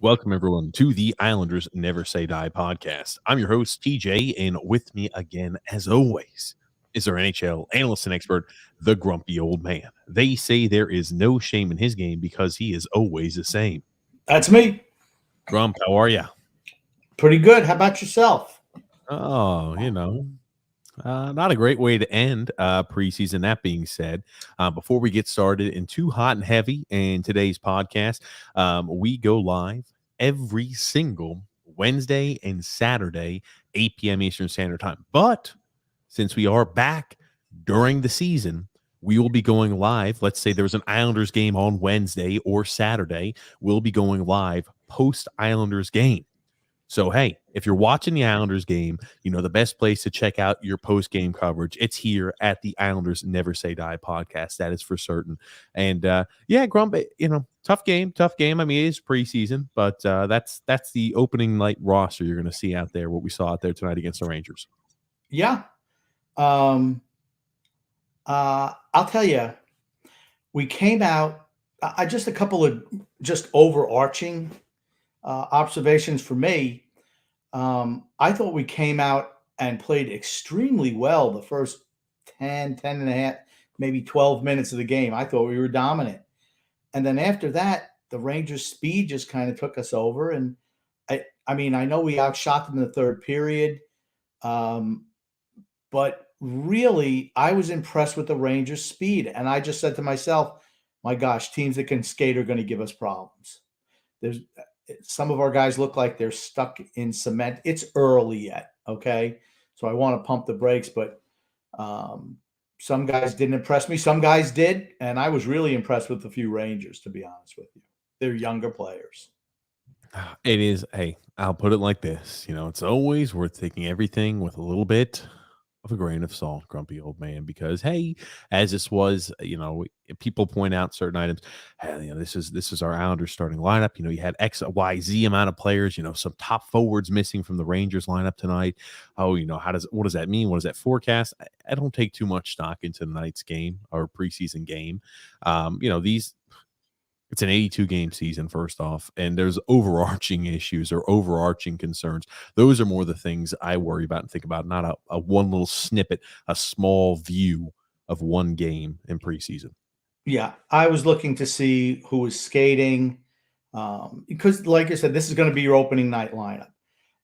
Welcome, everyone, to the Islanders Never Say Die podcast. I'm your host, TJ, and with me again, as always, is our NHL analyst and expert, the grumpy old man. They say there is no shame in his game because he is always the same. That's me. Grump, how are you? Pretty good. How about yourself? Oh, not a great way to end preseason. That being said, before we get started in too hot and heavy in today's podcast, we go live every single Wednesday and Saturday, 8 p.m. Eastern Standard Time. But since we are back during the season, we will be going live. Let's say there's an Islanders game on Wednesday or Saturday. We'll be going live post Islanders game. So, hey, if you're watching the Islanders game, you know the best place to check out your post-game coverage. It's here at the Islanders Never Say Die podcast. That is for certain. And, Grump, tough game. I mean, it is preseason, but that's the opening night roster you're going to see out there, what we saw out there tonight against the Rangers. Yeah. I'll tell you, we came out, just a couple of just overarching observations for me. I thought we came out and played extremely well the first 10 and a half, maybe 12 minutes of the game. I thought we were dominant. And then after that, the Rangers' speed just kind of took us over. And I mean, I know we outshot them in the third period, but really, I was impressed with the Rangers' speed. And I just said to myself, my gosh, teams that can skate are going to give us problems. There's some of our guys look like they're stuck in cement. It's early yet, okay? So I want to pump the brakes, but some guys didn't impress me. Some guys did, and I was really impressed with a few Rangers, to be honest with you. They're younger players. It is, hey, I'll put it like this. It's always worth taking everything with a little bit of a grain of salt, grumpy old man, because hey, as this was, people point out certain items. Hey, this is our Islanders starting lineup. You had X, Y, Z amount of players. Some top forwards missing from the Rangers lineup tonight. Oh, what does that mean? What does that forecast? I don't take too much stock into tonight's game or preseason game. It's an 82-game season, first off, and there's overarching issues or overarching concerns. Those are more the things I worry about and think about, not a one little snippet, a small view of one game in preseason. Yeah, I was looking to see who was skating because, like I said, this is going to be your opening night lineup.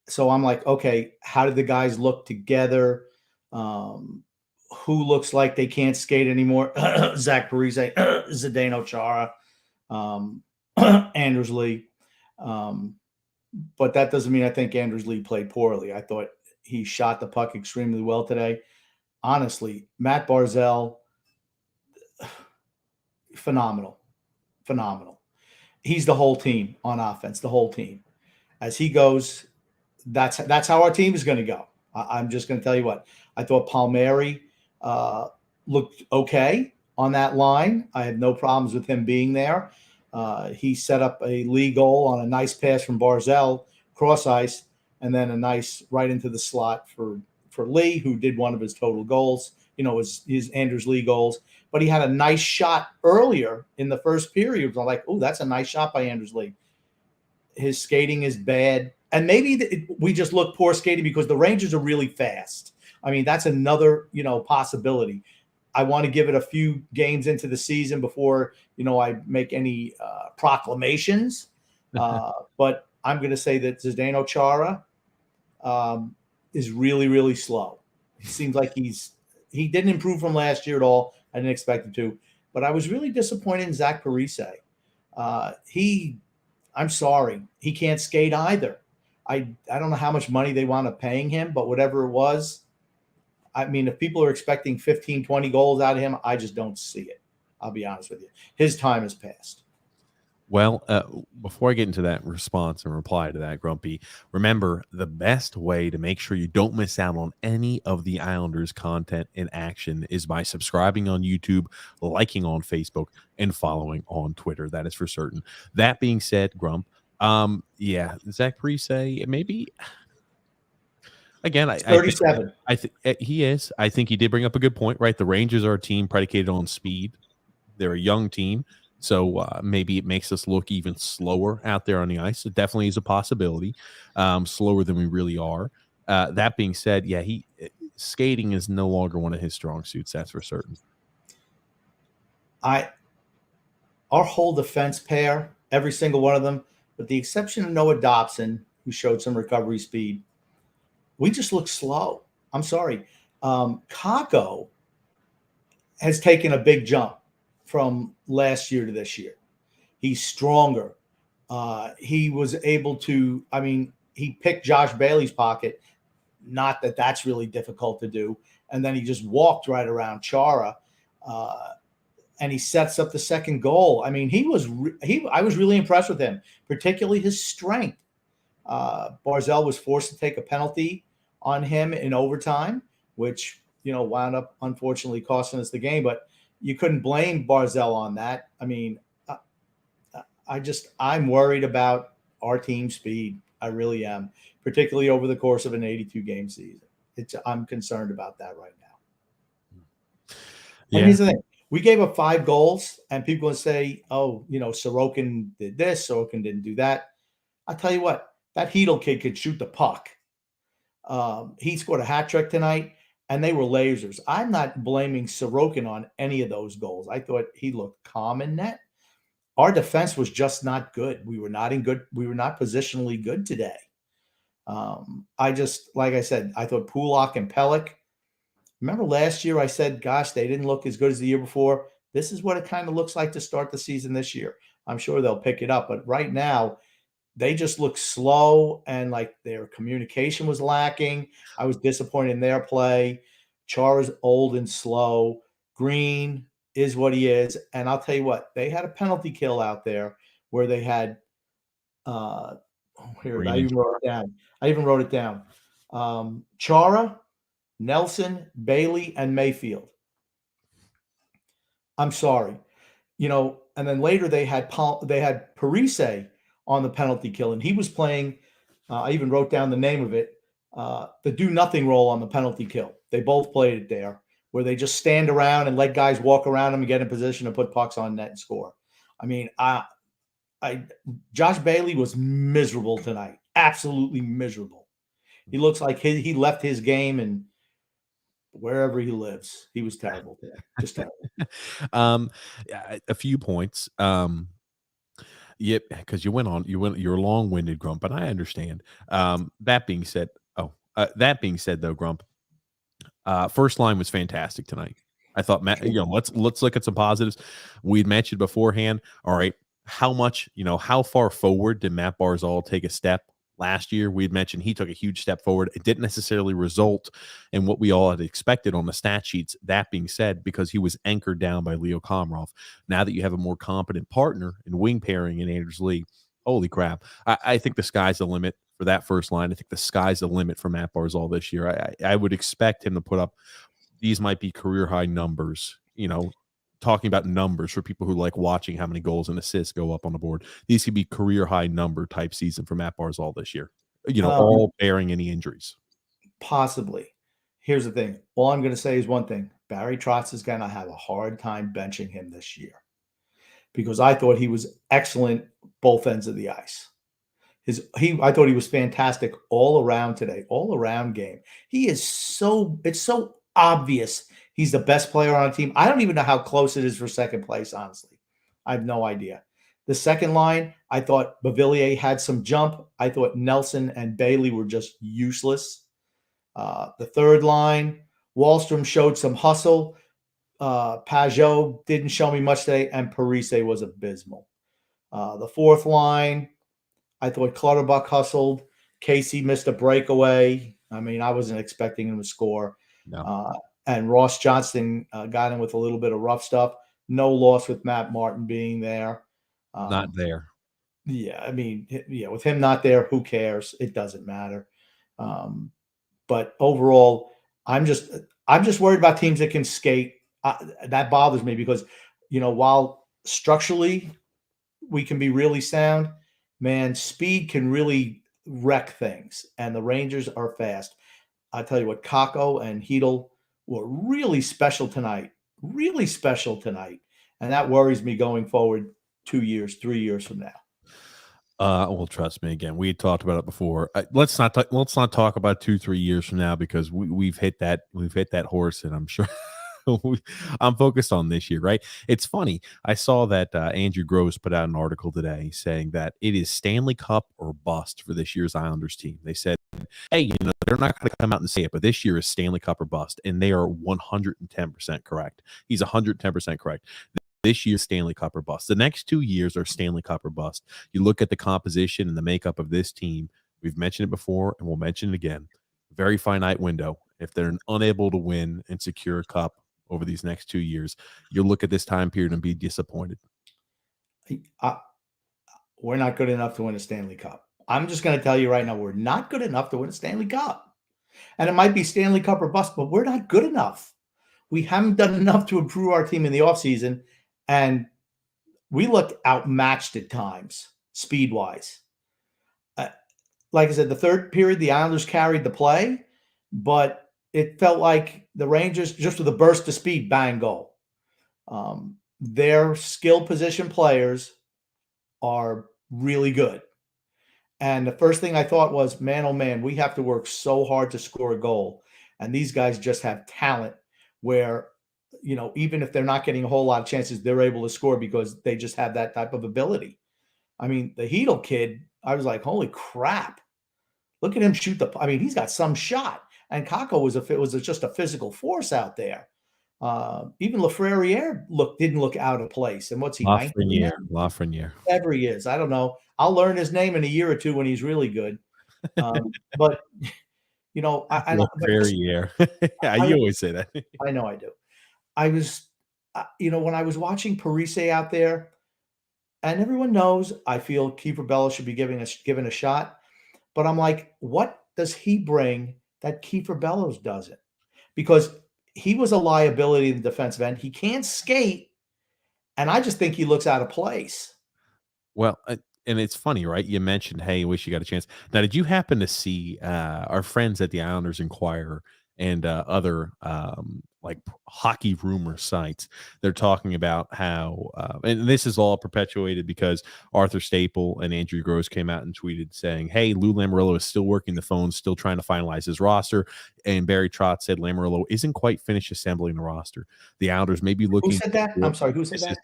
So I'm like, okay, how did the guys look together? Who looks like they can't skate anymore? Zach Parise, Zdeno Chara. Anders Lee. But that doesn't mean I think Anders Lee played poorly. I thought he shot the puck extremely well today. Honestly, Matt Barzell, phenomenal. He's the whole team on offense, the whole team. As he goes, that's how our team is going to go. I'm just going to tell you what. I thought Palmieri looked okay on that line. I had no problems with him being there. He set up a lead goal on a nice pass from Barzell, cross ice, and then a nice right into the slot for Lee, who did one of his total goals, his Anders Lee goals. But he had a nice shot earlier in the first period. I'm like, oh, that's a nice shot by Anders Lee. His skating is bad. And maybe we just look poor skating because the Rangers are really fast. I mean, that's another, possibility. I want to give it a few games into the season before, I make any proclamations. But I'm going to say that Zdeno Chara is really, really slow. It seems like he didn't improve from last year at all. I didn't expect him to. But I was really disappointed in Zach Parise. I'm sorry, he can't skate either. I don't know how much money they wound up paying him, but whatever it was, I mean, if people are expecting 15, 20 goals out of him, I just don't see it. I'll be honest with you. His time has passed. Well, before I get into that response and reply to that, Grumpy, remember the best way to make sure you don't miss out on any of the Islanders content in action is by subscribing on YouTube, liking on Facebook, and following on Twitter. That is for certain. That being said, Grump, Zach Parise, maybe... Again, 37. I think he is. I think he did bring up a good point, right? The Rangers are a team predicated on speed. They're a young team. So maybe it makes us look even slower out there on the ice. It definitely is a possibility, slower than we really are. That being said, yeah, skating is no longer one of his strong suits. That's for certain. Our whole defense pair, every single one of them, with the exception of Noah Dobson, who showed some recovery speed, we just look slow. I'm sorry. Kako has taken a big jump from last year to this year. He's stronger. He was able to, I mean, he picked Josh Bailey's pocket. Not that that's really difficult to do. And then he just walked right around Chara. And he sets up the second goal. I mean, I was really impressed with him, particularly his strength. Barzell was forced to take a penalty on him in overtime, which wound up unfortunately costing us the game. But you couldn't blame Barzell on that. I mean, I'm worried about our team speed. I really am, particularly over the course of an 82 game season. I'm concerned about that right now. Yeah. And here's the thing. We gave up 5 goals, and people will say, oh, Sorokin did this, Sorokin didn't do that. I'll tell you what, that Hedl kid could shoot the puck. He scored a hat trick tonight, and they were lasers. I'm not blaming Sorokin on any of those goals. I thought he looked calm in net. Our defense was just not good. We were not positionally good today. Like I said, I thought Pulak and Pelech. Remember last year I said, gosh, they didn't look as good as the year before. This is what it kind of looks like to start the season this year. I'm sure they'll pick it up. But right now, they just look slow and like their communication was lacking. I was disappointed in their play. Chara's old and slow. Green is what he is. And I'll tell you what, they had a penalty kill out there where they had I even wrote it down. Chara, Nelson, Bailey, and Mayfield. I'm sorry. And then later they had Parise on the penalty kill, and he was playing, I even wrote down the name of it, the do-nothing role on the penalty kill. They both played it there, where they just stand around and let guys walk around them and get in position to put pucks on net and score. I mean, Josh Bailey was miserable tonight, absolutely miserable. He looks like he left his game and wherever he lives. He was terrible today, just terrible. A few points. Yep, because you're long-winded, Grump, but I understand. That being said, though, Grump, first line was fantastic tonight. I thought, Matt, let's look at some positives. We'd mentioned beforehand. All right, how far forward did Matt Barzell take a step? Last year, we had mentioned he took a huge step forward. It didn't necessarily result in what we all had expected on the stat sheets. That being said, because he was anchored down by Leo Komarov, now that you have a more competent partner in wing pairing in Anders Lee, holy crap. I think the sky's the limit for that first line. I think the sky's the limit for Matt Barzell this year. I would expect him to put up, these might be career high numbers, talking about numbers for people who like watching how many goals and assists go up on the board. These could be career high number type season for Matt Barzell this year, all bearing any injuries. Possibly. Here's the thing. All I'm going to say is one thing. Barry Trotz is going to have a hard time benching him this year because I thought he was excellent both ends of the ice. I thought he was fantastic all around today, all around game. It's so obvious he's the best player on a team. I don't even know how close it is for second place, honestly. I have no idea. The second line, I thought Beauvillier had some jump. I thought Nelson and Bailey were just useless. The third line, Holmstrom showed some hustle. Pajot didn't show me much today, and Parise was abysmal. The fourth line, I thought Clutterbuck hustled. Casey missed a breakaway. I mean, I wasn't expecting him to score. No. And Ross Johnston got in with a little bit of rough stuff. No loss with Matt Martin being there. Not there. Yeah, I mean, with him not there, who cares? It doesn't matter. But overall, I'm just worried about teams that can skate. That bothers me because, while structurally we can be really sound, man, speed can really wreck things. And the Rangers are fast. I tell you what, Kako and Hedl were really special tonight. Really special tonight. And that worries me going forward 2 years, 3 years from now. Well, trust me. Again, we had talked about it before. Let's not talk about 2-3 years from now, because we've hit that horse, and I'm sure I'm focused on this year. Right? It's funny. I saw that Andrew Gross put out an article today saying that it is Stanley Cup or bust for this year's Islanders team. They said, "Hey, they're not going to come out and say it, but this year is Stanley Cup or bust," and they are 110% correct. He's 110% correct. This year's Stanley Cup or bust. The next 2 years are Stanley Cup or bust. You look at the composition and the makeup of this team. We've mentioned it before, and we'll mention it again. Very finite window. If they're unable to win and secure a cup over these next 2 years, you'll look at this time period and be disappointed. We're not good enough to win a Stanley Cup. I'm just going to tell you right now, we're not good enough to win a Stanley Cup. And it might be Stanley Cup or bust, but we're not good enough. We haven't done enough to improve our team in the offseason. And we looked outmatched at times, speed-wise. Like I said, the third period, the Islanders carried the play, but it felt like the Rangers, just with a burst of speed, bang, goal. Their skill position players are really good. And the first thing I thought was, man, oh man, we have to work so hard to score a goal. And these guys just have talent where, even if they're not getting a whole lot of chances, they're able to score because they just have that type of ability. I mean, the Hedl kid, I was like, holy crap. Look at him shoot he's got some shot. And Kako was just a physical force out there. Even Lafreniere didn't look out of place. And what's he? Lafreniere. Whatever he is, I don't know. I'll learn his name in a year or two when he's really good. But Lafreniere. Yeah, you always say that. I know I do. I was, when I was watching Parise out there, and everyone knows I feel Kiefer Bellows should be given a shot, but I'm like, what does he bring that Kiefer Bellows doesn't? Because he was a liability in the defensive end. He can't skate, and I just think he looks out of place. Well, and it's funny, right? You mentioned, hey, wish you got a chance. Now, did you happen to see our friends at the Islanders Inquirer and other like hockey rumor sites? They're talking about how, and this is all perpetuated because Arthur Staple and Andrew Gross came out and tweeted saying, hey, Lou Lamoriello is still working the phones, still trying to finalize his roster. And Barry Trotz said Lamoriello isn't quite finished assembling the roster. The Islanders may be looking. Who said that? I'm sorry, who said that?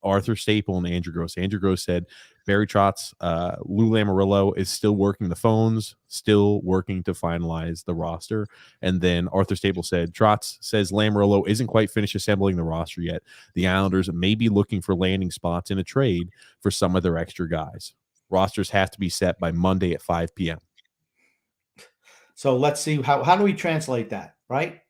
Arthur Staple and Andrew Gross. Andrew Gross said Barry Trotz, Lou Lamoriello is still working the phones, still working to finalize the roster. And then Arthur Staple said Trotz says Lamoriello isn't quite finished assembling the roster yet. The Islanders may be looking for landing spots in a trade for some of their extra guys. Rosters have to be set by Monday at 5 p.m. So let's see how do we translate that, right?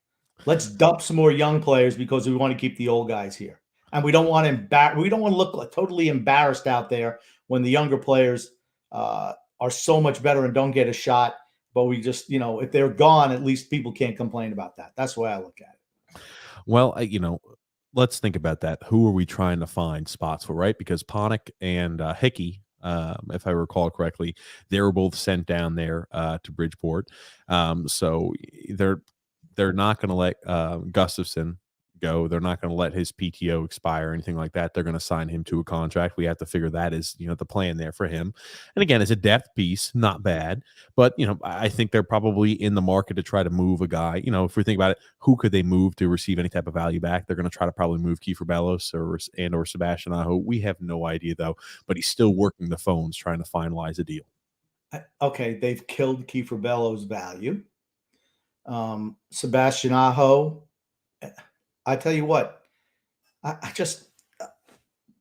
Let's dump some more young players because we want to keep the old guys here. And we don't want to look totally embarrassed out there when the younger players are so much better and don't get a shot. But we just, if they're gone, at least people can't complain about that. That's the way I look at it. Well, let's think about that. Who are we trying to find spots for, right? Because Panik and Hickey, if I recall correctly, they were both sent down there to Bridgeport. So they're not going to let Gustafsson go. They're not going to let his PTO expire or anything like that. They're going to sign him to a contract. We have to figure that is, the plan there for him. And again, as a depth piece, not bad, but I think they're probably in the market to try to move a guy. If we think about it, who could they move to receive any type of value back? They're going to try to probably move Kiefer Bellows or Sebastian Aho. We have no idea though, but he's still working the phones trying to finalize a deal. Okay. They've killed Kiefer Bellows' value. Sebastian Aho, I tell you what,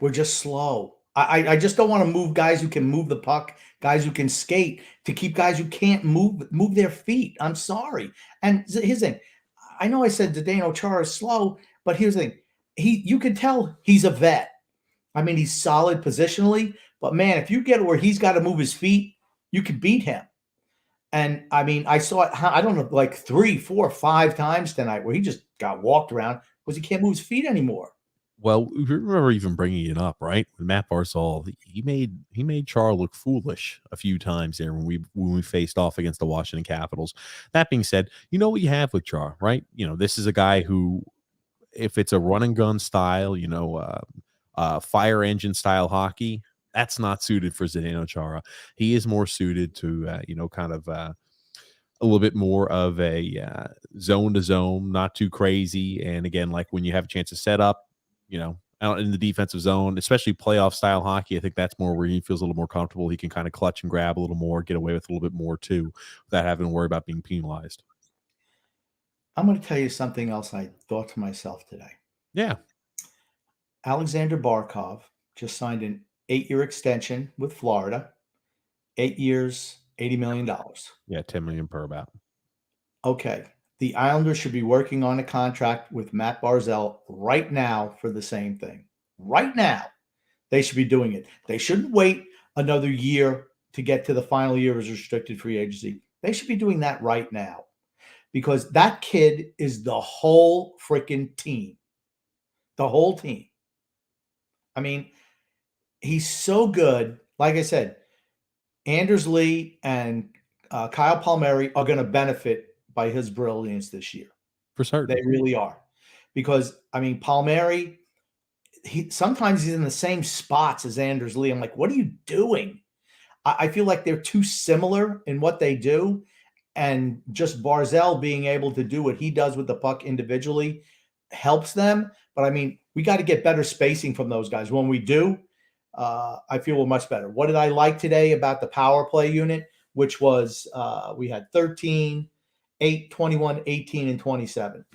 we're just slow. I just don't want to move guys who can move the puck, guys who can skate, to keep guys who can't move their feet. I'm sorry. And here's the thing. I know I said Zdeno Chara is slow, but here's the thing. You can tell he's a vet. I mean, he's solid positionally, but man, if you get where he's got to move his feet, you can beat him. And I mean, I saw it, I don't know, like 3, 4, 5 times tonight where he just got walked around because he can't move his feet anymore. Well, remember even bringing it up, right? With Matt Barzell, he made Char look foolish a few times there when we faced off against the Washington Capitals. That being said, what you have with Char, right? This is a guy who if it's a run and gun style, fire engine style hockey, that's not suited for Zdeno Chara. He is more suited to, kind of a little bit more of a zone to zone, not too crazy. And again, like when you have a chance to set up, out in the defensive zone, especially playoff style hockey, I think that's more where he feels a little more comfortable. He can kind of clutch and grab a little more, get away with a little bit more too, without having to worry about being penalized. I'm going to tell you something else I thought to myself today. Yeah. Alexander Barkov just signed an 8-year extension with Florida, 8 years, $80 million. Yeah, $10 million per about. Okay. The Islanders should be working on a contract with Matt Barzell right now for the same thing. Right now, they should be doing it. They shouldn't wait another year to get to the final year as restricted free agency. They should be doing that right now because that kid is the whole freaking team. The whole team. I mean, he's so good. Like I said, Anders Lee and Kyle Palmieri are going to benefit by his brilliance this year. For certain. They really are. Because, I mean, Palmieri, sometimes he's in the same spots as Anders Lee. I'm like, what are you doing? I feel like they're too similar in what they do. And just Barzell being able to do what he does with the puck individually helps them. But, I mean, we got to get better spacing from those guys. When we do, I feel we're much better. What did I like today about the power play unit, which was we had 13, 8, 21, 18, and 27.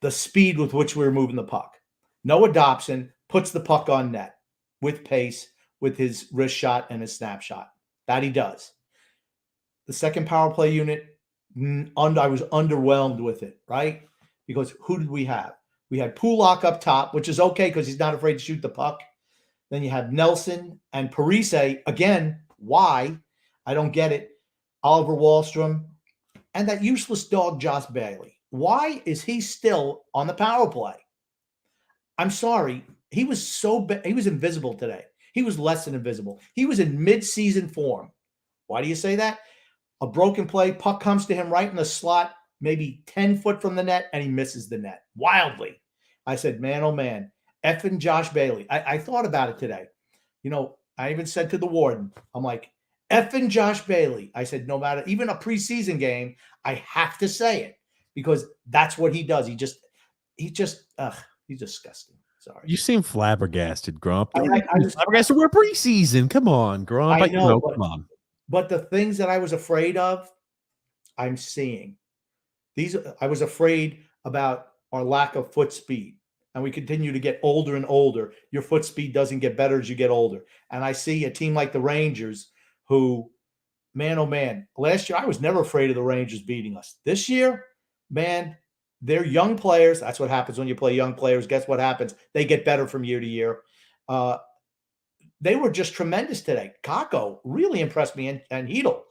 The speed with which we were moving the puck. Noah Dobson puts the puck on net with pace, with his wrist shot and his snapshot. That he does. The second power play unit, I was underwhelmed with it, right? Because who did we have? We had Pulak up top, which is okay because he's not afraid to shoot the puck. Then you have Nelson and Parise. Again, why? I don't get it. Oliver Wahlstrom. And that useless dog, Josh Bailey. Why is he still on the power play? I'm sorry. He was he was invisible today. He was less than invisible. He was in mid-season form. Why do you say that? A broken play, puck comes to him right in the slot, maybe 10 foot from the net, and he misses the net wildly. I said, man, oh man, effing Josh Bailey. I thought about it today. I even said to the warden, I'm like, effing Josh Bailey. I said, no matter, even a preseason game, I have to say it because that's what he does. He's disgusting. Sorry. You seem flabbergasted, Grump. Flabbergasted. We're preseason. Come on, Grump. I know, come on. But the things that I was afraid of, I'm seeing. I was afraid about our lack of foot speed. And we continue to get older and older. Your foot speed doesn't get better as you get older. And I see a team like the Rangers who, man, oh man, last year I was never afraid of the Rangers beating us. This year, man, they're young players. That's what happens when you play young players. Guess what happens? They get better from year to year. They were just tremendous today. Kako really impressed me, and Hedel.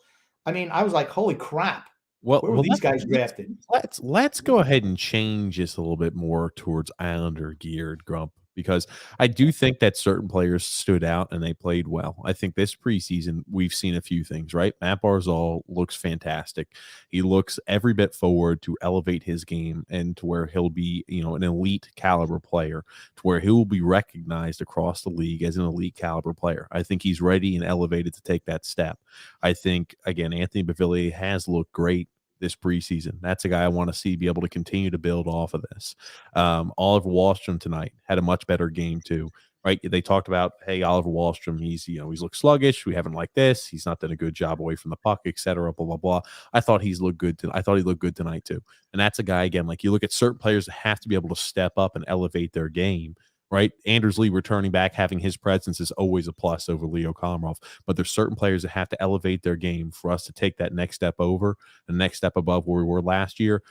I mean, I was like, holy crap. Where were these guys drafted? Let's go ahead and change this a little bit more towards Islander geared, Grump, because I do think that certain players stood out and they played well. I think this preseason we've seen a few things, right? Matt Barzell looks fantastic. He looks every bit forward to elevate his game and to where he'll be, an elite caliber player, to where he will be recognized across the league as an elite caliber player. I think he's ready and elevated to take that step. I think, again, Anthony Beauvillier has looked great this preseason. That's a guy I want to see be able to continue to build off of this. Oliver Wahlstrom tonight had a much better game too, right? They talked about, hey, Oliver Wahlstrom, he's looked sluggish. We haven't liked this. He's not done a good job away from the puck, etc. Blah, blah, blah. I thought he looked good tonight too. And that's a guy, again, like you look at certain players that have to be able to step up and elevate their game. Right, Anders Lee returning back, having his presence is always a plus over Leo Komarov. But there's certain players that have to elevate their game for us to take that next step over, the next step above where we were last year.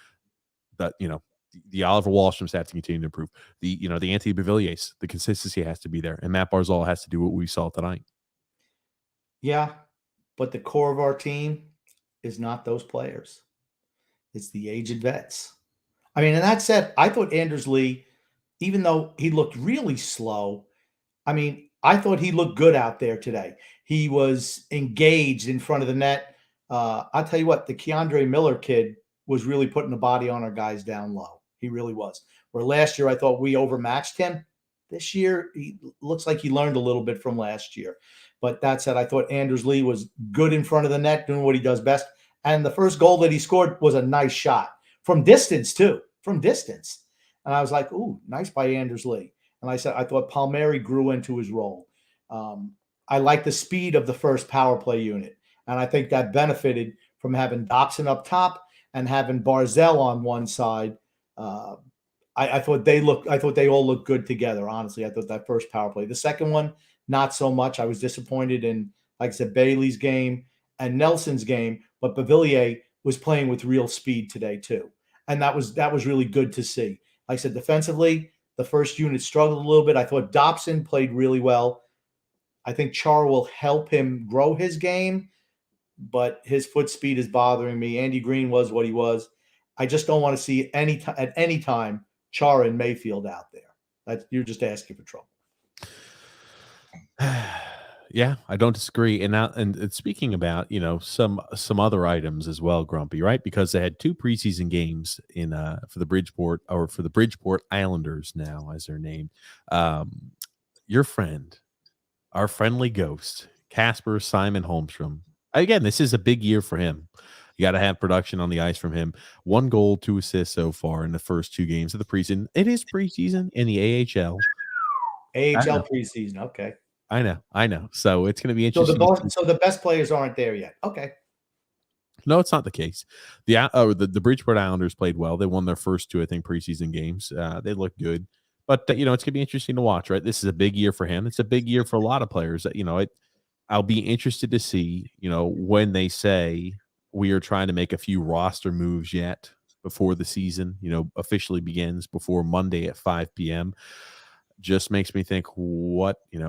That the Oliver Wahlstroms have to continue to improve. The Anthony Beauvilliers, the consistency has to be there, and Matt Barzal has to do what we saw tonight. Yeah, but the core of our team is not those players. It's the aged vets. I mean, and that said, I thought Anders Lee, even though he looked really slow, I mean, I thought he looked good out there today. He was engaged in front of the net. I'll tell you what, the Keandre Miller kid was really putting the body on our guys down low. He really was. Where last year I thought we overmatched him. This year, he looks like he learned a little bit from last year. But that said, I thought Anders Lee was good in front of the net, doing what he does best. And the first goal that he scored was a nice shot from distance, too, from distance. And I was like, ooh, nice by Anders Lee. And I said, I thought Palmieri grew into his role. I like the speed of the first power play unit. And I think that benefited from having Dobson up top and having Barzell on one side. I thought they all looked good together. Honestly, I thought that first power play, the second one, not so much. I was disappointed in, like I said, Bailey's game and Nelson's game, but Bavillier was playing with real speed today too, and that was really good to see. Like I said, defensively, the first unit struggled a little bit. I thought Dobson played really well. I think Char will help him grow his game, but his foot speed is bothering me. Andy Green was what he was. I just don't want to see at any time Chara and Mayfield out there. You're just asking for trouble. Yeah, I don't disagree. And now, and speaking about some other items as well, Grumpy, right? Because they had 2 preseason games in for the Bridgeport Islanders now, as they're named. Your friend, our friendly ghost, Casper Simon Holmstrom. Again, this is a big year for him. You got to have production on the ice from him. 1 goal, 2 assists so far in the first 2 games of the preseason. It is preseason in the AHL. AHL preseason, okay. I know. So it's going to be interesting. So the best players aren't there yet. Okay. No, it's not the case. The Bridgeport Islanders played well. They won their first 2, I think, preseason games. They look good. But, it's going to be interesting to watch, right? This is a big year for him. It's a big year for a lot of players. I'll be interested to see, when they say we are trying to make a few roster moves yet before the season, officially begins before Monday at 5 p.m. Just makes me think what's in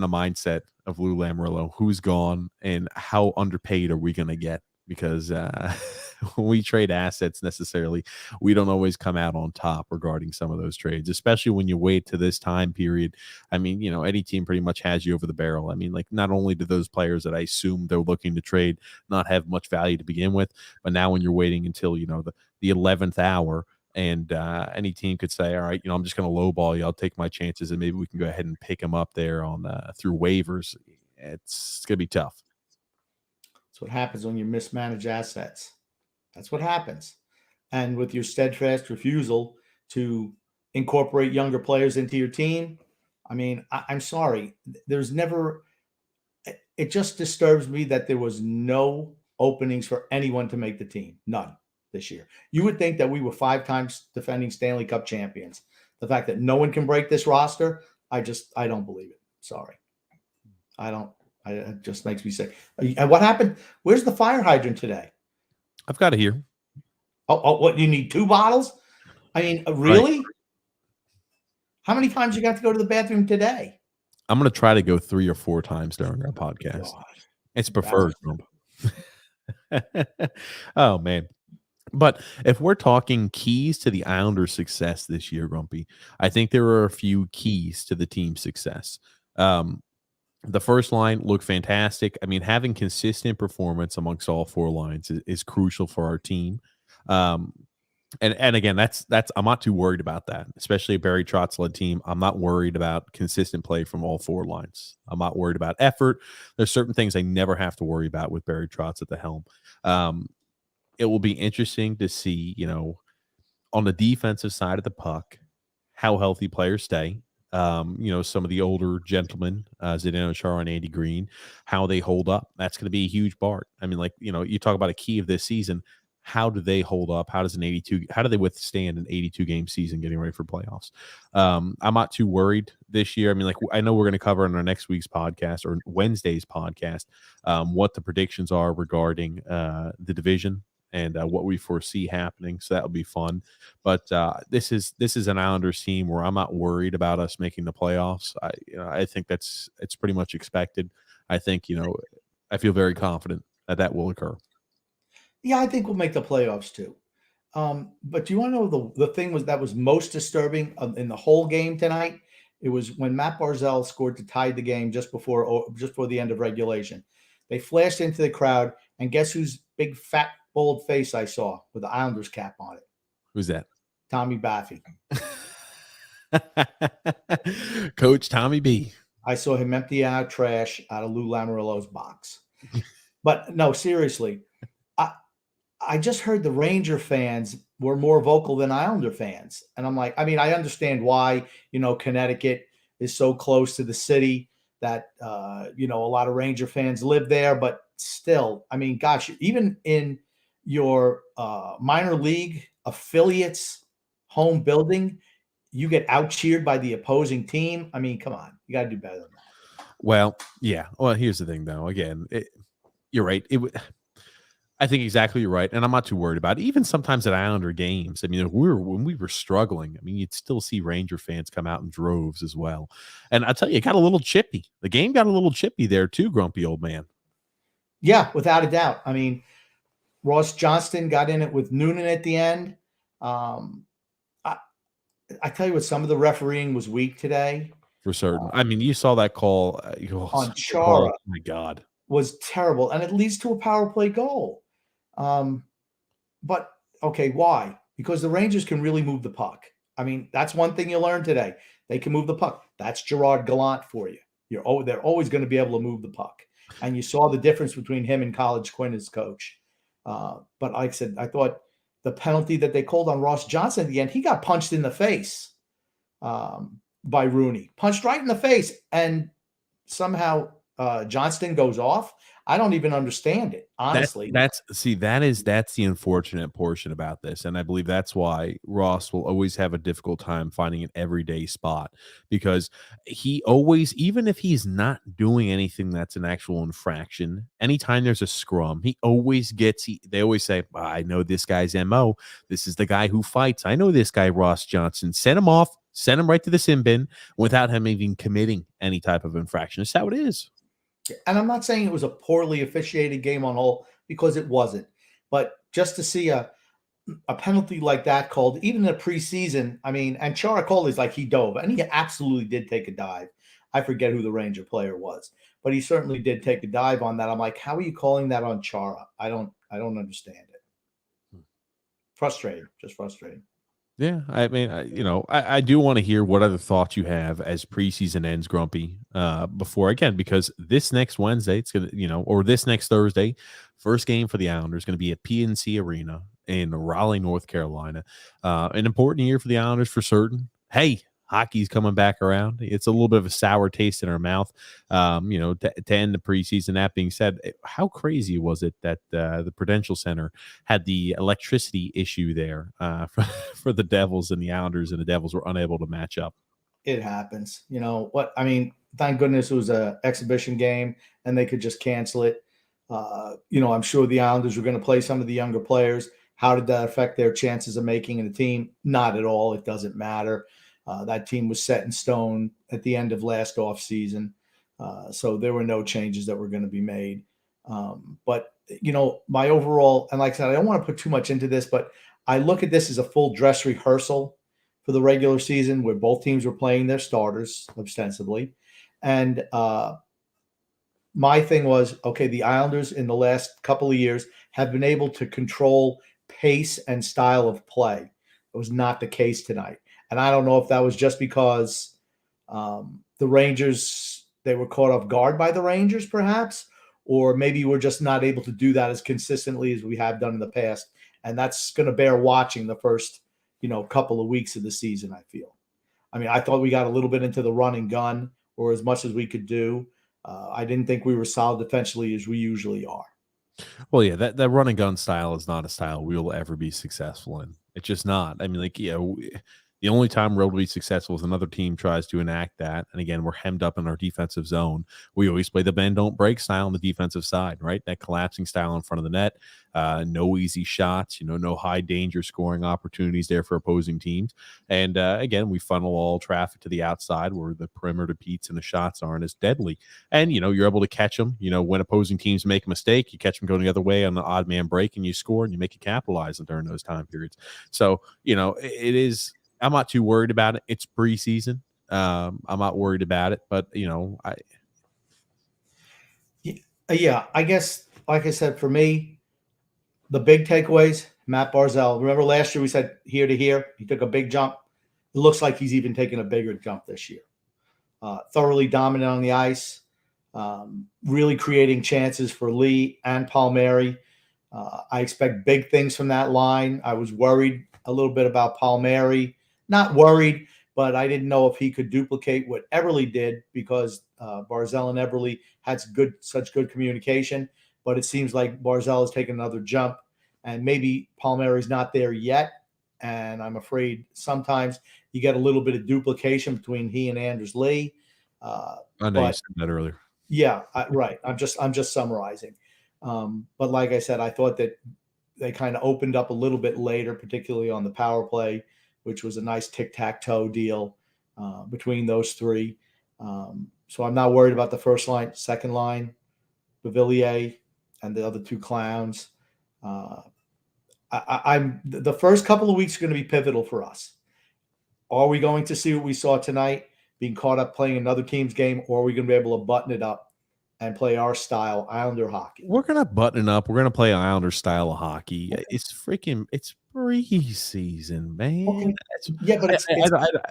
the mindset of Lou Lamoriello, who's gone and how underpaid are we going to get? Because when we trade assets necessarily, we don't always come out on top regarding some of those trades, especially when you wait to this time period. I mean, any team pretty much has you over the barrel. I mean, like, not only do those players that I assume they're looking to trade not have much value to begin with, but now when you're waiting until, the 11th hour, and any team could say, all right, I'm just going to lowball you. I'll take my chances, and maybe we can go ahead and pick them up there on through waivers. It's going to be tough. That's what happens when you mismanage assets. That's what happens. And with your steadfast refusal to incorporate younger players into your team, I mean, I'm sorry. There's never – it just disturbs me that there was no openings for anyone to make the team. None this year. You would think that we were 5 times defending Stanley Cup champions. The fact that no one can break this roster, I don't believe it. Sorry. It just makes me sick. And what happened? Where's the fire hydrant today? I've got it here. Oh, what? You need 2 bottles? I mean, really? Right. How many times you got to go to the bathroom today? I'm going to try to go 3 or 4 times during our podcast. God. It's preferred. Oh, man. But if we're talking keys to the Islanders' success this year, Grumpy, I think there are a few keys to the team's success. The first line looked fantastic. I mean, having consistent performance amongst all 4 lines is crucial for our team. And again, that's I'm not too worried about that, especially a Barry Trotz-led team. I'm not worried about consistent play from all 4 lines. I'm not worried about effort. There's certain things I never have to worry about with Barry Trotz at the helm. It will be interesting to see, on the defensive side of the puck, how healthy players stay. Some of the older gentlemen, Zdeno Chara and Andy Green, how they hold up. That's going to be a huge part. I mean, you talk about a key of this season. How do they hold up? How do they withstand an 82 game season getting ready for playoffs? I'm not too worried this year. I mean, I know we're going to cover in our next week's podcast or Wednesday's podcast, what the predictions are regarding the division and what we foresee happening. So that'll be fun. But this is an Islanders team where I'm not worried about us making the playoffs. I think it's pretty much expected. I think, I feel very confident that will occur. Yeah, I think we'll make the playoffs too. But do you want to know the thing that was most disturbing in the whole game tonight? It was when Matt Barzell scored to tie the game just before the end of regulation. They flashed into the crowd, and guess whose big fat bold face I saw with the Islanders cap on it? Who's that? Tommy Baffy. Coach Tommy B. I saw him empty out trash out of Lou Lamoriello's box. But no, seriously, I just heard the Ranger fans were more vocal than Islander fans. And I'm like, I mean, I understand why, Connecticut is so close to the city that, a lot of Ranger fans live there. But still, I mean, gosh, even in your minor league affiliates home building, you get out cheered by the opposing team. I mean, come on, you got to do better than that. Well, yeah. Well, here's the thing, though. Again, you're right. I think exactly you're right, and I'm not too worried about it. Even sometimes at Islander games, I mean, when we were struggling, I mean, you'd still see Ranger fans come out in droves as well. And I tell you, it got a little chippy. The game got a little chippy there too, grumpy old man. Yeah, without a doubt. I mean, Ross Johnston got in it with Noonan at the end. I tell you what, some of the refereeing was weak today. For certain. I mean, you saw that call on Chara. Oh my God. Was terrible, and it leads to a power play goal. But okay, why? Because the Rangers can really move the puck. I mean, that's one thing you learned today. They can move the puck. That's Gerard Gallant for you. They're always going to be able to move the puck. And you saw the difference between him and College Quinn as coach. But like I said, I thought the penalty that they called on Ross Johnson at the end, he got punched in the face by Rooney. Punched right in the face. And somehow Johnston goes off. I don't even understand it, honestly. That's the unfortunate portion about this. And I believe that's why Ross will always have a difficult time finding an everyday spot, because he always, even if he's not doing anything that's an actual infraction, anytime there's a scrum, he always gets, they always say, I know this guy's MO. This is the guy who fights. I know this guy, Ross Johnson. Send him off, send him right to the sin bin without him even committing any type of infraction. That's how it is. And I'm not saying it was a poorly officiated game on whole, because it wasn't. But just to see a penalty like that called, even in the preseason, I mean, and Chara called is like he dove, and he absolutely did take a dive. I forget who the Ranger player was, but he certainly did take a dive on that. I'm like, how are you calling that on Chara? I don't understand it. Frustrating, just frustrating. Yeah, I mean, I do want to hear what other thoughts you have as preseason ends, Grumpy. Before, again, because this next Wednesday, it's gonna, or this next Thursday, first game for the Islanders going to be at PNC Arena in Raleigh, North Carolina. An important year for the Islanders for certain. Hey, hockey's coming back around. It's a little bit of a sour taste in our mouth, to end the preseason. That being said, how crazy was it that the Prudential Center had the electricity issue there for the Devils and the Islanders, and the Devils were unable to match up? It happens. You know what? I mean, thank goodness it was an exhibition game and they could just cancel it. I'm sure the Islanders were going to play some of the younger players. How did that affect their chances of making the team? Not at all. It doesn't matter. That team was set in stone at the end of last offseason. So there were no changes that were going to be made. But my overall, and like I said, I don't want to put too much into this, but I look at this as a full dress rehearsal for the regular season, where both teams were playing their starters ostensibly. And my thing was, okay, the Islanders in the last couple of years have been able to control pace and style of play. It was not the case tonight. And I don't know if that was just because the Rangers, they were caught off guard by the Rangers, perhaps, or maybe we're just not able to do that as consistently as we have done in the past. And that's going to bear watching the first, couple of weeks of the season, I feel. I mean, I thought we got a little bit into the run and gun, or as much as we could do. I didn't think we were solid defensively as we usually are. Well, yeah, that run and gun style is not a style we will ever be successful in. It's just not. I mean, the only time we're able to be successful is another team tries to enact that. And again, we're hemmed up in our defensive zone. We always play the bend, don't break style on the defensive side, right? That collapsing style in front of the net. No easy shots, no high danger scoring opportunities there for opposing teams. And again, we funnel all traffic to the outside where the perimeter beats and the shots aren't as deadly. And, you're able to catch them. When opposing teams make a mistake, you catch them going the other way on the odd man break and you score and you make it capitalize during those time periods. So, it is. I'm not too worried about it. It's preseason. I'm not worried about it, but I guess, like I said, for me, the big takeaways: Matt Barzell. Remember last year we said here to here? He took a big jump. It looks like he's even taken a bigger jump this year. Thoroughly dominant on the ice, really creating chances for Lee and Palmieri. I expect big things from that line. I was worried a little bit about Palmieri. Not worried, but I didn't know if he could duplicate what Everly did because Barzell and Everly had such good communication. But it seems like Barzell has taken another jump, and maybe Palmieri's not there yet. And I'm afraid sometimes you get a little bit of duplication between he and Anders Lee. I know you said that earlier. Yeah, right. I'm just summarizing. But like I said, I thought that they kind of opened up a little bit later, particularly on the power play, which was a nice tic-tac-toe deal between those three. So I'm not worried about the first line, second line, Bavillier, and the other two clowns. I'm the first couple of weeks are going to be pivotal for us. Are we going to see what we saw tonight, being caught up playing another team's game, or are we going to be able to button it up and play our style, Islander hockey? We're going to button it up. We're going to play Islander style of hockey. Okay. It's preseason, man. Okay. Yeah, but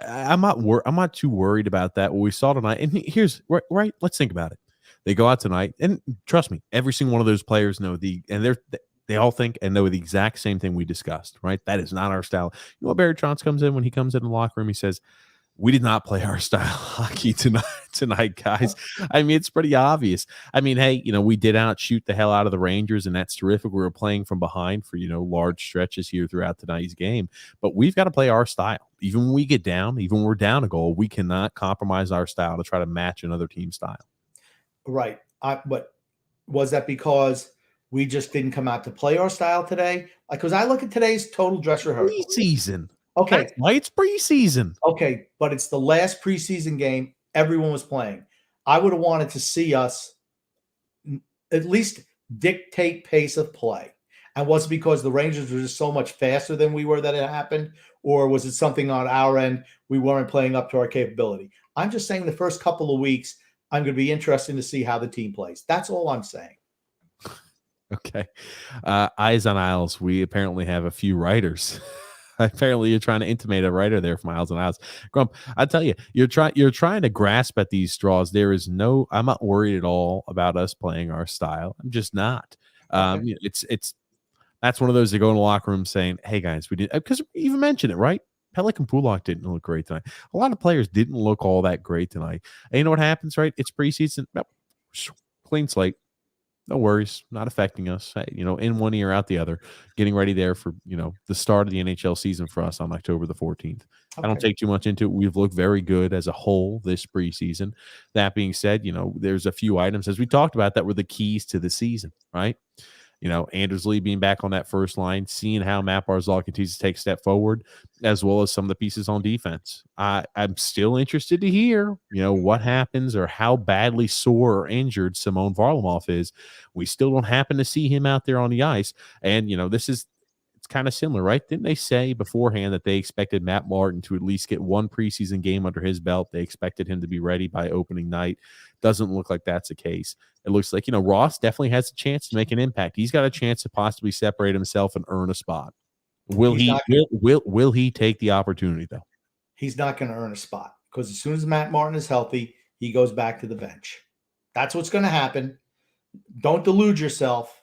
I'm not too worried about that. What we saw tonight, and here's right. Let's think about it. They go out tonight, and trust me, every single one of those players know they all think and know the exact same thing we discussed, right? That is not our style. You know what Barry Trotz comes in when he comes in the locker room? He says, we did not play our style of hockey tonight, guys. I mean, it's pretty obvious. I mean, hey, we did outshoot the hell out of the Rangers, and that's terrific. We were playing from behind for, large stretches here throughout tonight's game. But we've got to play our style. Even when we get down, even when we're down a goal, we cannot compromise our style to try to match another team's style. Right. But was that because we just didn't come out to play our style today? Like, because I look at today's total dress rehearsal. Preseason. Okay. That's why it's preseason. Okay, but it's the last preseason game everyone was playing. I would have wanted to see us at least dictate pace of play. And was it because the Rangers were just so much faster than we were that it happened? Or was it something on our end we weren't playing up to our capability? I'm just saying the first couple of weeks, I'm going to be interested to see how the team plays. That's all I'm saying. Okay. Eyes on Isles. We apparently have a few writers. Apparently, you're trying to intimate a writer there from Isles on Isles. Grump, I tell you, you're trying to grasp at these straws. I'm not worried at all about us playing our style. I'm just not. Okay. That's one of those that go in the locker room saying, "Hey guys, we did," because we even mentioned it, right? Pellick and Pulak didn't look great tonight. A lot of players didn't look all that great tonight. And you know what happens, right? It's preseason. Clean slate. No worries, not affecting us. In one ear, out the other, getting ready there for, the start of the NHL season for us on October the 14th. Okay. I don't take too much into it. We've looked very good as a whole this preseason. That being said, there's a few items, as we talked about, that were the keys to the season, right? Anders Lee being back on that first line, seeing how Matt Barzell continues to take a step forward, as well as some of the pieces on defense. I'm still interested to hear, what happens or how badly sore or injured Simon Varlamov is. We still don't happen to see him out there on the ice. And, it's kind of similar, right? Didn't they say beforehand that they expected Matt Martin to at least get one preseason game under his belt? They expected him to be ready by opening night. Doesn't look like that's the case. It looks like, Ross definitely has a chance to make an impact. He's got a chance to possibly separate himself and earn a spot. Will he take the opportunity, though? He's not going to earn a spot because as soon as Matt Martin is healthy, he goes back to the bench. That's what's going to happen. Don't delude yourself.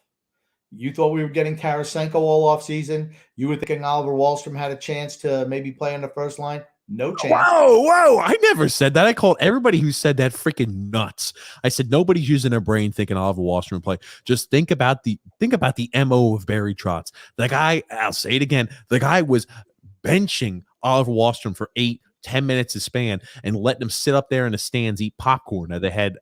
You thought we were getting Tarasenko all offseason. You were thinking Oliver Wahlstrom had a chance to maybe play on the first line. No chance. Whoa. I never said that. I called everybody who said that freaking nuts. I said nobody's using their brain thinking Oliver Wahlstrom play. Just think about the MO of Barry Trotz. The guy, I'll say it again, the guy was benching Oliver Wahlstrom for 8-10 minutes of span and letting him sit up there in the stands, eat popcorn. Now, they had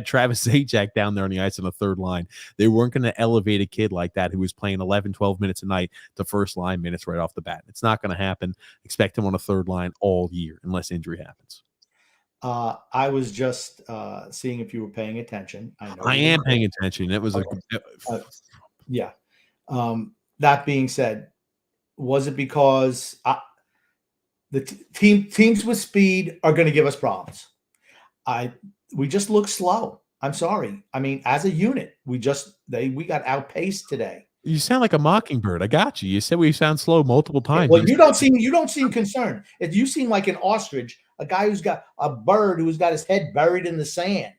Travis Zajac down there on the ice on the third line. They weren't going to elevate a kid like that who was playing 11-12 minutes a night to first line minutes right off the bat. It's not going to happen. Expect him on a third line all year unless injury happens. I was just seeing if you were paying attention. I am paying attention. It was yeah. That being said, was it because the teams with speed are going to give us problems? We just look slow. I'm sorry. I mean, as a unit, we got outpaced today. You sound like a mockingbird. I got you. You said we sound slow multiple times. Well, you don't seem concerned. If you seem like an ostrich, a guy who's got a bird who's got his head buried in the sand.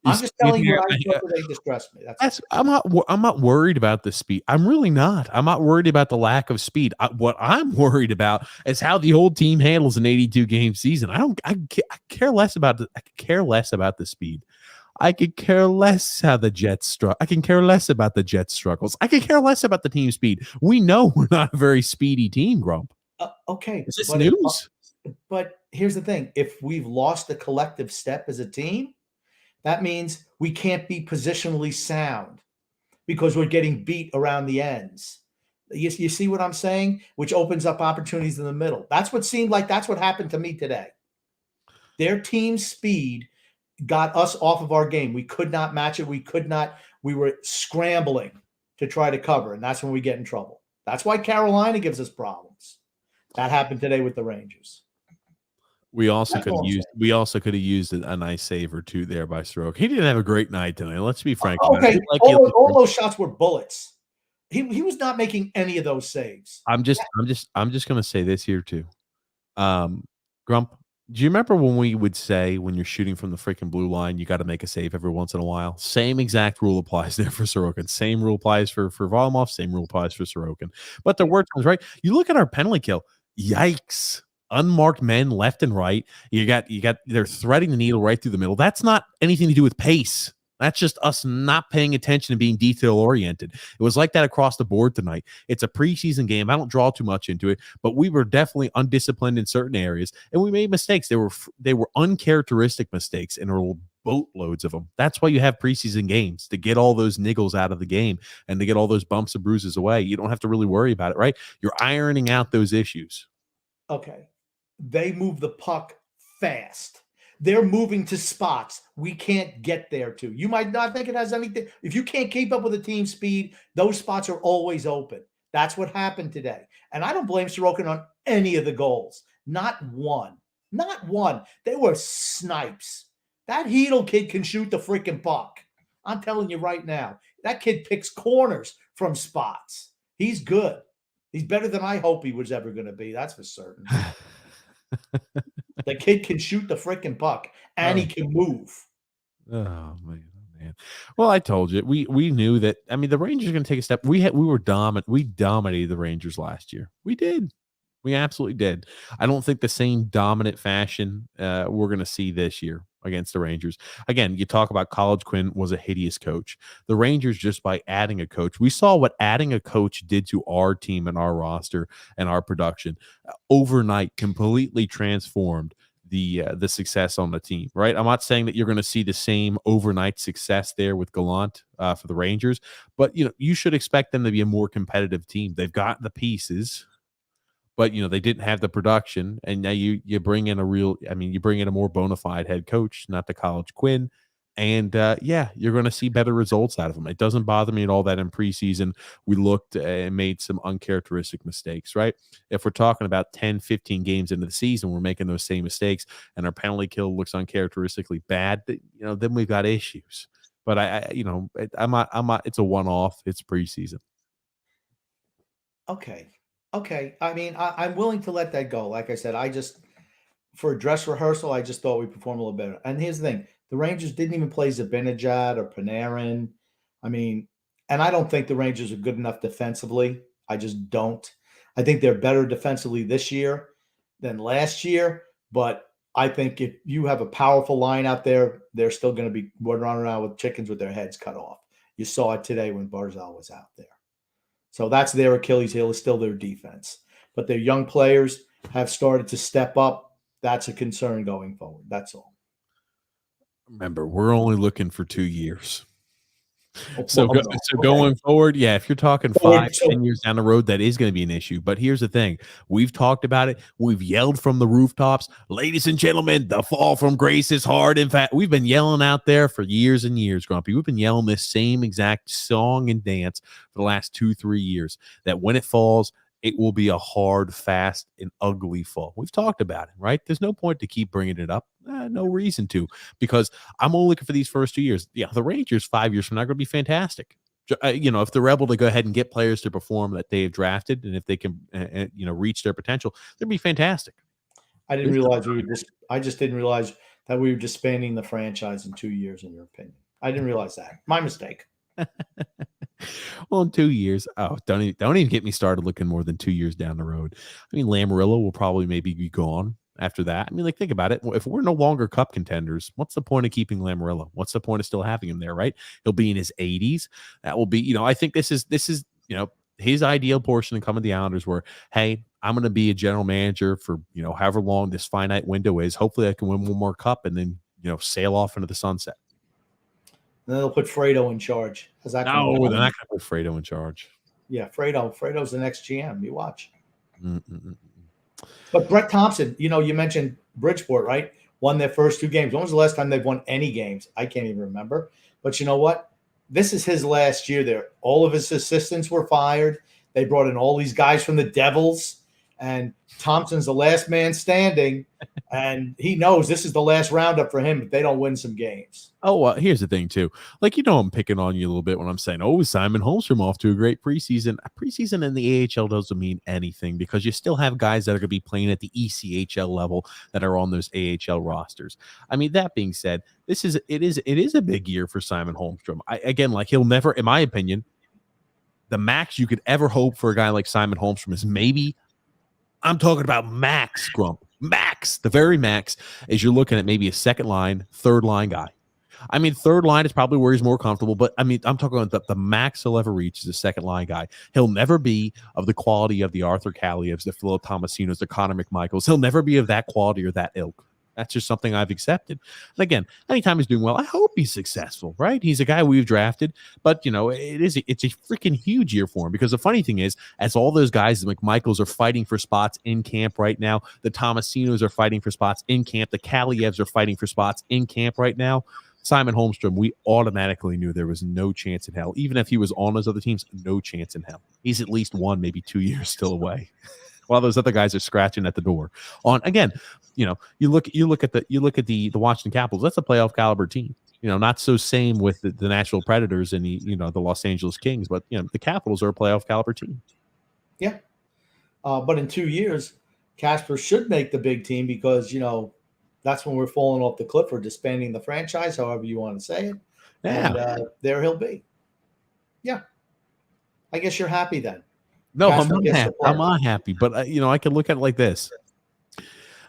I'm just telling you what I feel they distress me. I'm not worried about the speed. I'm really not. I'm not worried about the lack of speed. What I'm worried about is how the whole team handles an 82 game season. I care less about the. I could care less about the speed. I could care less how the Jets struggle. I can care less about the Jets struggles. I could care less about the team speed. We know we're not a very speedy team, Grump. Okay, is this news? But here's the thing: if we've lost the collective step as a team, that means we can't be positionally sound because we're getting beat around the ends. You see what I'm saying? Which opens up opportunities in the middle. That's what seemed like that's what happened to me today. Their team speed got us off of our game. We could not match it. We were scrambling to try to cover, and that's when we get in trouble. That's why Carolina gives us problems. That happened today with the Rangers. We also could have used a nice save or two there by Stroke. He didn't have a great night tonight. Let's be frank. Okay, all those shots were bullets. He was not making any of those saves. I'm just gonna say this here too. Grump, do you remember when we would say when you're shooting from the freaking blue line, you got to make a save every once in a while? Same exact rule applies there for Sorokin. Same rule applies for Volumov. Same rule applies for Sorokin. But there were times, right? You look at our penalty kill. Yikes. Unmarked men left and right. You got they're threading the needle right through the middle. That's not anything to do with pace. That's just us not paying attention and being detail oriented. It was like that across the board tonight. It's a preseason game. I don't draw too much into it, but we were definitely undisciplined in certain areas, and we made mistakes. They were uncharacteristic mistakes, and there were boatloads of them. That's why you have preseason games, to get all those niggles out of the game and to get all those bumps and bruises away. You don't have to really worry about it, right? You're ironing out those issues. Okay. They move the puck fast. They're moving to spots we can't get there to. You might not think it has anything. If you can't keep up with the team speed, those spots are always open. That's what happened today. And I don't blame Sorokin on any of the goals. Not one. Not one. They were snipes. That Hedl kid can shoot the freaking puck. I'm telling you right now. That kid picks corners from spots. He's good. He's better than I hope he was ever going to be. That's for certain. The kid can shoot the freaking puck, and he can move. Oh man! Well, I told you we knew that. I mean, the Rangers are going to take a step. We were dominant. We dominated the Rangers last year. We did. We absolutely did. I don't think the same dominant fashion we're going to see this year against the Rangers. Again, you talk about College Quinn was a hideous coach. The Rangers, just by adding a coach, we saw what adding a coach did to our team and our roster and our production. Overnight, completely transformed the success on the team, right? I'm not saying that you're going to see the same overnight success there with Gallant for the Rangers, but you should expect them to be a more competitive team. They've got the pieces, but they didn't have the production, and now you bring in you bring in a more bona fide head coach, not the College Quinn, and you're going to see better results out of them. It doesn't bother me at all that in preseason we looked and made some uncharacteristic mistakes, right? If we're talking about 10, 15 games into the season, we're making those same mistakes, and our penalty kill looks uncharacteristically bad, then we've got issues. But I'm not. It's a one-off. It's preseason. Okay. I mean, I'm willing to let that go. Like I said, for a dress rehearsal, I just thought we performed a little better. And here's the thing. The Rangers didn't even play Zibanejad or Panarin. I mean, and I don't think the Rangers are good enough defensively. I just don't. I think they're better defensively this year than last year. But I think if you have a powerful line out there, they're still going to be running around with chickens with their heads cut off. You saw it today when Barzell was out there. So that's their Achilles heel, is still their defense. But their young players have started to step up. That's a concern going forward. That's all. Remember, we're only looking for 2 years. So going forward, if you're talking 5-10 years down the road, that is going to be an issue. But here's the thing. We've talked about it. We've yelled from the rooftops. Ladies and gentlemen, the fall from grace is hard. In fact, we've been yelling out there for years and years, Grumpy. We've been yelling this same exact song and dance for the last 2-3 years, that when it falls, it will be a hard, fast, and ugly fall. We've talked about it, right? There's no point to keep bringing it up. No reason to, because I'm only looking for these first 2 years. Yeah, the Rangers 5 years from now are going to be fantastic. if they're able to go ahead and get players to perform that they've drafted, and if they can, reach their potential, that'd be fantastic. I didn't realize I just didn't realize that we were disbanding the franchise in 2 years, in your opinion. I didn't realize that. My mistake. Well, in 2 years, don't even get me started looking more than 2 years down the road. I mean, Lamoriello will probably maybe be gone after that. I mean, like, think about it. If we're no longer cup contenders, what's the point of keeping Lamoriello? What's the point of still having him there, right? He'll be in his 80s. That will be, I think this is his ideal portion to come of the Islanders where, hey, I'm going to be a general manager for, however long this finite window is. Hopefully I can win one more cup and then, sail off into the sunset. And then they'll put Fredo in charge. How's that No, they're not going to put Fredo in charge. Yeah, Fredo's the next GM. You watch. Mm-mm-mm. But Brett Thompson, you mentioned Bridgeport, right? Won their first 2 games. When was the last time they've won any games? I can't even remember. But you know what? This is his last year there. All of his assistants were fired. They brought in all these guys from the Devils. And Thompson's the last man standing. And he knows this is the last roundup for him if they don't win some games. Oh, here's the thing, too. Like, I'm picking on you a little bit when I'm saying, Simon Holmstrom off to a great preseason. A preseason in the AHL doesn't mean anything because you still have guys that are going to be playing at the ECHL level that are on those AHL rosters. I mean, that being said, it is a big year for Simon Holmstrom. He'll never, in my opinion, the max you could ever hope for a guy like Simon Holmstrom is maybe, I'm talking about max, Grump. Max, the very max, is you're looking at maybe a second line, third line guy. I mean, third line is probably where he's more comfortable, but I mean, I'm talking about the max he'll ever reach is a second line guy. He'll never be of the quality of the Arthur Kalievs, the Philo Tomasinos, the Connor McMichaels. He'll never be of that quality or that ilk. That's just something I've accepted. And again, anytime he's doing well, I hope he's successful, right? He's a guy we've drafted, but it's a freaking huge year for him because the funny thing is, as all those guys, the McMichaels are fighting for spots in camp right now, the Tomasinos are fighting for spots in camp, the Kalievs are fighting for spots in camp right now. Simon Holmstrom, we automatically knew there was no chance in hell. Even if he was on those other teams, no chance in hell. He's at least 1, maybe 2 years still away. While those other guys are scratching at the door. You look at the Washington Capitals. That's a playoff caliber team. Not so same with the Nashville Predators and the Los Angeles Kings, but the Capitals are a playoff caliber team. Yeah, but in 2 years, Casper should make the big team because that's when we're falling off the cliff or disbanding the franchise, however you want to say it. Yeah, and there he'll be. Yeah, I guess you're happy then. No, I'm not happy, but I can look at it like this.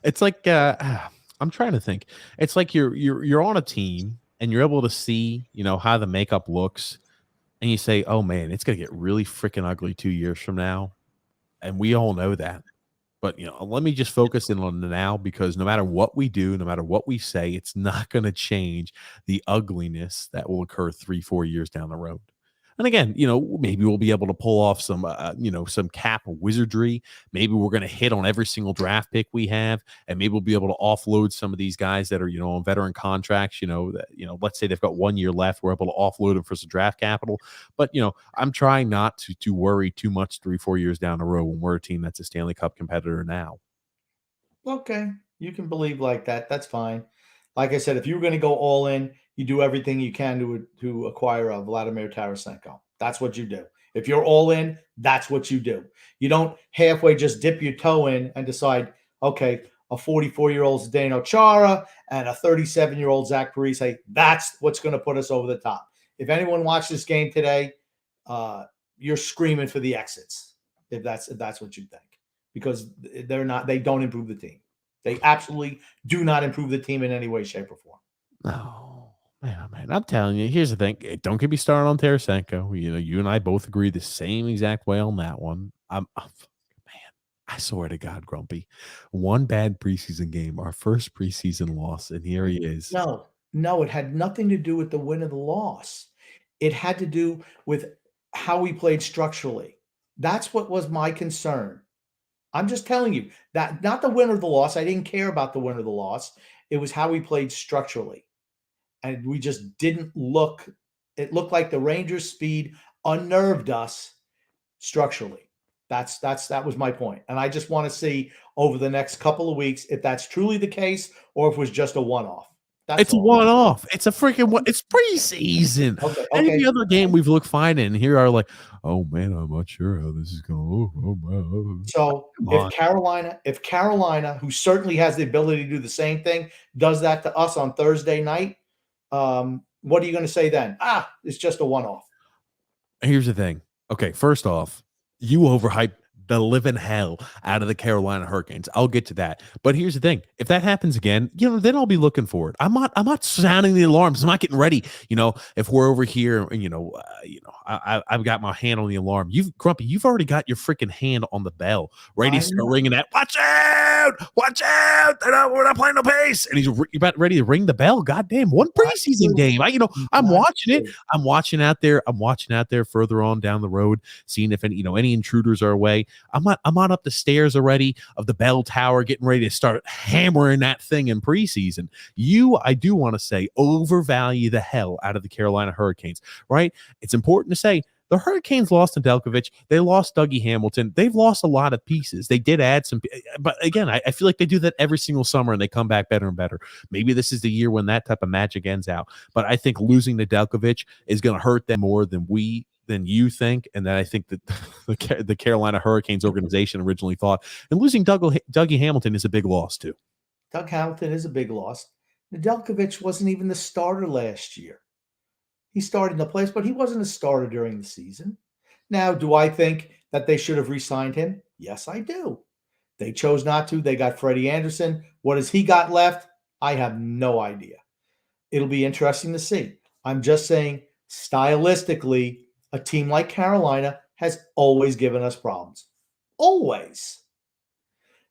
It's like I'm trying to think. It's like you're on a team and you're able to see how the makeup looks, and you say, "Oh man, it's gonna get really freaking ugly 2 years from now," and we all know that. But let me just focus in on the now because no matter what we do, no matter what we say, it's not going to change the ugliness that will occur 3-4 years down the road. And again, maybe we'll be able to pull off some cap wizardry. Maybe we're going to hit on every single draft pick we have, and maybe we'll be able to offload some of these guys that are, on veteran contracts. Let's say they've got 1 year left. We're able to offload them for some draft capital. But I'm trying not to worry too much 3-4 years down the road when we're a team that's a Stanley Cup competitor now. Okay, you can believe like that. That's fine. Like I said, if you were going to go all in, you do everything you can to acquire a Vladimir Tarasenko. That's what you do. If you're all in, that's what you do. You don't halfway just dip your toe in and decide, okay, a 44-year-old Zdeno Chara and a 37-year-old Zach Parise, that's what's going to put us over the top. If anyone watched this game today, you're screaming for the exits. If that's what you think, because they don't improve the team. They absolutely do not improve the team in any way, shape, or form. No, man, I'm telling you. Here's the thing: don't get me started on Tarasenko. You and I both agree the same exact way on that one. Man, I swear to God, Grumpy, one bad preseason game, our first preseason loss, and here he is. No, it had nothing to do with the win or the loss. It had to do with how we played structurally. That's what was my concern. I'm just telling you that not the win or the loss. I didn't care about the win or the loss. It was how we played structurally. And we just didn't look. It looked like the Rangers' speed unnerved us structurally. That was my point. And I just want to see over the next couple of weeks if that's truly the case or if it was just a one-off. That's It's a all. one-off. It's a freaking one. It's preseason. Okay. Any other game we've looked fine in. Here are like, oh man, I'm not sure how this is going. Oh man. So Come if on. Carolina, who certainly has the ability to do the same thing, does that to us on Thursday night, what are you going to say then? It's just a one-off. Here's the thing. Okay, first off, you overhype the living hell out of the Carolina Hurricanes. I'll get to that. But here's the thing. If that happens again, then I'll be looking for it. I'm not sounding the alarms. I'm not getting ready. If we're over here and I've got my hand on the alarm. You've already got your freaking hand on the bell, ready to start ringing that. Watch out! Watch out! We're not playing no pace. And he's about ready to ring the bell. Goddamn, one preseason game. I'm watching it. I'm watching out there. I'm watching out there further on down the road, seeing if any intruders are away. I'm on up the stairs already of the bell tower, getting ready to start hammering that thing in preseason. I do want to say, overvalue the hell out of the Carolina Hurricanes, right? It's important to say the Hurricanes lost Nedeljkovic. They lost Dougie Hamilton. They've lost a lot of pieces. They did add some, but again, I feel like they do that every single summer and they come back better and better. Maybe this is the year when that type of magic ends out. But I think losing Nedeljkovic is going to hurt them more than you think, and that I think that the Carolina Hurricanes organization originally thought. And losing Dougie Hamilton is a big loss too. Doug Hamilton is a big loss. Nedeljkovic wasn't even the starter last year. He started in the place, but he wasn't a starter during the season. Now, do I think that they should have re-signed him? Yes, I do. They chose not to. They got Freddie Anderson. What has he got left? I have no idea. It'll be interesting to see. I'm just saying, stylistically, a team like Carolina has always given us problems. Always.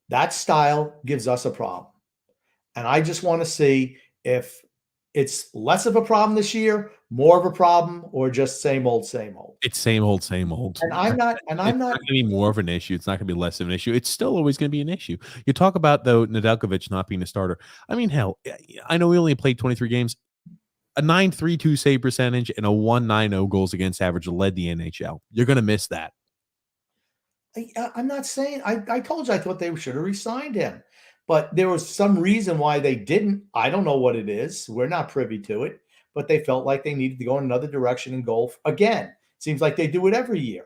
That style gives us a problem. And I just want to see if it's less of a problem this year, more of a problem, or just same old, same old. It's same old, same old. And I'm not going to be more of an issue. It's not going to be less of an issue. It's still always going to be an issue. You talk about, though, Nedeljkovic not being a starter. I mean, hell, I know we only played 23 games. A 9.32 save percentage and a 1.90 goals against average led the NHL. You're going to miss that. I'm not saying I told you I thought they should have re-signed him, but there was some reason why they didn't. I don't know what it is. We're not privy to it, but they felt like they needed to go in another direction in goal. Again, seems like they do it every year.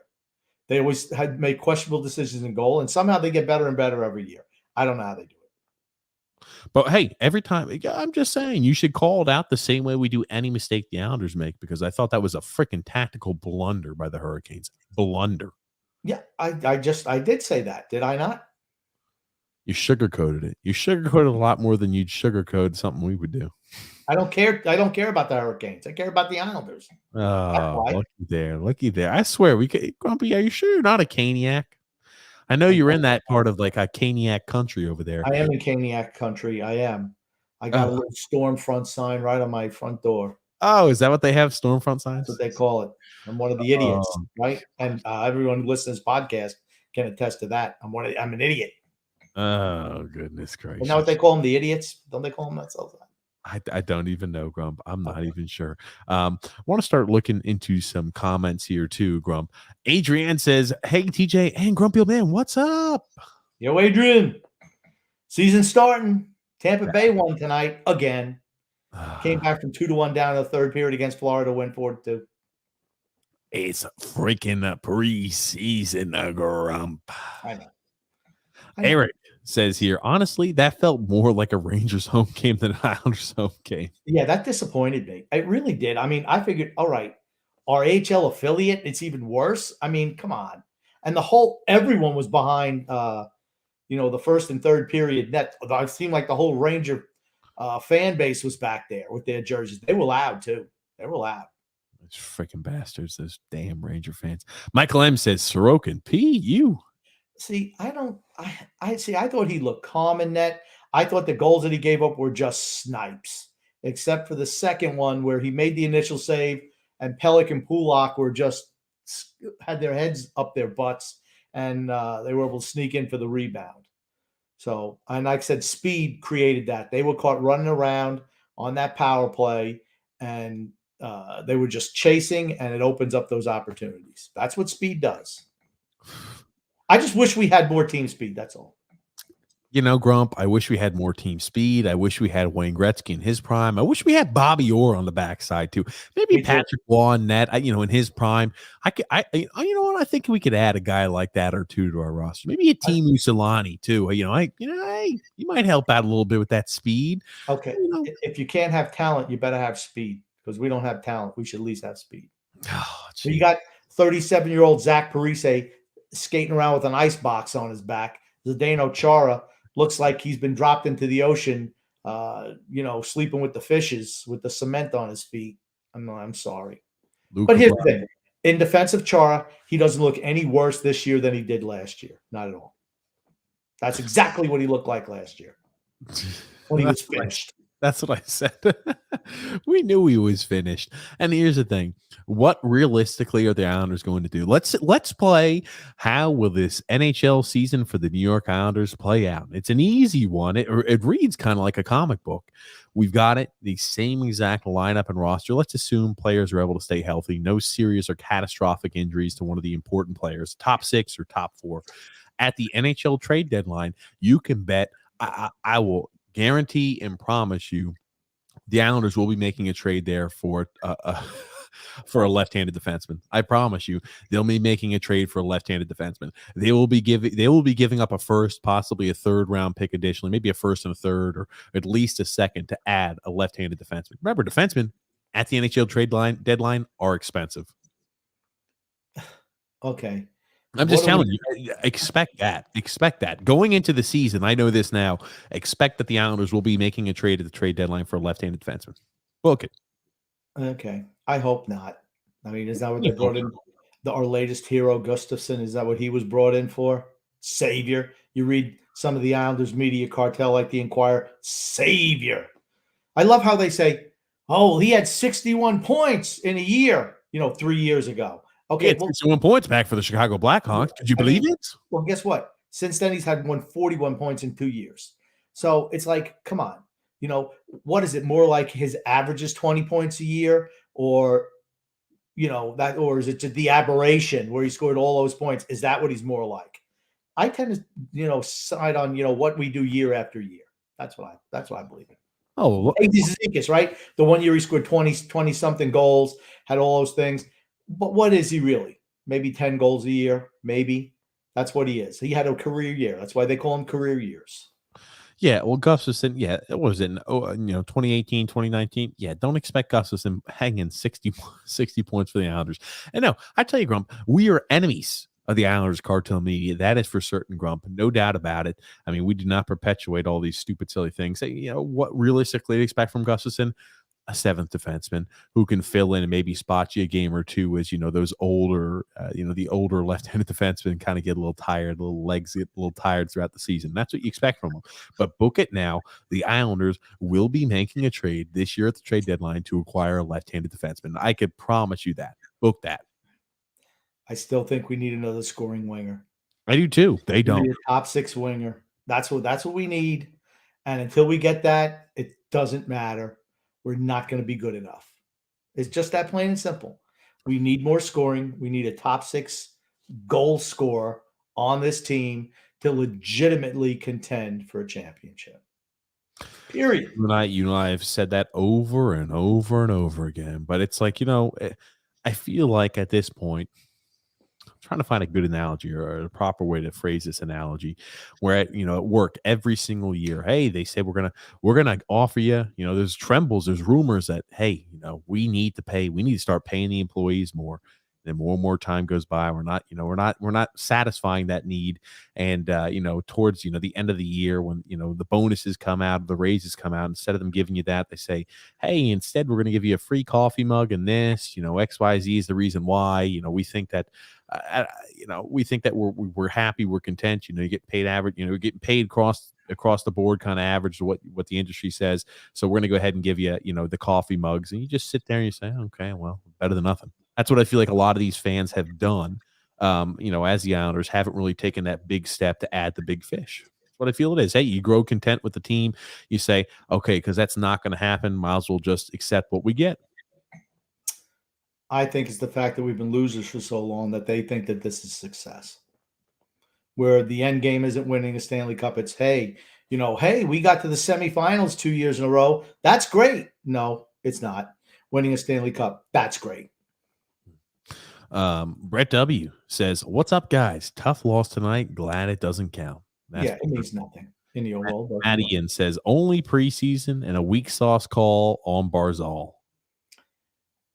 They always had made questionable decisions in goal, and somehow they get better and better every year. I don't know how they do it. But hey, every time, I'm just saying, you should call it out the same way we do any mistake the Islanders make, because I thought that was a freaking tactical blunder by the Hurricanes. Blunder. Yeah, I did say that, did I not? You sugarcoated it. You sugarcoated a lot more than you'd sugarcoat something we would do. I don't care. I don't care about the Hurricanes. I care about the Islanders. Oh, looky there. I swear, Grumpy, are you sure you're not a Caniac? I know you're in that part of like a Caniac country over there. I am in Caniac country. I am. I got a little storm front sign right on my front door. Oh, is that what they have? Stormfront signs? That's what they call it. I'm one of the idiots, right? And everyone who listens to this podcast can attest to that. I'm an idiot. Oh, goodness gracious. Isn't that what they call them, the idiots? Don't they call them that? I don't even know, Grump. I'm not even sure. Want to start looking into some comments here too, Grump. Adrienne says, hey, TJ and Grumpy Old Man, what's up? Yo, Adrian. Season starting. Tampa Bay won tonight again. Came back from 2-1 down in the third period against Florida, win 4-2. It's freaking preseason, Grump. I know. Eric says here, honestly, that felt more like a Rangers home game than an Islanders home game. Yeah, that disappointed me. It really did. I mean, I figured, all right, our AHL affiliate, it's even worse. I mean, come on. And everyone was behind, the first and third period net. It seemed like the whole Ranger fan base was back there with their jerseys. They were loud too. They were loud. Those freaking bastards, those damn Ranger fans. Michael M says, Sorokin, P.U. See, I thought he looked calm in net. I thought the goals that he gave up were just snipes, except for the second one where he made the initial save and Pellick and Pulak were just had their heads up their butts and they were able to sneak in for the rebound. So, and like I said, speed created that. They were caught running around on that power play and they were just chasing, and it opens up those opportunities. That's what speed does. I just wish we had more team speed. That's all. Grump, I wish we had more team speed. I wish we had Wayne Gretzky in his prime. I wish we had Bobby Orr on the backside too. Maybe Me too. Patrick Waugh in net. In his prime. You know what? I think we could add a guy like that or two to our roster. Maybe a Team Usolani too. He might help out a little bit with that speed. Okay. If you can't have talent, you better have speed, because we don't have talent. We should at least have speed. Oh, so you got 37-year-old Zach Parise skating around with an ice box on his back. Zdeno Chara looks like he's been dropped into the ocean, sleeping with the fishes with the cement on his feet. I'm sorry. But here's the thing. In defense of Chara, he doesn't look any worse this year than he did last year. Not at all. That's exactly what he looked like last year when he was finished. That's what I said. We knew he was finished. And here's the thing. What realistically are the Islanders going to do? Let's play. How will this NHL season for the New York Islanders play out? It's an easy one. It reads kind of like a comic book. We've got the same exact lineup and roster. Let's assume players are able to stay healthy. No serious or catastrophic injuries to one of the important players, top 6 or top 4. At the NHL trade deadline, you can bet I will guarantee and promise you the Islanders will be making a trade there for a left-handed defenseman. I promise you, they'll be making a trade for a left-handed defenseman. They will be giving up a first, possibly a third-round pick additionally, maybe a first and a third, or at least a second to add a left-handed defenseman. Remember, defensemen at the NHL trade deadline are expensive. Okay. I'm just telling you, expect that. Expect that. Going into the season, I know this now, expect that the Islanders will be making a trade at the trade deadline for a left-handed defenseman. Book it. Okay. I hope not. I mean, is that what they brought in? Our latest hero, Gustafsson, is that what he was brought in for? Savior. You read some of the Islanders media cartel like the Inquirer, savior. I love how they say, oh, he had 61 points in a year, 3 years ago. Okay, well, 61 points back for the Chicago Blackhawks. Could you believe it? Well, guess what? Since then, he's had 41 points in 2 years. So it's like, come on. What is it? More like his average is 20 points a year, or or is it just the aberration where he scored all those points? Is that what he's more like? I tend to, side on, what we do year after year. That's what I believe in. Oh, Zizekas, right? The 1 year he scored 20 something goals, had all those things. But what is he really? Maybe 10 goals a year, maybe. That's what he is. He had a career year. That's why they call him career years. Yeah, well, Gustafsson, it was in 2018, 2019. Yeah, don't expect Gustafsson hanging 60 points for the Islanders. And no, I tell you, Grump, we are enemies of the Islanders cartel media. That is for certain, Grump. No doubt about it. I mean, we do not perpetuate all these stupid, silly things. What realistically to expect from Gustafsson? A 7th defenseman who can fill in and maybe spot you a game or two as, those older, the older left-handed defensemen kind of get a little tired, little legs get a little tired throughout the season. That's what you expect from them. But book it now. The Islanders will be making a trade this year at the trade deadline to acquire a left-handed defenseman. I could promise you that. Book that. I still think we need another scoring winger. I do too. They don't. We need a top 6 winger. That's what we need. And until we get that, it doesn't matter. We're not going to be good enough. It's just that plain and simple. We need more scoring. We need a top 6 goal scorer on this team to legitimately contend for a championship. Period. You and I have said that over and over and over again. But it's like, I feel like at this point, I'm trying to find a good analogy or a proper way to phrase this analogy where at work every single year, hey, they say we're gonna offer you, there's trembles, there's rumors that, hey, we need to start paying the employees more. Then more and more time goes by, we're not satisfying that need. And towards the end of the year, when the bonuses come out, the raises come out, instead of them giving you that, they say, hey, instead we're going to give you a free coffee mug and this, XYZ is the reason why. We think that we're happy, we're content. You get paid average. You're getting paid across the board, kind of average to what the industry says. So we're going to go ahead and give you the coffee mugs, and you just sit there and you say, okay, well, better than nothing. That's what I feel like a lot of these fans have done. As the Islanders haven't really taken that big step to add the big fish. That's what I feel it is. Hey, you grow content with the team. You say, okay, because that's not going to happen. Might as well just accept what we get. I think it's the fact that we've been losers for so long that they think that this is success. where the end game isn't winning a Stanley Cup. It's, hey, hey, we got to the semifinals 2 years in a row. That's great. No, it's not. Winning a Stanley Cup, that's great. Brett W says, "What's up, guys? Tough loss tonight. Glad it doesn't count." It means nothing in the old world. Matt Ian says, "Only preseason and a weak sauce call on Barzell."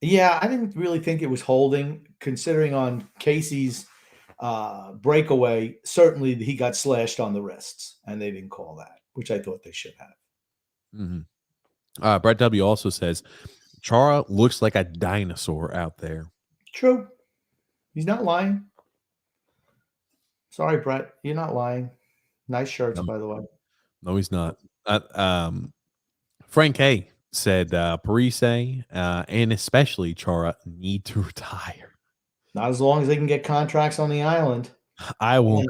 Yeah, I didn't really think it was holding, considering on Casey's breakaway. Certainly, he got slashed on the wrists, and they didn't call that, which I thought they should have. Mm-hmm. Brett W also says, "Chara looks like a dinosaur out there." True. He's not lying. Sorry, Brett. You're not lying. Nice shirts, by the way. No, he's not. Frank A said Parise and especially Chara need to retire. Not as long as they can get contracts on the island. I won't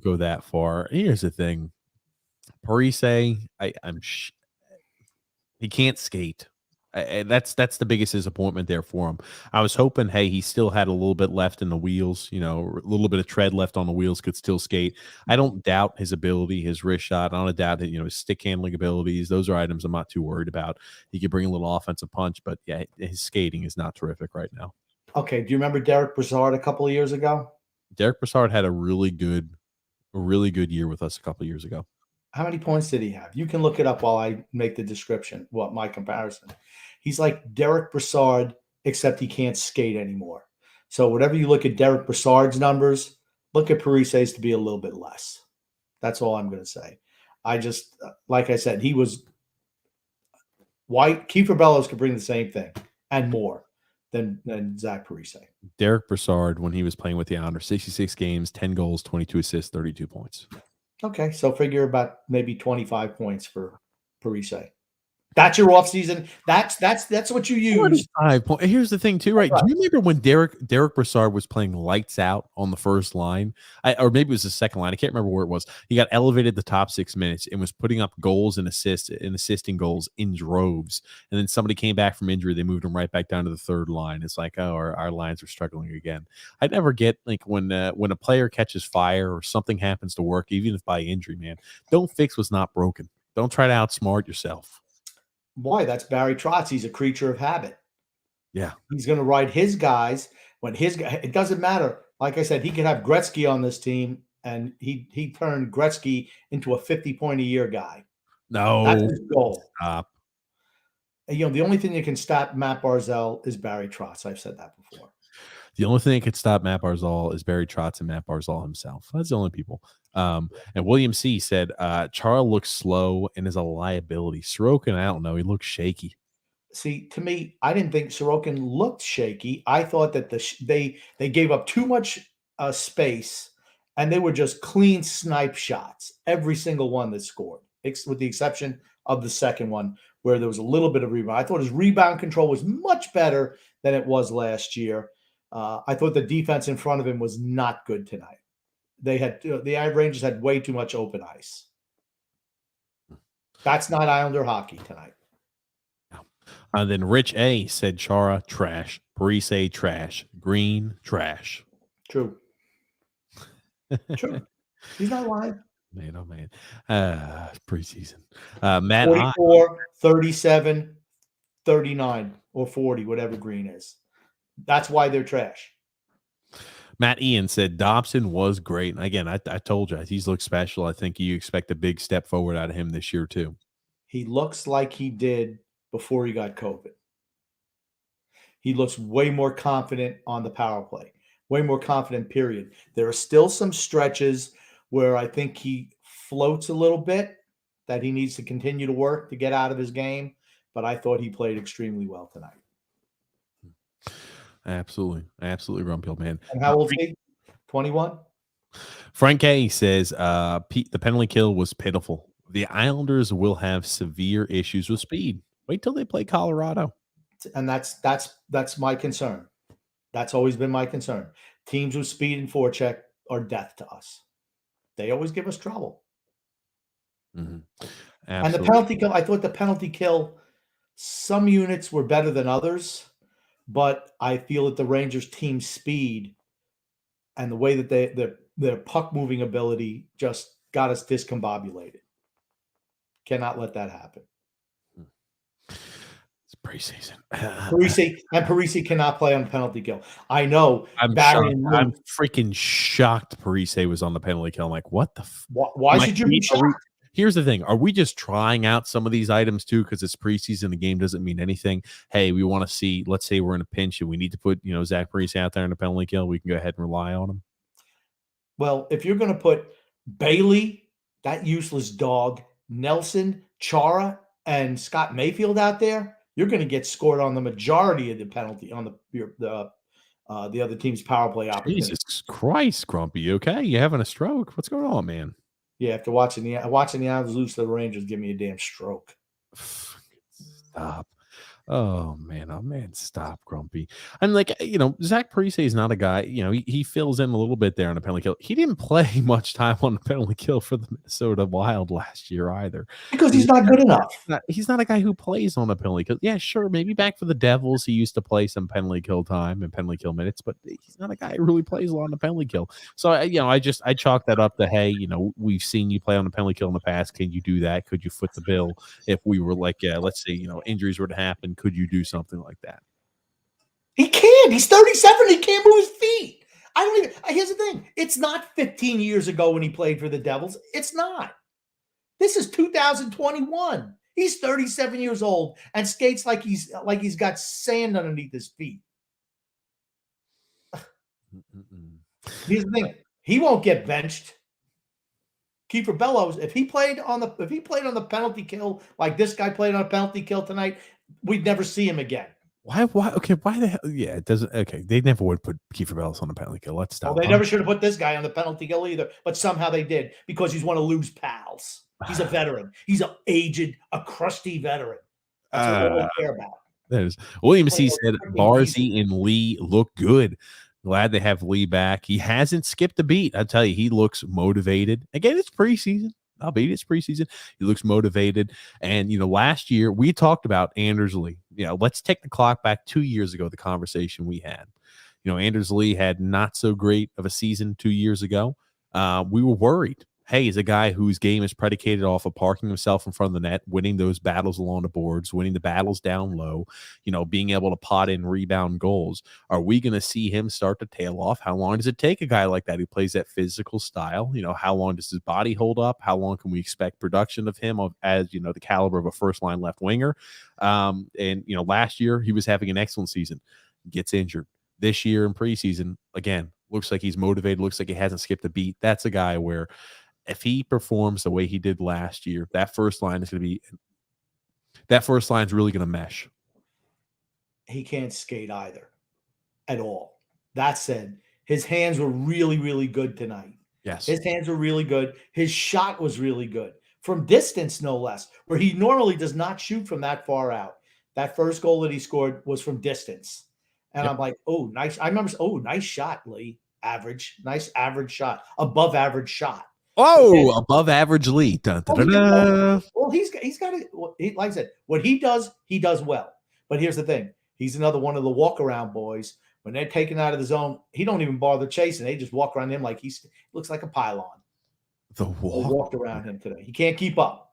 go that far. Here's the thing. Parise, he can't skate. That's the biggest disappointment there for him. I was hoping, hey, he still had a little bit left in the wheels, a little bit of tread left on the wheels, could still skate. I don't doubt his ability, his wrist shot. I don't doubt that, his stick handling abilities. Those are items I'm not too worried about. He could bring a little offensive punch, but yeah, his skating is not terrific right now. Okay. Do you remember Derek Brassard a couple of years ago? Derek Brassard had a really good year with us a couple of years ago. How many points did he have? You can look it up while I make the description, my comparison. He's like Derek Brassard, except he can't skate anymore. So whatever you look at Derek Brassard's numbers, look at Parise's to be a little bit less. That's all I'm going to say. I just, like I said, he was white. Kiefer Bellows could bring the same thing and more than Zach Parise. Derek Brassard, when he was playing with the Islanders, 66 games, 10 goals, 22 assists, 32 points. Okay, so figure about maybe 25 points for Parise. That's your offseason. That's what you use. 5 points. Here's the thing, too, right? Do you remember when Derek Brassard was playing lights out on the first line? Or maybe it was the second line. I can't remember where it was. He got elevated the top 6 minutes and was putting up goals and assists and assisting goals in droves. And then somebody came back from injury. They moved him right back down to the third line. It's like, oh, our lines are struggling again. I never get, like, when a player catches fire or something happens to work, even if by injury, man, don't fix what's not broken. Don't try to outsmart yourself. Boy, that's Barry Trotz. He's a creature of habit. Yeah. He's going to ride his guys when it doesn't matter. Like I said, he could have Gretzky on this team, and he turned Gretzky into a 50-point-a-year guy. No. That's his goal. Stop. The only thing that can stop Matt Barzell is Barry Trotz. I've said that before. The only thing that could stop Matt Barzell is Barry Trotz and Matt Barzell himself. That's the only people. And William C. said, Chara looks slow and is a liability. Sorokin, I don't know. He looks shaky. See, to me, I didn't think Sorokin looked shaky. I thought that they gave up too much space, and they were just clean snipe shots. Every single one that scored, with the exception of the second one, where there was a little bit of rebound. I thought his rebound control was much better than it was last year. I thought the defense in front of him was not good tonight. The Rangers had way too much open ice. That's not Islander hockey tonight. Then Rich A said Chara trash, Parise trash, Green trash. True. True. He's not lying. Man, oh man. Preseason. Matt 44, 37, 39, or 40, whatever Green is. That's why they're trash. Matt Ian said Dobson was great. And again, I told you, he's looked special. I think you expect a big step forward out of him this year, too. He looks like he did before he got COVID. He looks way more confident on the power play, way more confident, period. There are still some stretches where I think he floats a little bit that he needs to continue to work to get out of his game. But I thought he played extremely well tonight. Absolutely. Absolutely, Rumpel, man. And how old is he? 21? Frank A says the penalty kill was pitiful. The Islanders will have severe issues with speed. Wait till they play Colorado. And that's my concern. That's always been my concern. Teams with speed and forecheck are death to us. They always give us trouble. Mm-hmm. And the penalty kill, I thought the penalty kill, some units were better than others. But I feel that the Rangers' team speed and the way that their puck moving ability just got us discombobulated. Cannot let that happen. It's preseason. Parise cannot play on penalty kill. I know. I'm Barry shocked. and I'm Lou, freaking shocked Parise was on the penalty kill. I'm like, what the why should you be shocked? Here's the thing. Are we just trying out some of these items too? Because it's preseason, the game doesn't mean anything. Hey, we want to see, let's say we're in a pinch and we need to put, Zach Parise out there in a penalty kill. We can go ahead and rely on him. Well, if you're going to put Bailey, that useless dog, Nelson, Chara, and Scott Mayfield out there, you're going to get scored on the majority of the penalty on the other team's power play opportunity. Jesus Christ, Grumpy. Okay, you having a stroke? What's going on, man? Yeah, after watching the Islanders lose to the Rangers, give me a damn stroke. Stop. Oh man, stop, Grumpy. I'm like, Zach Parise is not a guy, he fills in a little bit there on a penalty kill. He didn't play much time on the penalty kill for the Minnesota Wild last year either. Because he's not good enough. He's not a guy who plays on a penalty kill. Yeah, sure, maybe back for the Devils, he used to play some penalty kill time and penalty kill minutes, but he's not a guy who really plays a lot on the penalty kill. So, I chalk that up to, hey, we've seen you play on the penalty kill in the past. Can you do that? Could you foot the bill if we were like, let's say, injuries were to happen? Could you do something like that? He can't. He's 37. He can't move his feet. Here's the thing. It's not 15 years ago when he played for the Devils. It's not. This is 2021. He's 37 years old and skates like he's got sand underneath his feet. Here's the thing. He won't get benched. Kiefer Bellows, if he played on the penalty kill like this guy played on a penalty kill tonight, we'd never see him again. Why? Okay, why the hell? Yeah, it doesn't. Okay, they never would put Kiefer Bellows on the penalty kill. Let's stop. Well, they never should have put this guy on the penalty kill either, but somehow they did because he's one of Lou's pals. He's a veteran. He's an aged, a crusty veteran. That's what we care about. That is. William C. said Barzell and Lee look good. Glad they have Lee back. He hasn't skipped a beat. I tell you, he looks motivated. Again, it's preseason. I'll beat it's preseason. He looks motivated. And, last year we talked about Anders Lee. Let's take the clock back 2 years ago, the conversation we had. Anders Lee had not so great of a season 2 years ago. We were worried. Hey, he's a guy whose game is predicated off of parking himself in front of the net, winning those battles along the boards, winning the battles down low, being able to pot in rebound goals. Are we going to see him start to tail off? How long does it take a guy like that who plays that physical style? How long does his body hold up? How long can we expect production of him as, the caliber of a first-line left winger? Last year he was having an excellent season, gets injured. This year in preseason, again, looks like he's motivated, looks like he hasn't skipped a beat. That's a guy where if he performs the way he did last year, that first line is really going to mesh. He can't skate either at all. That said, his hands were really, really good tonight. Yes. His hands were really good. His shot was really good from distance, no less, where he normally does not shoot from that far out. That first goal that he scored was from distance. And I'm like, oh, nice. I remember, nice shot, Lee. Nice average shot, above average shot. Oh, above average Lee. Well, he's got it. Like I said, what he does well. But here's the thing: he's another one of the walk around boys. When they're taken out of the zone, he don't even bother chasing. They just walk around him like he looks like a pylon. They walked around him today. He can't keep up.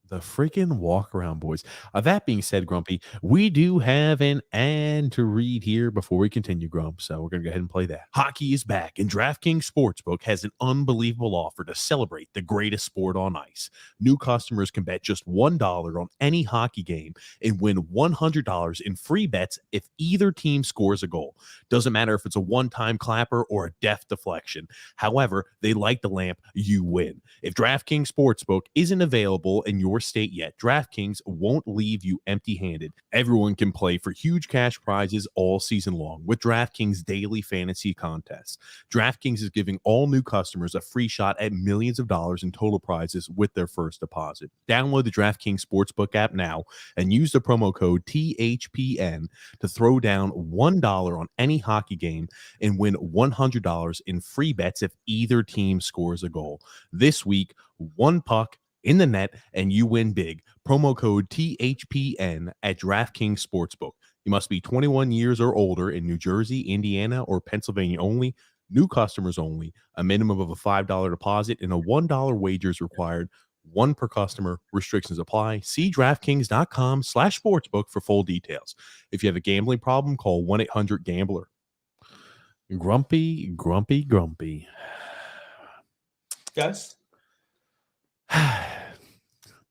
The freaking walk around boys. That being said, Grumpy, we do have an ad to read here before we continue, Grump. So we're going to go ahead and play that. Hockey is back, and DraftKings Sportsbook has an unbelievable offer to celebrate the greatest sport on ice. New customers can bet just $1 on any hockey game and win $100 in free bets if either team scores a goal. Doesn't matter if it's a one-time clapper or a deft deflection. However, they light the lamp, you win. If DraftKings Sportsbook isn't available in your state yet, DraftKings won't leave you empty-handed. Everyone can play for huge cash prizes all season long with DraftKings daily fantasy contests. DraftKings is giving all new customers a free shot at millions of dollars in total prizes with their first deposit. Download the DraftKings Sportsbook app now and use the promo code THPN to throw down $1 on any hockey game and win $100 in free bets if either team scores a goal. This week, one puck in the net and you win big. Promo code THPN at DraftKings Sportsbook. You must be 21 years or older in New Jersey, Indiana, or Pennsylvania only. New customers only. A minimum of a $5 deposit and a $1 wager is required. One per customer. Restrictions apply. See DraftKings.com/sportsbook for full details. If you have a gambling problem, call 1-800-GAMBLER. Grumpy. Yes.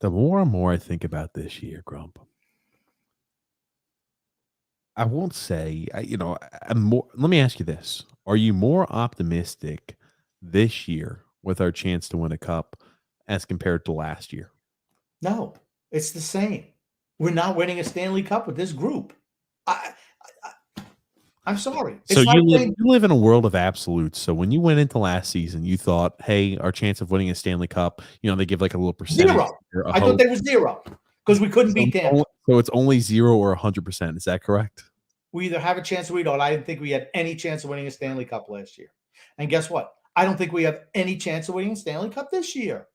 The more and more I think about this year, Grump, I won't say, I'm more. Let me ask you this. Are you more optimistic this year with our chance to win a cup as compared to last year? No, it's the same. We're not winning a Stanley Cup with this group. I'm sorry. So you live in a world of absolutes. So when you went into last season, you thought, hey, our chance of winning a Stanley Cup, they give like a little percentage. Zero. I thought they were zero because we couldn't beat Tampa. So it's only 0 or 100%. Is that correct? We either have a chance or we don't. I didn't think we had any chance of winning a Stanley Cup last year. And guess what? I don't think we have any chance of winning a Stanley Cup this year.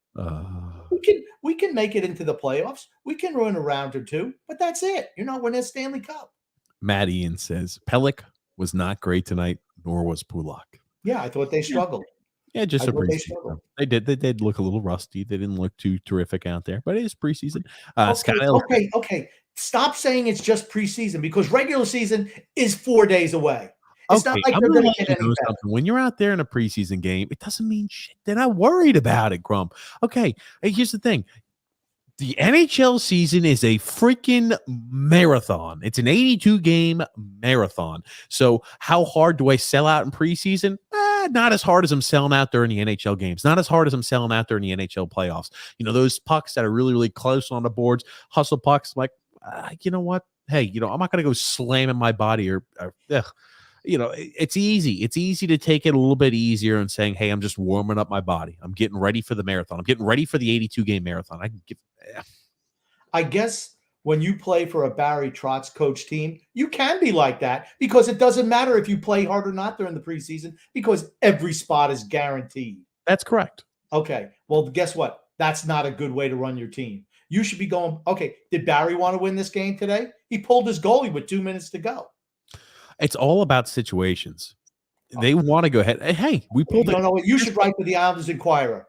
We can make it into the playoffs. We can run a round or two, but that's it. You're not winning a Stanley Cup. Matt Ian says, Pellick was not great tonight, nor was Pulak. Yeah, I thought they struggled. Yeah, just a preseason. They did look a little rusty. They didn't look too terrific out there, but it is preseason. Okay. Stop saying it's just preseason because regular season is 4 days away. It's not like they're going to get any better. When you're out there in a preseason game, it doesn't mean shit. They're not worried about it, Grump. Okay, here's the thing. The NHL season is a freaking marathon. It's an 82-game marathon. So how hard do I sell out in preseason? Not as hard as I'm selling out during the NHL games. Not as hard as I'm selling out during the NHL playoffs. Those pucks that are really, really close on the boards, hustle pucks, like, you know what? Hey, I'm not going to go slamming my body it's easy. It's easy to take it a little bit easier and saying, hey, I'm just warming up my body. I'm getting ready for the marathon. I'm getting ready for the 82-game marathon. I guess when you play for a Barry Trotz coach team, you can be like that because it doesn't matter if you play hard or not during the preseason because every spot is guaranteed. That's correct. Okay. Well, guess what? That's not a good way to run your team. You should be going, okay, did Barry want to win this game today? He pulled his goalie with 2 minutes to go. It's all about situations. They want to go ahead. Hey, we pulled it. No, you should write for the Islanders Inquirer.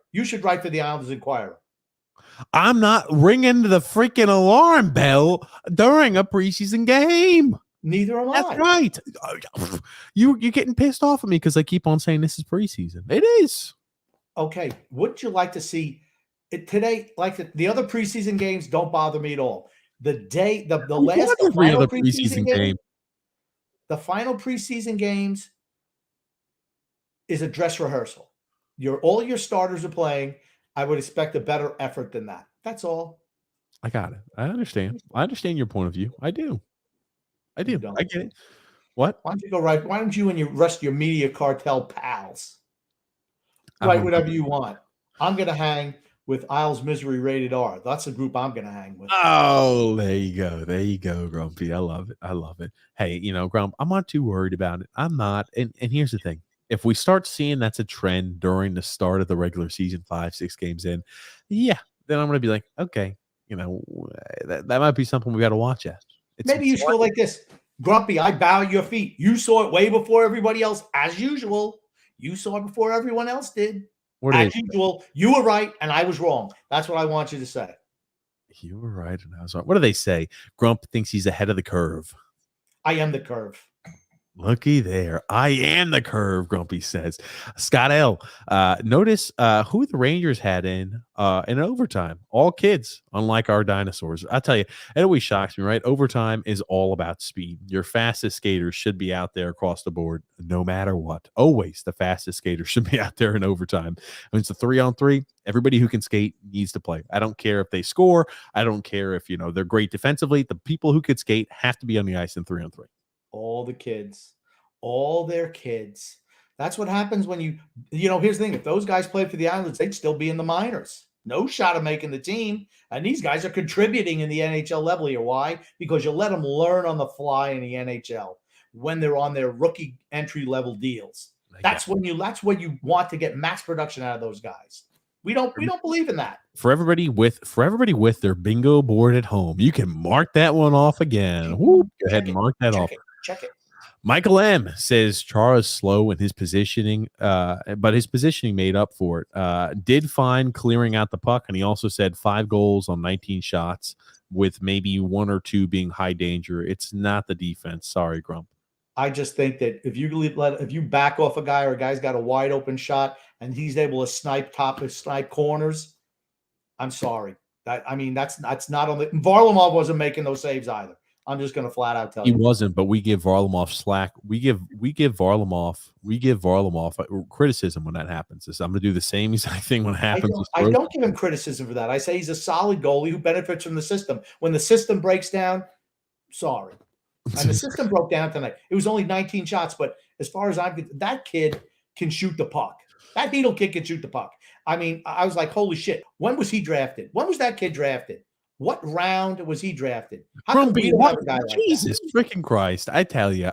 I'm not ringing the freaking alarm bell during a preseason game. Neither am I. That's right. You're getting pissed off at me because I keep on saying this is preseason. It is. Okay. Wouldn't you like to see it today? Like the other preseason games don't bother me at all. The final preseason game. The final preseason games is a dress rehearsal. All your starters are playing. I would expect a better effort than that. That's all. I got it. I understand. I understand your point of view. I do. I get it. What? Why don't you go right? Why don't you and your rest of your media cartel pals write whatever you want? I'm going to hang with Isles Misery Rated R. That's the group I'm going to hang with. Oh, there you go, Grumpy. I love it. Hey, Grump, I'm not too worried about it. I'm not. And here's the thing. If we start seeing that's a trend during the start of the regular season, 5-6 games in, then I'm going to be like, okay, that might be something we got to watch at. Maybe you should go like this. Grumpy, I bow at your feet. You saw it way before everybody else, as usual. You saw it before everyone else did. As usual, you were right and I was wrong. That's what I want you to say. You were right and I was wrong. What do they say? Grump thinks he's ahead of the curve. I am the curve. Looky there. I am the curve, Grumpy says. Scott L. Notice who the Rangers had in overtime. All kids, unlike our dinosaurs. I tell you, it always shocks me, right? Overtime is all about speed. Your fastest skaters should be out there across the board, no matter what. Always the fastest skaters should be out there in overtime. When it's a 3-on-3, everybody who can skate needs to play. I don't care if they score. I don't care if, they're great defensively. The people who could skate have to be on the ice in 3-on-3. All the kids, all their kids. That's what happens when here's the thing. If those guys played for the Islanders, they'd still be in the minors. No shot of making the team. And these guys are contributing in the NHL level here. Why? Because you let them learn on the fly in the NHL when they're on their rookie entry level deals. That's when you want to get max production out of those guys. We don't believe in that. For everybody with their bingo board at home, you can mark that one off again. Woo, go ahead and mark that off. Check it. Michael M says Chara is slow in his positioning, but his positioning made up for it. Did fine clearing out the puck, and he also said 5 goals on 19 shots, with maybe 1 or 2 being high danger. It's not the defense. Sorry, Grump. I just think that if you back off a guy or a guy's got a wide open shot and he's able to snipe corners, I'm sorry. That's not on the Varlamov wasn't making those saves either. I'm just going to flat out tell you. He wasn't, but we give Varlamov slack. We give Varlamov criticism when that happens. I'm going to do the same exact thing when it happens. I don't give him criticism for that. I say he's a solid goalie who benefits from the system. When the system breaks down, sorry. And the system broke down tonight. It was only 19 shots, but as far as that kid can shoot the puck. That needle kid can shoot the puck. I mean, I was like, holy shit. When was he drafted? When was that kid drafted? What round was he drafted? Grumpy, Jesus freaking Christ. I tell you,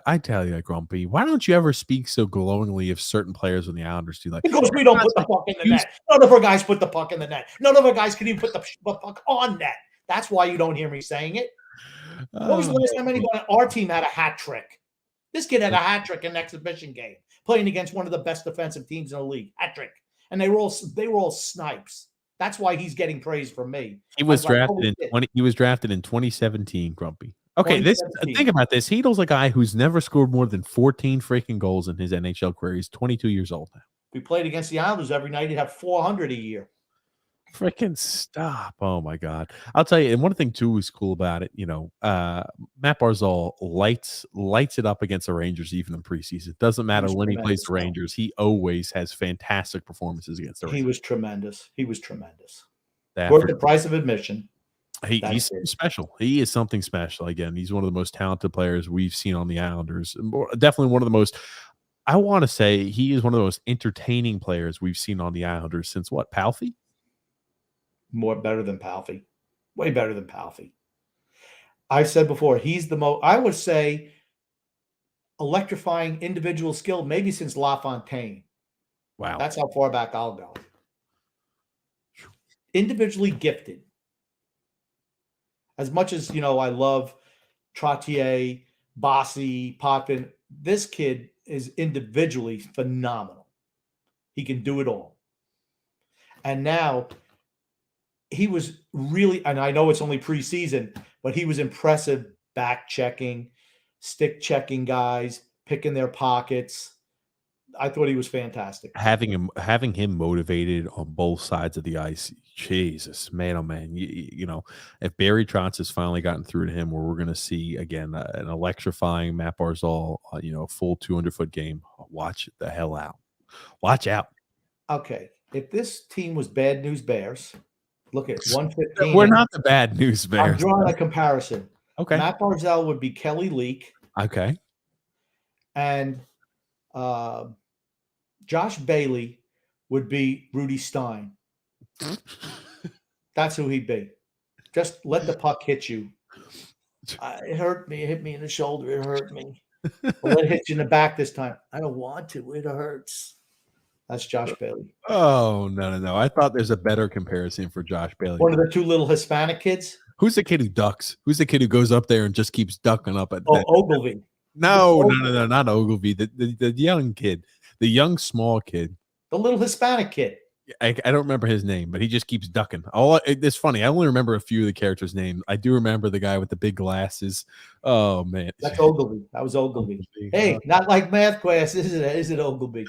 Grumpy, why don't you ever speak so glowingly of certain players on the Islanders do? Like, because we don't put the puck in the net. None of our guys put the puck in the net. None of our guys can even put the puck on net. That's why you don't hear me saying it. What was the last time anybody on our team had a hat trick? This kid had a hat trick in an exhibition game, playing against one of the best defensive teams in the league. Hat trick. And they were all snipes. That's why he's getting praise from me. He was drafted in 2017, Grumpy. Okay, think about this. Heedle's a guy who's never scored more than 14 freaking goals in his NHL career. He's 22 years old now. We played against the Islanders every night. He'd have 400 a year. Freaking stop. Oh my God. I'll tell you, and one thing too is cool about it, Matt Barzell lights it up against the Rangers even in preseason. It doesn't matter when he plays the Rangers. He always has fantastic performances against the Rangers. He was tremendous. Worth the price of admission. He's special. He is something special. Again, he's one of the most talented players we've seen on the Islanders. Definitely one of the most, I want to say he is one of the most entertaining players we've seen on the Islanders since what, Palffy? Better than Palffy. Way better than Palffy. I've said before, he's the most, I would say, electrifying individual skill maybe since LaFontaine. Wow. That's how far back I'll go. Individually gifted. As much as, I love Trottier, Bossy, Potvin, this kid is individually phenomenal. He can do it all. And now he was really, and I know it's only preseason, but he was impressive back checking, stick checking guys, picking their pockets. I thought he was fantastic. Having him motivated on both sides of the ice, Jesus, man, oh man, if Barry Trotz has finally gotten through to him, where we're going to see again an electrifying Matt Barzell, a full 200-foot game, watch the hell out. Watch out. Okay, if this team was Bad News Bears, look at 115. We're not the Bad News Bears. I'm drawing a comparison. Okay, Matt Barzell would be Kelly Leak. Okay, and Josh Bailey would be Rudy Stein. That's who he'd be. Just let the puck hit you. It hurt me. It hit me in the shoulder. It hurt me. Let it hit you in the back this time. I don't want to. It hurts. That's Josh Bailey. Oh, no. I thought there's a better comparison for Josh Bailey. One of the two little Hispanic kids. Who's the kid who ducks? Who's the kid who goes up there and just keeps ducking up at Ogilvy. No, not Ogilvy. The young kid. The young, small kid. The little Hispanic kid. I don't remember his name, but he just keeps ducking. It's funny. I only remember a few of the characters' names. I do remember the guy with the big glasses. Oh, man. That's Ogilvy. That was Ogilvy. Hey, not like math class, is it Ogilvy?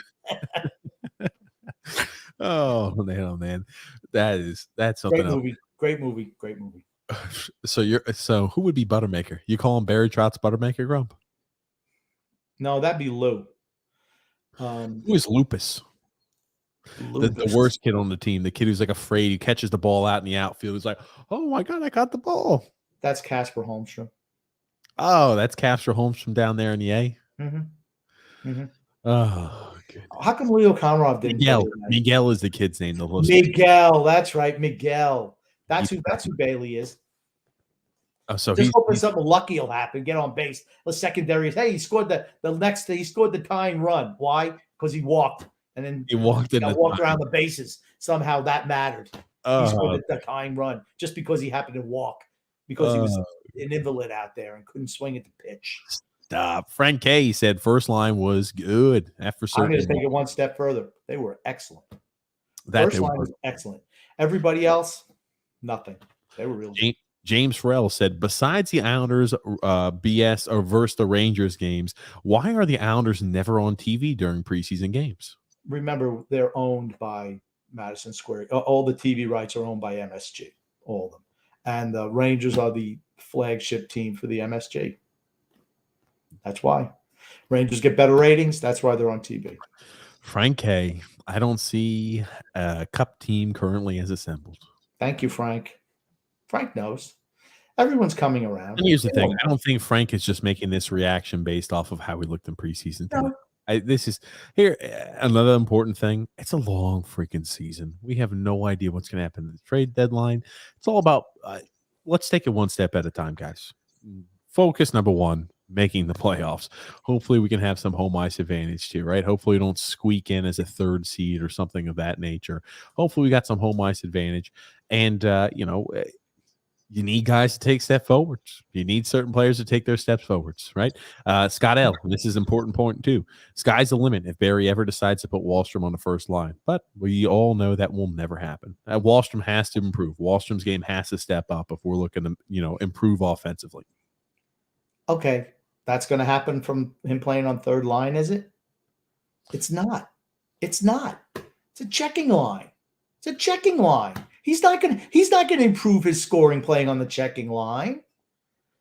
Oh, man. That's something else. Great movie. So who would be Buttermaker? You call him Barry Trotz Buttermaker, Grump? No, that'd be Lou. Who is Lupus? The worst kid on the team. The kid who's like afraid. He catches the ball out in the outfield. He's like, "Oh my God, I got the ball." That's Casper Holmstrom. Oh, that's Casper Holmstrom down there in the A. Mm-hmm. Mm-hmm. Oh, good. How come Leo Konrad didn't? Miguel is the kid's name. Miguel, that's right, Miguel. That's who Bailey is. Oh, so just hoping something lucky will happen. Get on base. The secondary is, hey, he scored he scored the tying run. Why? Because he walked. And then he walked around the bases. Somehow that mattered. He scored the tying run just because he happened to walk, because he was an invalid out there and couldn't swing at the pitch. Frank K said first line was good after I'm going to certain take it one step further. They were excellent. that First they line were. was excellent. Everybody else, nothing. They were real good. James Farrell said, besides the Islanders BS or versus the Rangers games, why are the Islanders never on TV during preseason games? Remember, they're owned by Madison Square. All the TV rights are owned by MSG, all of them. And the Rangers are the flagship team for the MSG. That's why. Rangers get better ratings. That's why they're on TV. Frank K, I don't see a cup team currently as assembled. Thank you, Frank. Frank knows. Everyone's coming around. And here's the thing. I don't think Frank is just making this reaction based off of how he looked in preseason. No. This is here another important thing. It's a long freaking season. We have no idea what's going to happen at the trade deadline. It's all about let's take it one step at a time, guys. Focus number one, making the playoffs. Hopefully we can have some home ice advantage too, right? Hopefully we don't squeak in as a third seed or something of that nature. Hopefully we got some home ice advantage. And, you need guys to take step forwards. You need certain players to take their steps forwards, right? Scott L., this is an important point too. Sky's the limit if Barry ever decides to put Holmstrom on the first line. But we all know that will never happen. Holmstrom has to improve. Holmstrom's game has to step up if we're looking to, improve offensively. Okay, that's going to happen from him playing on third line, is it? It's not. It's not. It's a checking line. It's a checking line. He's not going to improve his scoring playing on the checking line.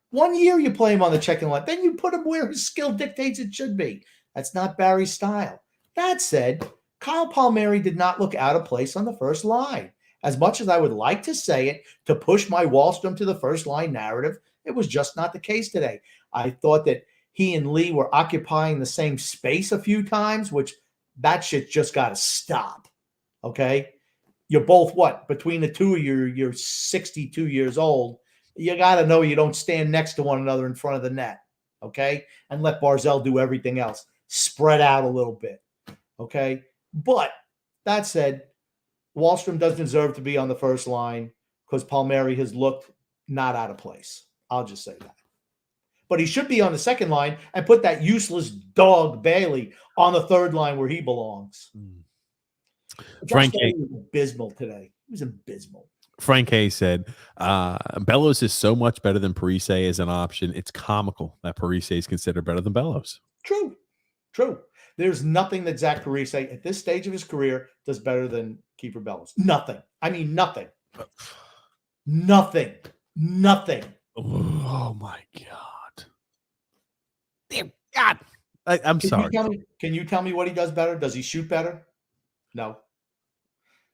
1 year you play him on the checking line, then you put him where his skill dictates it should be. That's not Barry's style. That said, Kyle Palmieri did not look out of place on the first line. As much as I would like to say it to push my Holmstrom to the first line narrative, it was just not the case today. I thought that he and Lee were occupying the same space a few times, which that shit just got to stop. Okay? You're both what? Between the two of you, you're 62 years old. You got to know you don't stand next to one another in front of the net, okay? And let Barzell do everything else. Spread out a little bit, okay? But that said, Holmstrom doesn't deserve to be on the first line because Palmieri has looked not out of place. I'll just say that. But he should be on the second line and put that useless dog Bailey on the third line where he belongs. Frank A. was abysmal today. He was abysmal. Frank A. said, Bellows is so much better than Parise as an option. It's comical that Parise is considered better than Bellows. True. There's nothing that Zach Parise at this stage of his career does better than Keeper Bellows. Nothing. I mean, nothing. Nothing. Oh, my God. Dear God. I'm sorry. Can you tell me what he does better? Does he shoot better? No.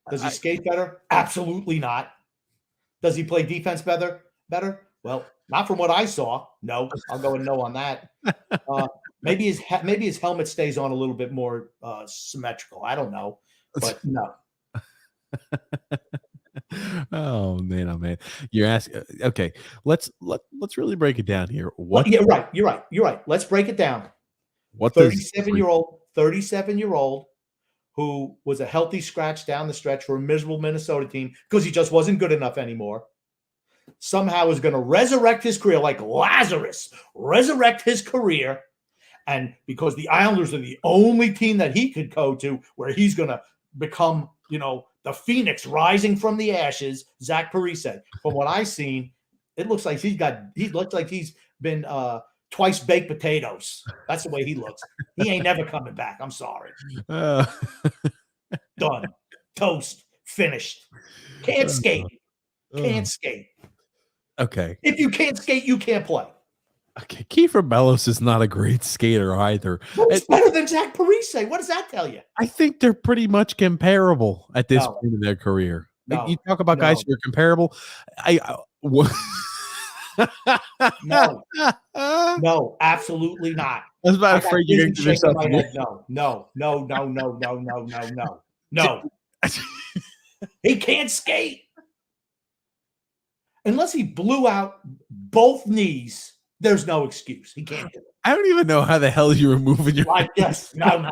Does he skate better? Absolutely not. Does he play defense better? Well, not from what I saw. No, I'll go and no on that. Maybe his helmet stays on a little bit more symmetrical. I don't know, but no. Oh man! You're asking. Okay, let's really break it down here. What? Yeah, right. You're right. Let's break it down. What 37-year-old who was a healthy scratch down the stretch for a miserable Minnesota team because he just wasn't good enough anymore, somehow is going to resurrect his career like Lazarus, resurrect his career. And because the Islanders are the only team that he could go to where he's going to become, the phoenix rising from the ashes, Zach Parise. From what I've seen, it looks like he looks like he's been twice baked potatoes. That's the way he looks. He ain't never coming back. I'm sorry. Done. Toast. Finished. Can't skate. Okay. If you can't skate, you can't play. Okay. Kiefer Bellows is not a great skater either. Well, it's better than Zach Parise. What does that tell you? I think they're pretty much comparable at this point in their career. You talk about guys who are comparable. No, absolutely not. I was about afraid you're going to do yourself. No. He can't skate. Unless he blew out both knees, there's no excuse. He can't do it. I don't even know how the hell you were moving your Yes. No.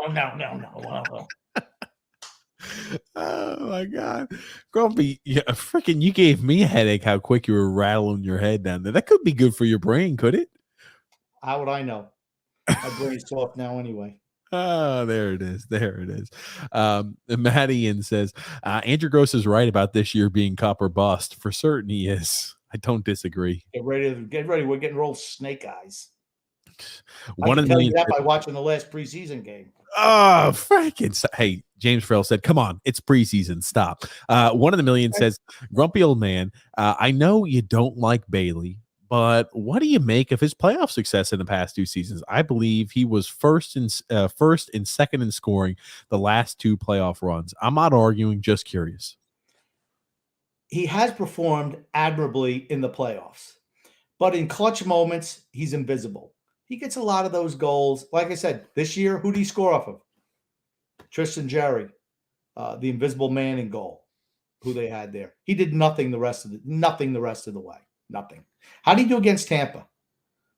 Oh my God, Grumpy! Freaking, you gave me a headache. How quick you were rattling your head down there. That could be good for your brain, could it? How would I know? My brain's soft now anyway. Oh, there it is. There it is. Maddie in says, Andrew Gross is right about this year being cup or bust. For certain he is. I don't disagree. Get ready. We're getting rolled snake eyes. One I in can a tell you million. that by watching the last preseason game. Oh, freaking. Hey, James Farrell said, come on, it's preseason. Stop. One in a million says, grumpy old man, I know you don't like Bailey, but what do you make of his playoff success in the past 2 seasons? I believe he was first and second in scoring the last 2 playoff runs. I'm not arguing, just curious. He has performed admirably in the playoffs, but in clutch moments, he's invisible. He gets a lot of those goals. Like I said, this year, who did he score off of? Tristan Jarry, the invisible man in goal, who they had there. He did nothing the rest of the way. Nothing. How did he do against Tampa?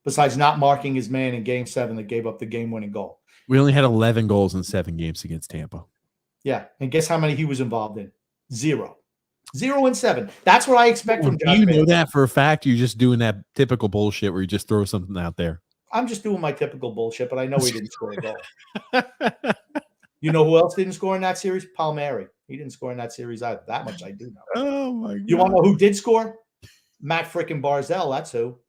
Besides not marking his man in Game 7 that gave up the game-winning goal. We only had 11 goals in 7 games against Tampa. Yeah, and guess how many he was involved in? 0. 0 and 7. That's what I expect from Josh. You know that for a fact? You're just doing that typical bullshit where you just throw something out there. I'm just doing my typical bullshit, but I know he didn't score a goal. You know who else didn't score in that series? Palmieri. He didn't score in that series either. That much I do know. Oh, my God. You want to know who did score? Matt frickin' Barzell. That's who.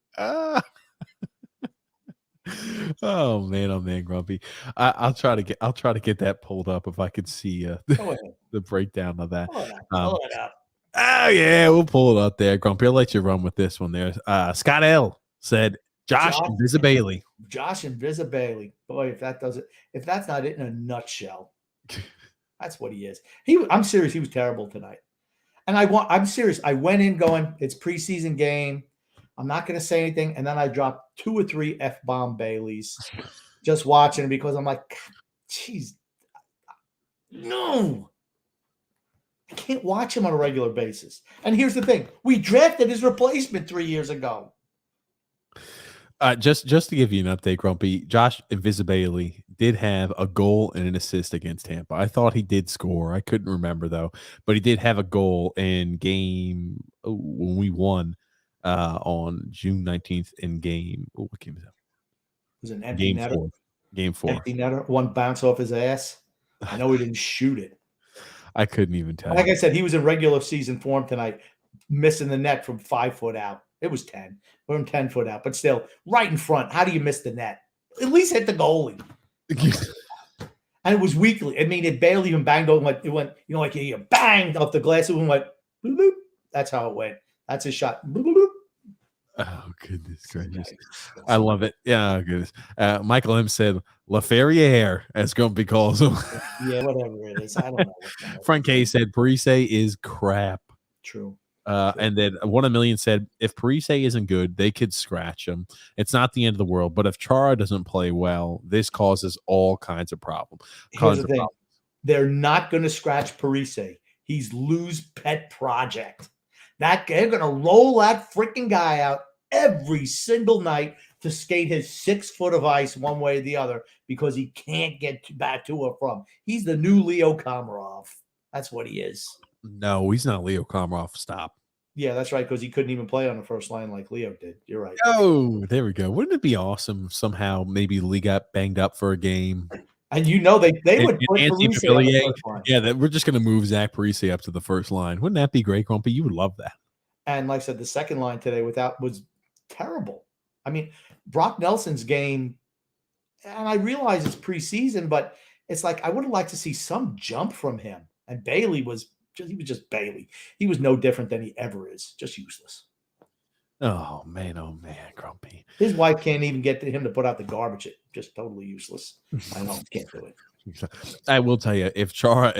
Oh man, Grumpy. I'll try to get that pulled up if I could see the breakdown of that. Pull it up. Oh yeah, we'll pull it up there, Grumpy. I'll let you run with this one there. Scott L said Josh Invisibailey. Josh Invisibailey. Boy, if that's not it in a nutshell, that's what he is. I'm serious. He was terrible tonight. And I'm serious. I went in going, it's preseason game. I'm not going to say anything. And then I dropped 2 or 3 F-bomb Baileys just watching because I'm like, geez, no. I can't watch him on a regular basis. And here's the thing. We drafted his replacement 3 years ago. Just to give you an update, Grumpy, Josh Invisibailey did have a goal and an assist against Tampa. I thought he did score. I couldn't remember, though. But he did have a goal in game when we won on June 19th in game. What game was that? It was an empty netter. Game 4. Empty netter. One bounce off his ass. I know he didn't shoot it. I couldn't even tell. Like I said, he was in regular season form tonight, missing the net from 5 foot out. It was 10. We're from 10 foot out, but still, right in front. How do you miss the net? At least hit the goalie. And it was weakly. I mean, it barely even banged over. It went, like you banged off the glass. It went like, boop, boop. That's how it went. That's his shot. Boop, boop, boop. Oh, goodness gracious. I love it. Yeah, goodness. Michael M. said, LaFerriere, as Grumpy calls him. Yeah, whatever it is. I don't know. Frank K. said, Parise is crap. True. And then 1 in a million said, if Parise isn't good, they could scratch him. It's not the end of the world. But if Chara doesn't play well, this causes all kinds of problems. Here's the thing. They're not going to scratch Parise. He's Lou's pet project. They're going to roll that freaking guy out every single night to skate his 6 foot of ice one way or the other because he can't get back to or from. He's the new Leo Komarov. That's what he is. No, he's not Leo Komarov. Stop. Yeah, that's right, because he couldn't even play on the first line like Leo did. You're right. Oh, there we go. Wouldn't it be awesome if somehow maybe Lee got banged up for a game? And they would put Parise on the first line. Yeah, that we're just going to move Zach Parise up to the first line. Wouldn't that be great, Grumpy? You would love that. And like I said, the second line today was terrible. I mean, Brock Nelson's game, and I realize it's preseason, but it's like I would have liked to see some jump from him. And Bailey was just Bailey. He was no different than he ever is. Just useless. Oh man, Grumpy. His wife can't even get to him to put out the garbage. Just totally useless. I know, can't do it. I will tell you, if Chara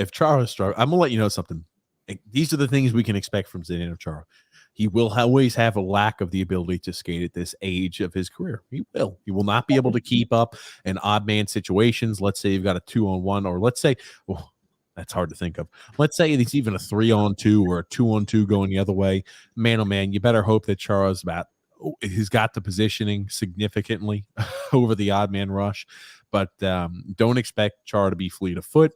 struggles, I'm gonna let you know something. These are the things we can expect from Zdeno Chara. He will always have a lack of the ability to skate at this age of his career. He will not be able to keep up in odd man situations. Let's say you've got a 2-on-1, or let's say, well, that's hard to think of. Let's say it's even a 3-on-2 or a 2-on-2 going the other way. Man, oh man, you better hope that Chara's he's got the positioning significantly over the odd man rush. But don't expect Chara to be fleet of foot.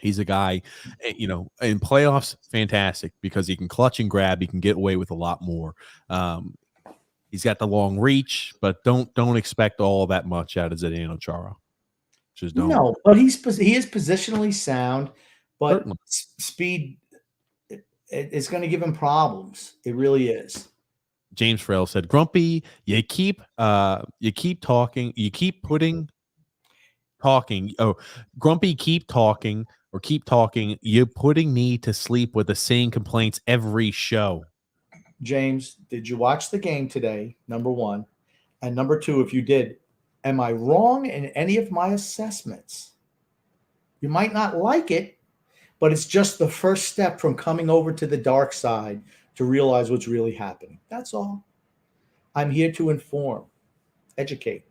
He's a guy, in playoffs, fantastic, because he can clutch and grab. He can get away with a lot more. He's got the long reach, but don't expect all that much out of Zdeno Chara. Just don't. No, but he is positionally sound, but Certainly. speed it's going to give him problems. It really is. James Frail said, "Grumpy, you keep talking, you keep talking. Oh, Grumpy, keep talking. You're putting me to sleep with the same complaints every show." James, did you watch the game today? Number one. And number two, if you did, am I wrong in any of my assessments? You might not like it, but it's just the first step from coming over to the dark side to realize what's really happening. That's all. I'm here to inform, educate.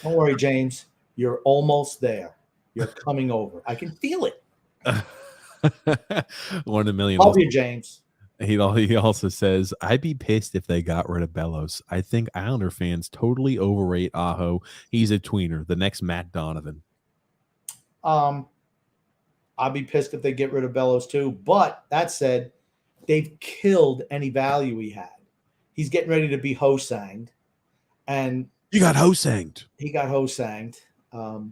Don't worry, James. You're almost there. You're coming over. I can feel it. 1 in a million. Love you, James. He also says, "I'd be pissed if they got rid of Bellows. I think Islander fans totally overrate Aho. He's a tweener, the next Matt Donovan." I'll be pissed if they get rid of Bellows too. But that said, they've killed any value he had. He's getting ready to be Hosanged. And you got Hosanged. He got Hosanged. I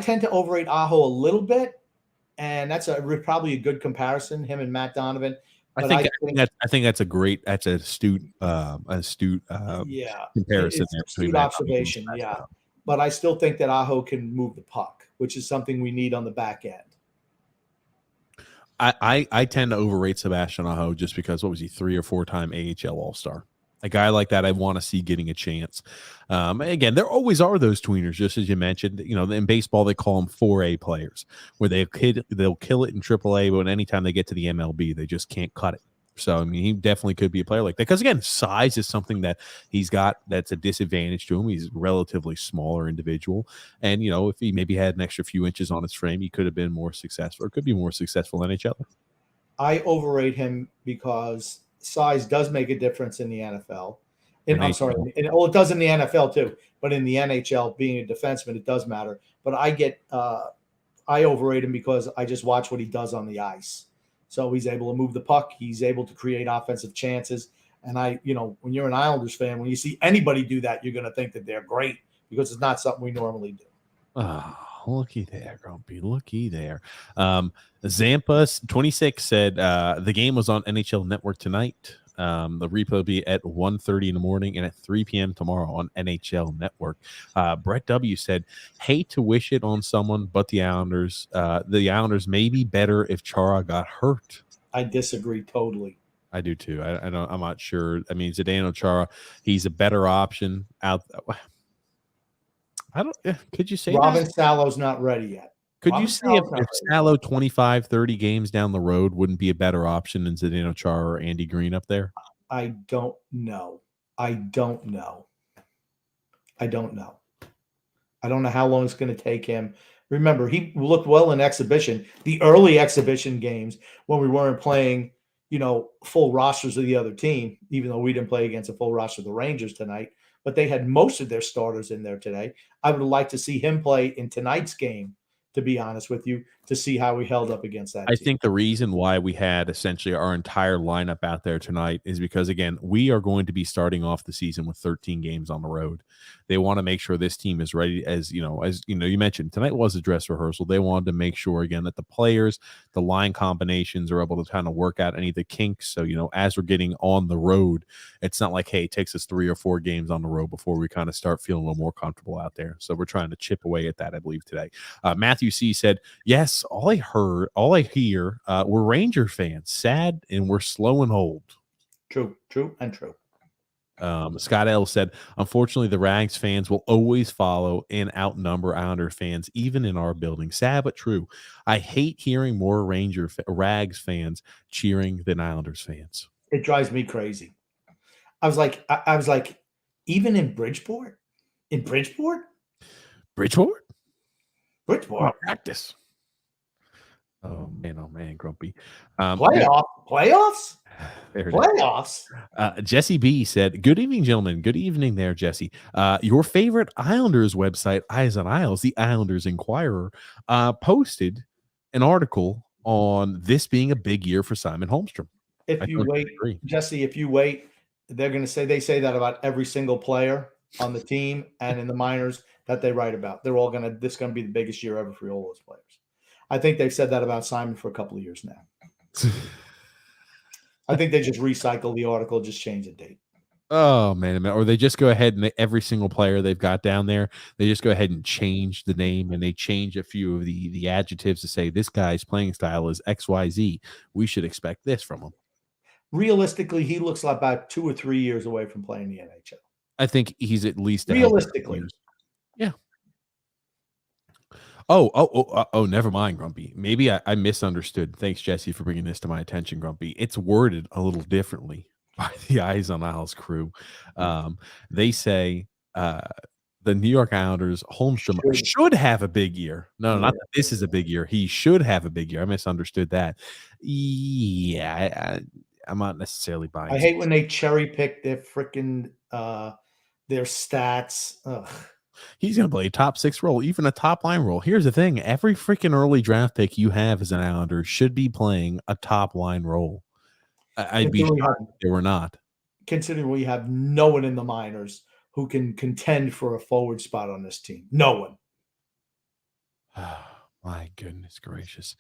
tend to overrate Aho a little bit. And that's probably a good comparison, him and Matt Donovan. I think that's astute comparison. Astute observation, yeah. But I still think that Aho can move the puck, which is something we need on the back end. I tend to overrate Sebastian Aho just because, what was he, 3 or 4-time AHL All-Star? A guy like that, I want to see getting a chance. Again, there always are those tweeners, just as you mentioned. You know, in baseball, they call them 4A players, where they'll kill it in AAA, but anytime they get to the MLB, they just can't cut it. So, I mean, he definitely could be a player like that. Because, again, size is something that he's got that's a disadvantage to him. He's a relatively smaller individual. And, you know, if he maybe had an extra few inches on his frame, he could have been more successful, or could be more successful NHL. I overrate him because size does make a difference in the NFL. It does in the NFL too, but in the NHL, being a defenseman, it does matter. But I overrate him because I just watch what he does on the ice. So he's able to move the puck. He's able to create offensive chances. And when you're an Islanders fan, when you see anybody do that, you're going to think that they're great because it's not something we normally do. Oh, looky there, Grumpy. Looky there. Zampa 26 said the game was on NHL Network tonight. The replay will be at 1:30 in the morning and at 3 p.m. tomorrow on NHL Network. Brett W said, "Hate to wish it on someone, but the Islanders may be better if Chara got hurt." I disagree totally. I do too. I'm not sure. I mean, Zdeno Chara, he's a better option out. Could you say Robin Salo's not ready yet? Could you say if Salo 25, 30 games down the road wouldn't be a better option than Zdeno Chara or Andy Green up there? I don't know. I don't know how long it's going to take him. Remember, he looked well in exhibition, the early exhibition games when we weren't playing, full rosters of the other team, even though we didn't play against a full roster of the Rangers tonight. But they had most of their starters in there today. I would like to see him play in tonight's game, to be honest with you, to see how we held up against that I team. think the reason why we had essentially our entire lineup out there tonight is because, again, we are going to be starting off the season with 13 games on the road. They want to make sure this team is ready. As you mentioned, tonight was a dress rehearsal. They wanted to make sure, again, that the players, the line combinations are able to kind of work out any of the kinks. So, as we're getting on the road, it's not like, hey, it takes us 3 or 4 games on the road before we kind of start feeling a little more comfortable out there. So we're trying to chip away at that, I believe, today. Matthew C. said, "Yes, all I hear were Ranger fans, sad, and we're slow and old." True, and true. Scott L. said, "Unfortunately, the Rags fans will always follow and outnumber Islander fans, even in our building. Sad but true. I hate hearing more Rags fans cheering than Islanders fans. It drives me crazy." I was like, even in Bridgeport? Bridgeport? Practice. Oh man, Grumpy. Playoffs? Playoffs. Jesse B said, "Good evening, gentlemen." Good evening there, Jesse. Your favorite Islanders website, Eyes on Isles, the Islanders Inquirer, posted an article on this being a big year for Simon Holmstrom. If I you totally wait, agree. Jesse, if you wait, they say that about every single player on the team and in the minors that they write about. They're all this is gonna be the biggest year ever for all those players. I think they've said that about Simon for a couple of years now. I think they just recycle the article, just change the date. Oh man, or they just go ahead and every single player they've got down there, they just go ahead and change the name and they change a few of the adjectives to say this guy's playing style is XYZ. We should expect this from him. Realistically, he looks like about 2 or 3 years away from playing the NHL. I think he's at least a healthy Realistically. years. Yeah. Oh, never mind, Grumpy. Maybe I misunderstood. Thanks, Jesse, for bringing this to my attention, Grumpy. It's worded a little differently by the Eyes on Isles crew. They say the New York Islanders, Holmstrom, should have a big year. No, not that this is a big year. He should have a big year. I misunderstood that. Yeah, I'm not necessarily buying. I hate when they cherry pick their freaking their stats. Ugh. He's going to play a top 6 role, even a top line role. Here's the thing. Every freaking early draft pick you have as an Islander should be playing a top line role. I'd be shocked if they were not. Considering we have no one in the minors who can contend for a forward spot on this team. No one. My goodness gracious.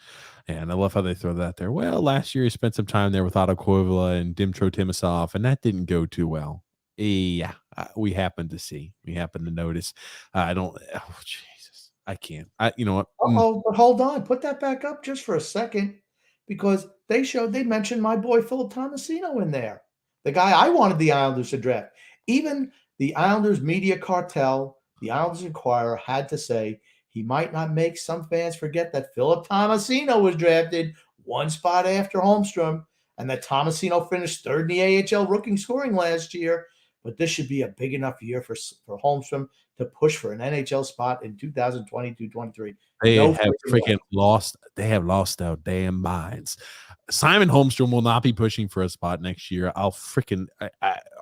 And I love how they throw that there. Well, last year he spent some time there with Otto Koivula and Dmytro Timosov, and that didn't go too well. Yeah, we happened to notice. I don't. Oh, Jesus, I can't. You know what? Oh, but hold on. Put that back up just for a second, because they mentioned my boy Philip Tomasino in there, the guy I wanted the Islanders to draft. Even the Islanders media cartel, the Islanders Inquirer, had to say he might not make some fans forget that Philip Tomasino was drafted one spot after Holmstrom, and that Tomasino finished third in the AHL rookie scoring last year. But this should be a big enough year for Holmstrom to push for an NHL spot in 2022-23. They have freaking lost. They have lost their damn minds. Simon Holmstrom will not be pushing for a spot next year. I'll freaking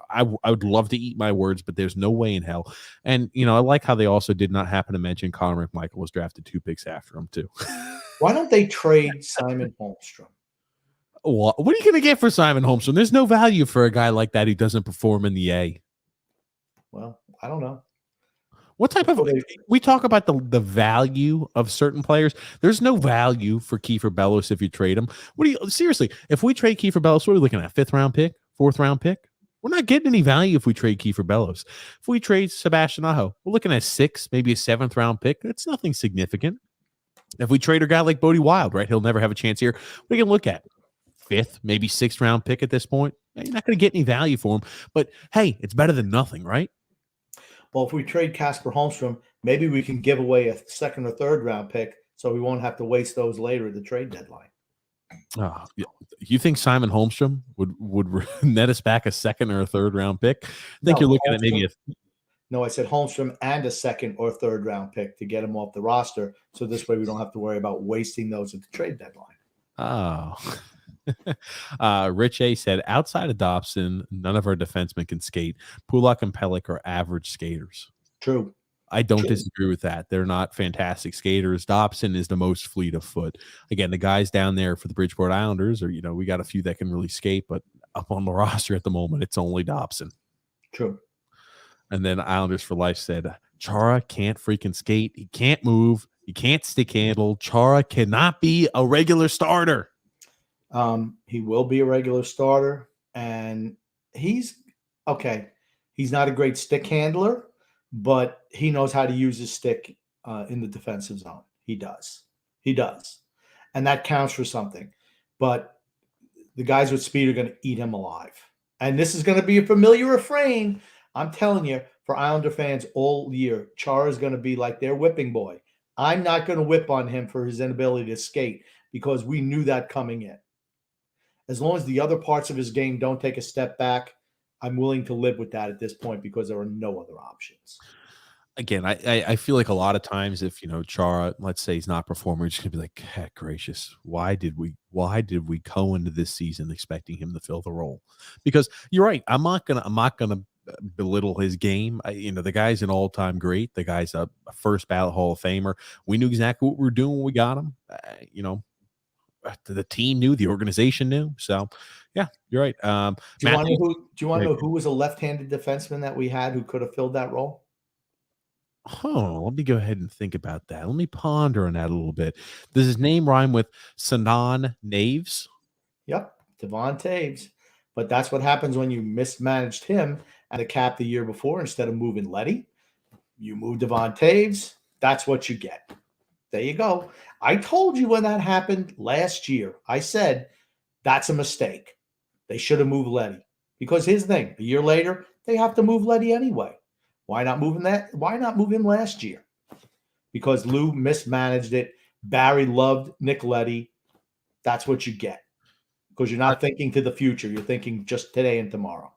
I would love to eat my words, but there's no way in hell. And I like how they also did not happen to mention Connor McMichael was drafted 2 picks after him too. Why don't they trade Simon Holmstrom? What are you going to get for Simon Holmstrom? There's no value for a guy like that who doesn't perform in the A. Well, I don't know. What type of we talk about the value of certain players. There's no value for Kiefer Bellows if you trade him. Seriously, if we trade Kiefer Bellows, what are we looking at? 5th round pick, 4th round pick? We're not getting any value if we trade Kiefer Bellows. If we trade Sebastian Aho, we're looking at 6, maybe a 7th round pick. It's nothing significant. If we trade a guy like Bodie Wild, right? He'll never have a chance here. We can look at 5th, maybe 6th round pick at this point. You're not going to get any value for him, but hey, it's better than nothing, right? Well, if we trade Casper Holmstrom, maybe we can give away a 2nd or 3rd round pick, so we won't have to waste those later at the trade deadline. You think Simon Holmstrom would net us back a 2nd or a 3rd round pick? I think you're looking at maybe No, I said Holmstrom and a 2nd or 3rd round pick to get him off the roster, so this way we don't have to worry about wasting those at the trade deadline. Oh. Rich A said, outside of Dobson, none of our defensemen can skate. Pulak and Pelech are average skaters. True. I don't disagree with that. They're not fantastic skaters. Dobson is the most fleet of foot. Again, the guys down there for the Bridgeport Islanders are, we got a few that can really skate, but up on the roster at the moment, it's only Dobson. True. And then Islanders for Life said, Chara can't freaking skate. He can't move. He can't stick handle. Chara cannot be a regular starter. He will be a regular starter, and he's okay. He's not a great stick handler, but he knows how to use his stick in the defensive zone. He does, and that counts for something. But the guys with speed are going to eat him alive, and this is going to be a familiar refrain. I'm telling you, for Islander fans all year, Chara is going to be like their whipping boy. I'm not going to whip on him for his inability to skate because we knew that coming in. As long as the other parts of his game don't take a step back, I'm willing to live with that at this point because there are no other options. Again, I feel like a lot of times if, Chara, let's say he's not performing, we're just going to be like, heck gracious, why did we go into this season expecting him to fill the role? Because you're right. I'm not going to belittle his game. The guy's an all-time great. The guy's a first ballot Hall of Famer. We knew exactly what we were doing when we got him. the team knew, the organization knew. So, yeah, you're right. Do you want to Matthew, know who? Do you want to know who was a left-handed defenseman that we had who could have filled that role? oh, let me go ahead and think about that. Let me ponder on that a little bit. Does his name rhyme with Sanan Naves? Yep, Devon Taves. But that's what happens when you mismanaged him and the cap the year before. Instead of moving Letty, you move Devon Taves. That's what you get. There you go. I told you when that happened last year. I said that's a mistake. They should have moved Letty. Because here's the thing: a year later, they have to move Letty anyway. Why not move him that? Why not move him last year? Because Lou mismanaged it. Barry loved Nick Letty. That's what you get. Because you're not thinking to the future. You're thinking just today and tomorrow.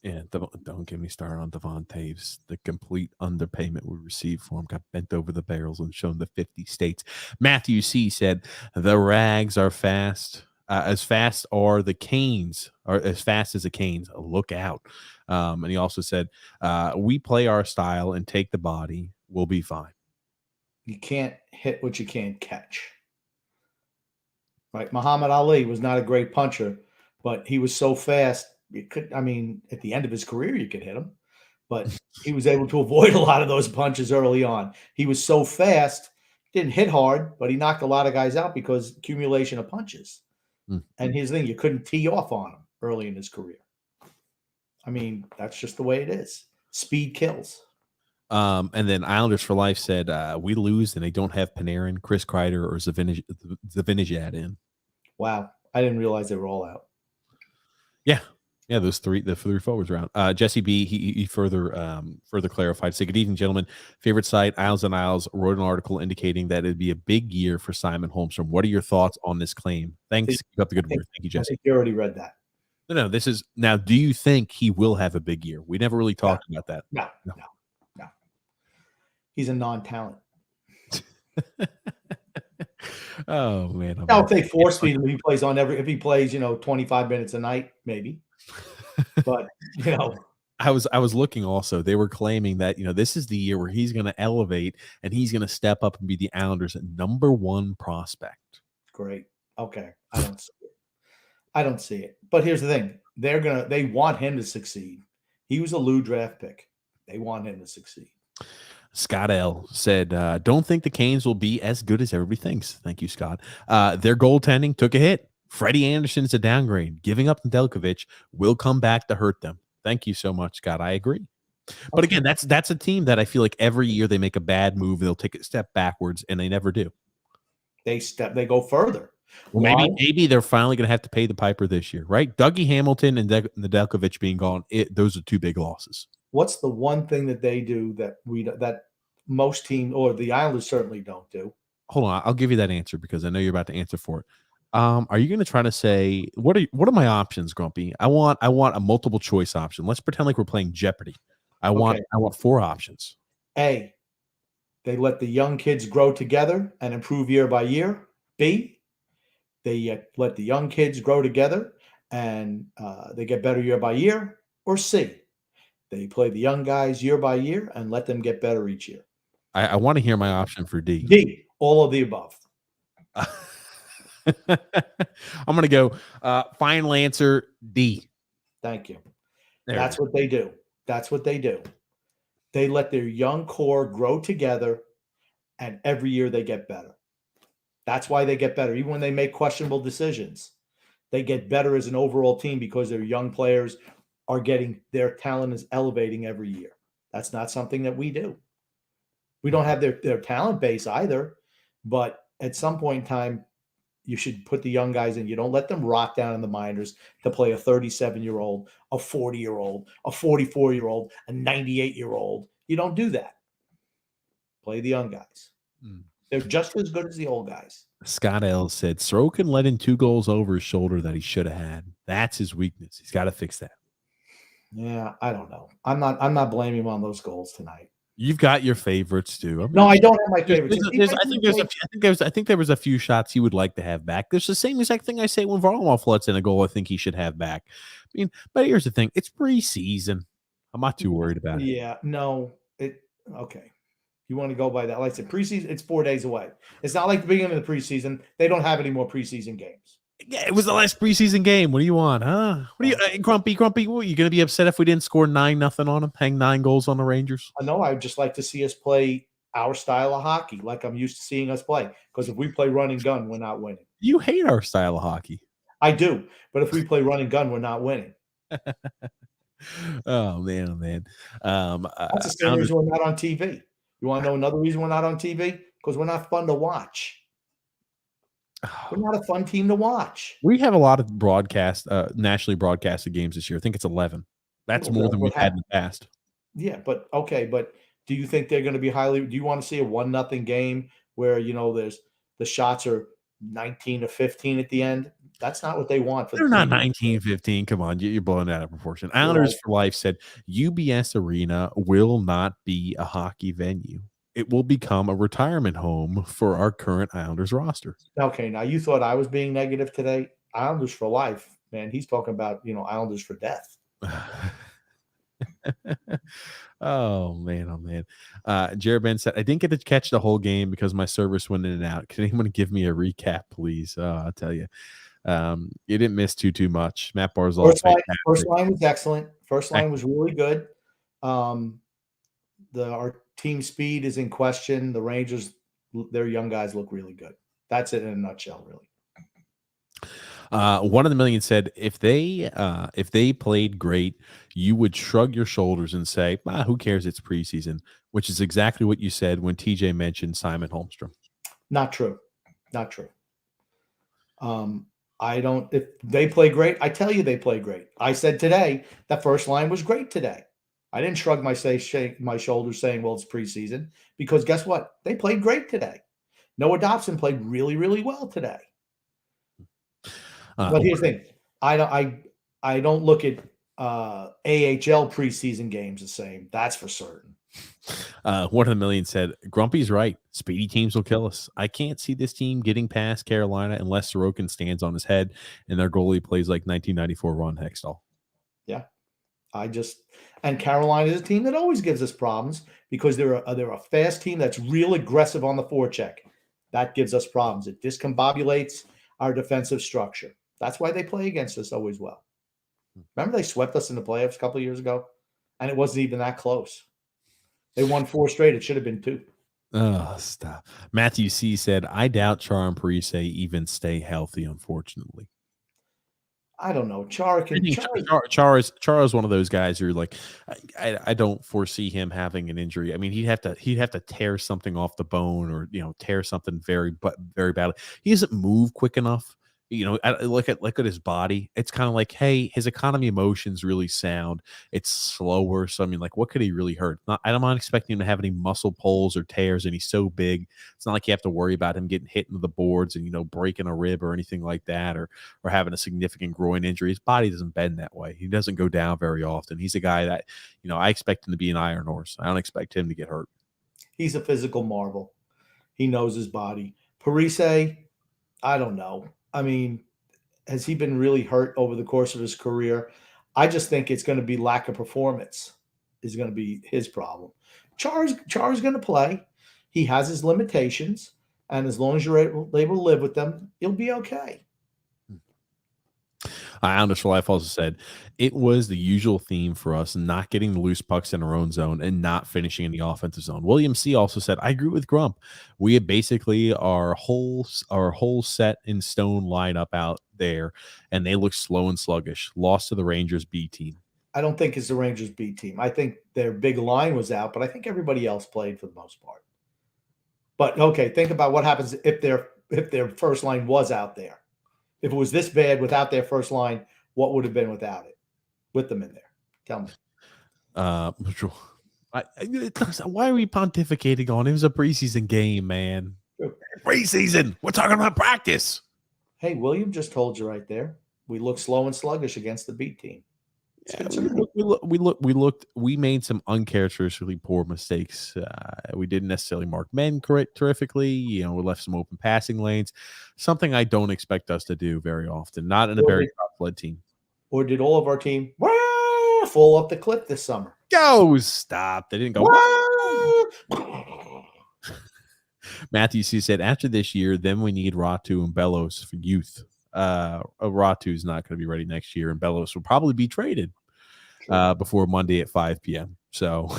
Yeah, don't get me started on Devon Taves. The complete underpayment we received for him got bent over the barrels and shown the 50 states. Matthew C. said, the Rags are fast. As fast are the Canes, or as fast as the Canes. Look out. And he also said, we play our style and take the body. We'll be fine. You can't hit what you can't catch. Right? Muhammad Ali was not a great puncher, but he was so fast. You could, I mean, at the end of his career, you could hit him, but he was able to avoid a lot of those punches early on. He was so fast, didn't hit hard, but he knocked a lot of guys out because accumulation of punches. Mm. And his thing, you couldn't tee off on him early in his career. I mean, that's just the way it is. Speed kills. And then Islanders for Life said, we lose and they don't have Panarin, Chris Kreider, or Zibanejad in. Wow. I didn't realize they were all out. Yeah. Yeah, the three forwards round. Jesse B, he further clarified. Say, good evening, gentlemen. Favorite site, Isles and Isles, wrote an article indicating that it'd be a big year for Simon Holmstrom. What are your thoughts on this claim? Thanks. Keep up the good work. Thank you, Jesse. I think you already read that. No, this is now. Do you think he will have a big year? We never really talked about that. No. He's a non-talent. Oh man, I'll take force feed him if he plays if he plays 25 minutes a night, maybe. But I was looking also. They were claiming that this is the year where he's going to elevate and he's going to step up and be the Islanders' #1 prospect. Great. Okay, I don't see it. But here's the thing: they want him to succeed. He was a Lou draft pick. They want him to succeed. Scott L said, don't think the Canes will be as good as everybody thinks. Thank you, Scott. Their goaltending took a hit. Freddie Anderson's a downgrade. Giving up Nedeljkovic will come back to hurt them. Thank you so much, Scott. I agree. But again, that's a team that I feel like every year they make a bad move. They'll take a step backwards, and they never do. They go further. Well, maybe they're finally going to have to pay the piper this year, right? Dougie Hamilton and Nedeljkovic being gone, those are two big losses. What's the one thing that they do that most teams, or the Islanders certainly don't do? Hold on, I'll give you that answer because I know you're about to answer for it. Are you going to try to say what are my options, Grumpy? I want a multiple choice option. Let's pretend like we're playing Jeopardy. I want 4 options. A, they let the young kids grow together and improve year by year. B, they let the young kids grow together and they get better year by year. Or C, they play the young guys year by year and let them get better each year. I want to hear my option for D. D, all of the above. I'm going to go final answer D. Thank you. That's what they do. That's what they do. They let their young core grow together, and every year they get better. That's why they get better. Even when they make questionable decisions, they get better as an overall team because their young players are their talent is elevating every year. That's not something that we do. We don't have their talent base either, but at some point in time, you should put the young guys in. You don't let them rot down in the minors to play a 37-year-old, a 40-year-old, a 44-year-old, a 98-year-old. You don't do that. Play the young guys. They're just as good as the old guys. Scott L said, Sorokin let in 2 goals over his shoulder that he should have had. That's his weakness. He's got to fix that. Yeah, I don't know. I'm not blaming him on those goals tonight. You've got your favorites too. No, I don't have my favorites. I think there was a few shots he would like to have back. There's the same exact thing I say when Varlamov lets in a goal. I think he should have back. I mean, but here's the thing: it's preseason. I'm not too worried about it. Yeah, no, okay. You want to go by that? Like I said, preseason, it's 4 days away. It's not like the beginning of the preseason. They don't have any more preseason games. Yeah, it was the last preseason game. What do you want, huh? What do you, Grumpy? What, you going to be upset if we didn't score 9-0 on them, hang 9 goals on the Rangers? I know. I'd just like to see us play our style of hockey, like I'm used to seeing us play. Because if we play run and gun, we're not winning. You hate our style of hockey. I do, but if we play run and gun, we're not winning. Oh man. That's the same reason we're not on TV. You want to know another reason we're not on TV? Because we're not fun to watch. We're not a fun team to watch. We have a lot of nationally broadcasted games this year. I think it's 11. That's more than we've had in the past. Yeah, but okay, but do you think they're going to be highly? Do you want to see a 1-0 game where there's the shots are 19-15 at the end? That's not what they want. They're not 19-15. Come on, you're blowing that out of proportion. Islanders for Life said UBS Arena will not be a hockey venue. It will become a retirement home for our current Islanders roster. Okay, now you thought I was being negative today. Islanders for Life, man. He's talking about Islanders for death. Oh man. Jared Ben said, I didn't get to catch the whole game because my service went in and out. Can anyone give me a recap, please? I'll tell you. You didn't miss too much. Matt Barzell. First line was excellent. First line was really good. Our team speed is in question. The Rangers, their young guys look really good. That's it in a nutshell, really. One of the million said, if they played great, you would shrug your shoulders and say, who cares? It's preseason, which is exactly what you said when TJ mentioned Simon Holmstrom. Not true. If they play great, I tell you they play great. I said today that first line was great today. I didn't shrug my shoulders saying, well, it's preseason, because guess what? They played great today. Noah Dobson played really, really well today. But here's the thing. I don't look at AHL preseason games the same. That's for certain. One of the million said, Grumpy's right. Speedy teams will kill us. I can't see this team getting past Carolina unless Sorokin stands on his head and their goalie plays like 1994 Ron Hextall. Yeah. And Carolina is a team that always gives us problems because they're a fast team that's real aggressive on the forecheck. That gives us problems. It discombobulates our defensive structure. That's why they play against us always well. Remember they swept us in the playoffs a couple of years ago, and it wasn't even that close. They won 4 straight. It should have been 2. Oh, stop. Matthew C. said, I doubt Char and Parise even stay healthy, unfortunately. I don't know. Char is one of those guys who are like, I don't foresee him having an injury. I mean, he'd have to tear something off the bone or tear something very badly. He doesn't move quick enough. I look at his body. It's kind of like, hey, his economy of motion's really sound. It's slower. So I mean, like, what could he really hurt? I'm not expecting him to have any muscle pulls or tears, and he's so big. It's not like you have to worry about him getting hit into the boards and breaking a rib or anything like that, or having a significant groin injury. His body doesn't bend that way. He doesn't go down very often. He's a guy that I expect him to be an iron horse. I don't expect him to get hurt. He's a physical marvel. He knows his body. Parise, I don't know. I mean, has he been really hurt over the course of his career? I just think it's going to be lack of performance is going to be his problem. Char's going to play. He has his limitations, and as long as you're able to live with them, you'll be okay. Islanders for Life also said, it was the usual theme for us not getting the loose pucks in our own zone and not finishing in the offensive zone. William C. also said, I agree with Grump. We had basically our whole set in stone lineup out there, and they look slow and sluggish. Lost to the Rangers B team. I don't think it's the Rangers B team. I think their big line was out, but I think everybody else played for the most part. But, okay, think about what happens if their first line was out there. If it was this bad without their first line, what would have been without it? With them in there. Tell me. Why are we pontificating on? It was a preseason game, man. Preseason. We're talking about practice. Hey, William just told you right there. We look slow and sluggish against the B team. We made some uncharacteristically poor mistakes. We didn't necessarily mark men terrifically. We left some open passing lanes, something I don't expect us to do very often, not in a very top-led team. Or did all of our team fall up the cliff this summer? Go! Stop. They didn't go. Matthew C said, after this year, then we need Ratu and Bellows for youth. Ratu's not going to be ready next year, and Bellows will probably be traded before Monday at 5 p.m. So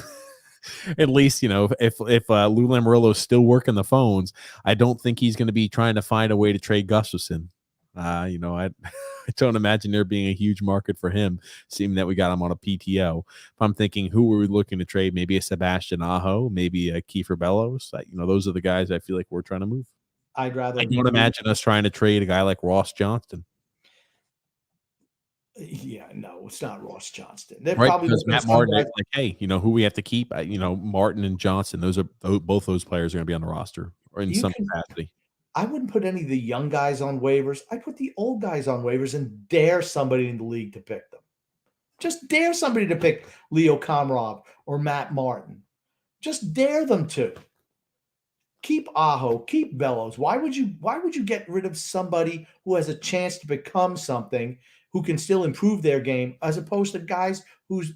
at least, if Lou Lamoriello's still working the phones, I don't think he's going to be trying to find a way to trade Gustafson. I don't imagine there being a huge market for him, seeing that we got him on a PTO. If I'm thinking, who are we looking to trade? Maybe a Sebastian Aho, maybe a Kiefer Bellows. Those are the guys I feel like we're trying to move. I don't imagine us trying to trade a guy like Ross Johnston. Yeah, no, it's not Ross Johnston. They're right, probably because Matt Martin is like, hey, who we have to keep? Martin and Johnson. Both those players are going to be on the roster or in some capacity. I wouldn't put any of the young guys on waivers. I'd put the old guys on waivers and dare somebody in the league to pick them. Just dare somebody to pick Leo Komarov or Matt Martin. Just dare them to. Keep Aho, keep Bellows. Why would you get rid of somebody who has a chance to become something, who can still improve their game, as opposed to guys whose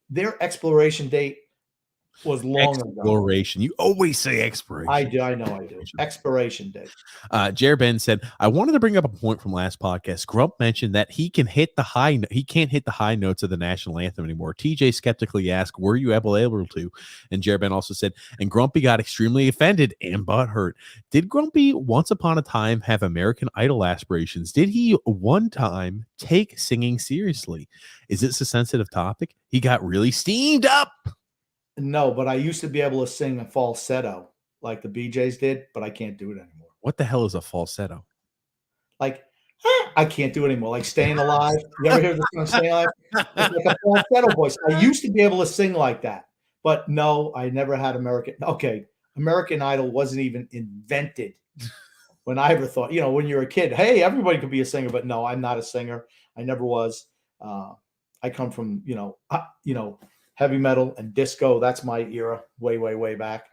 their exploration date was long ago. Exploration. You always say expiration. I do. I know I do. Expiration date. Jer Ben said, I wanted to bring up a point from last podcast. Grump mentioned that he can't hit the high notes of the national anthem anymore. TJ skeptically asked, were you able to? And Jer Ben also said, and Grumpy got extremely offended and butthurt. Did Grumpy once upon a time have American Idol aspirations? Did he one time take singing seriously? Is this a sensitive topic? He got really steamed up. No, but I used to be able to sing a falsetto like the BJs did, but I can't do it anymore. What the hell is a falsetto? Like, I can't do it anymore. Like Staying Alive. You ever hear the song Staying Alive? It's like a falsetto voice. I used to be able to sing like that, but no, I never had American Idol wasn't even invented when I ever thought, when you're a kid, hey, everybody could be a singer, but no, I'm not a singer. I never was. I come from, heavy metal and disco. That's my era, way, way, way back.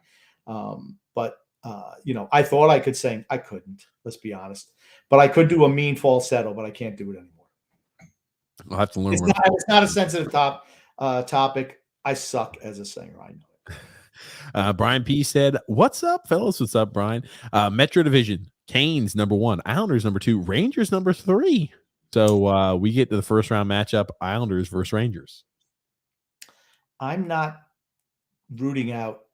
But I thought I could sing. I couldn't, let's be honest. But I could do a mean falsetto, but I can't do it anymore. I'll have to learn. It's not a sensitive topic. I suck as a singer. I know it. Brian P said, what's up, fellas? What's up, Brian? Metro Division, Canes number 1, Islanders number 2, Rangers number 3. So we get to the first round matchup, Islanders versus Rangers. I'm not ruling out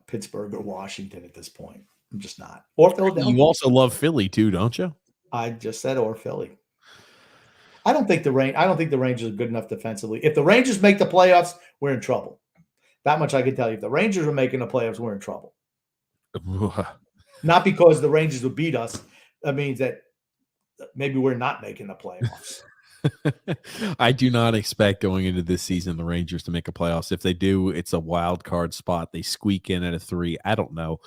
Pittsburgh or Washington at this point. I'm just not. Or Philadelphia. You also love Philly too, don't you? I just said or Philly. I don't think the Rangers are good enough defensively. If the Rangers make the playoffs, we're in trouble. That much I can tell you. If the Rangers are making the playoffs, we're in trouble. Not because the Rangers will beat us. That means that maybe we're not making the playoffs. I do not expect going into this season the Rangers to make a playoffs. If they do, it's a wild card spot. They squeak in at a 3. I don't know.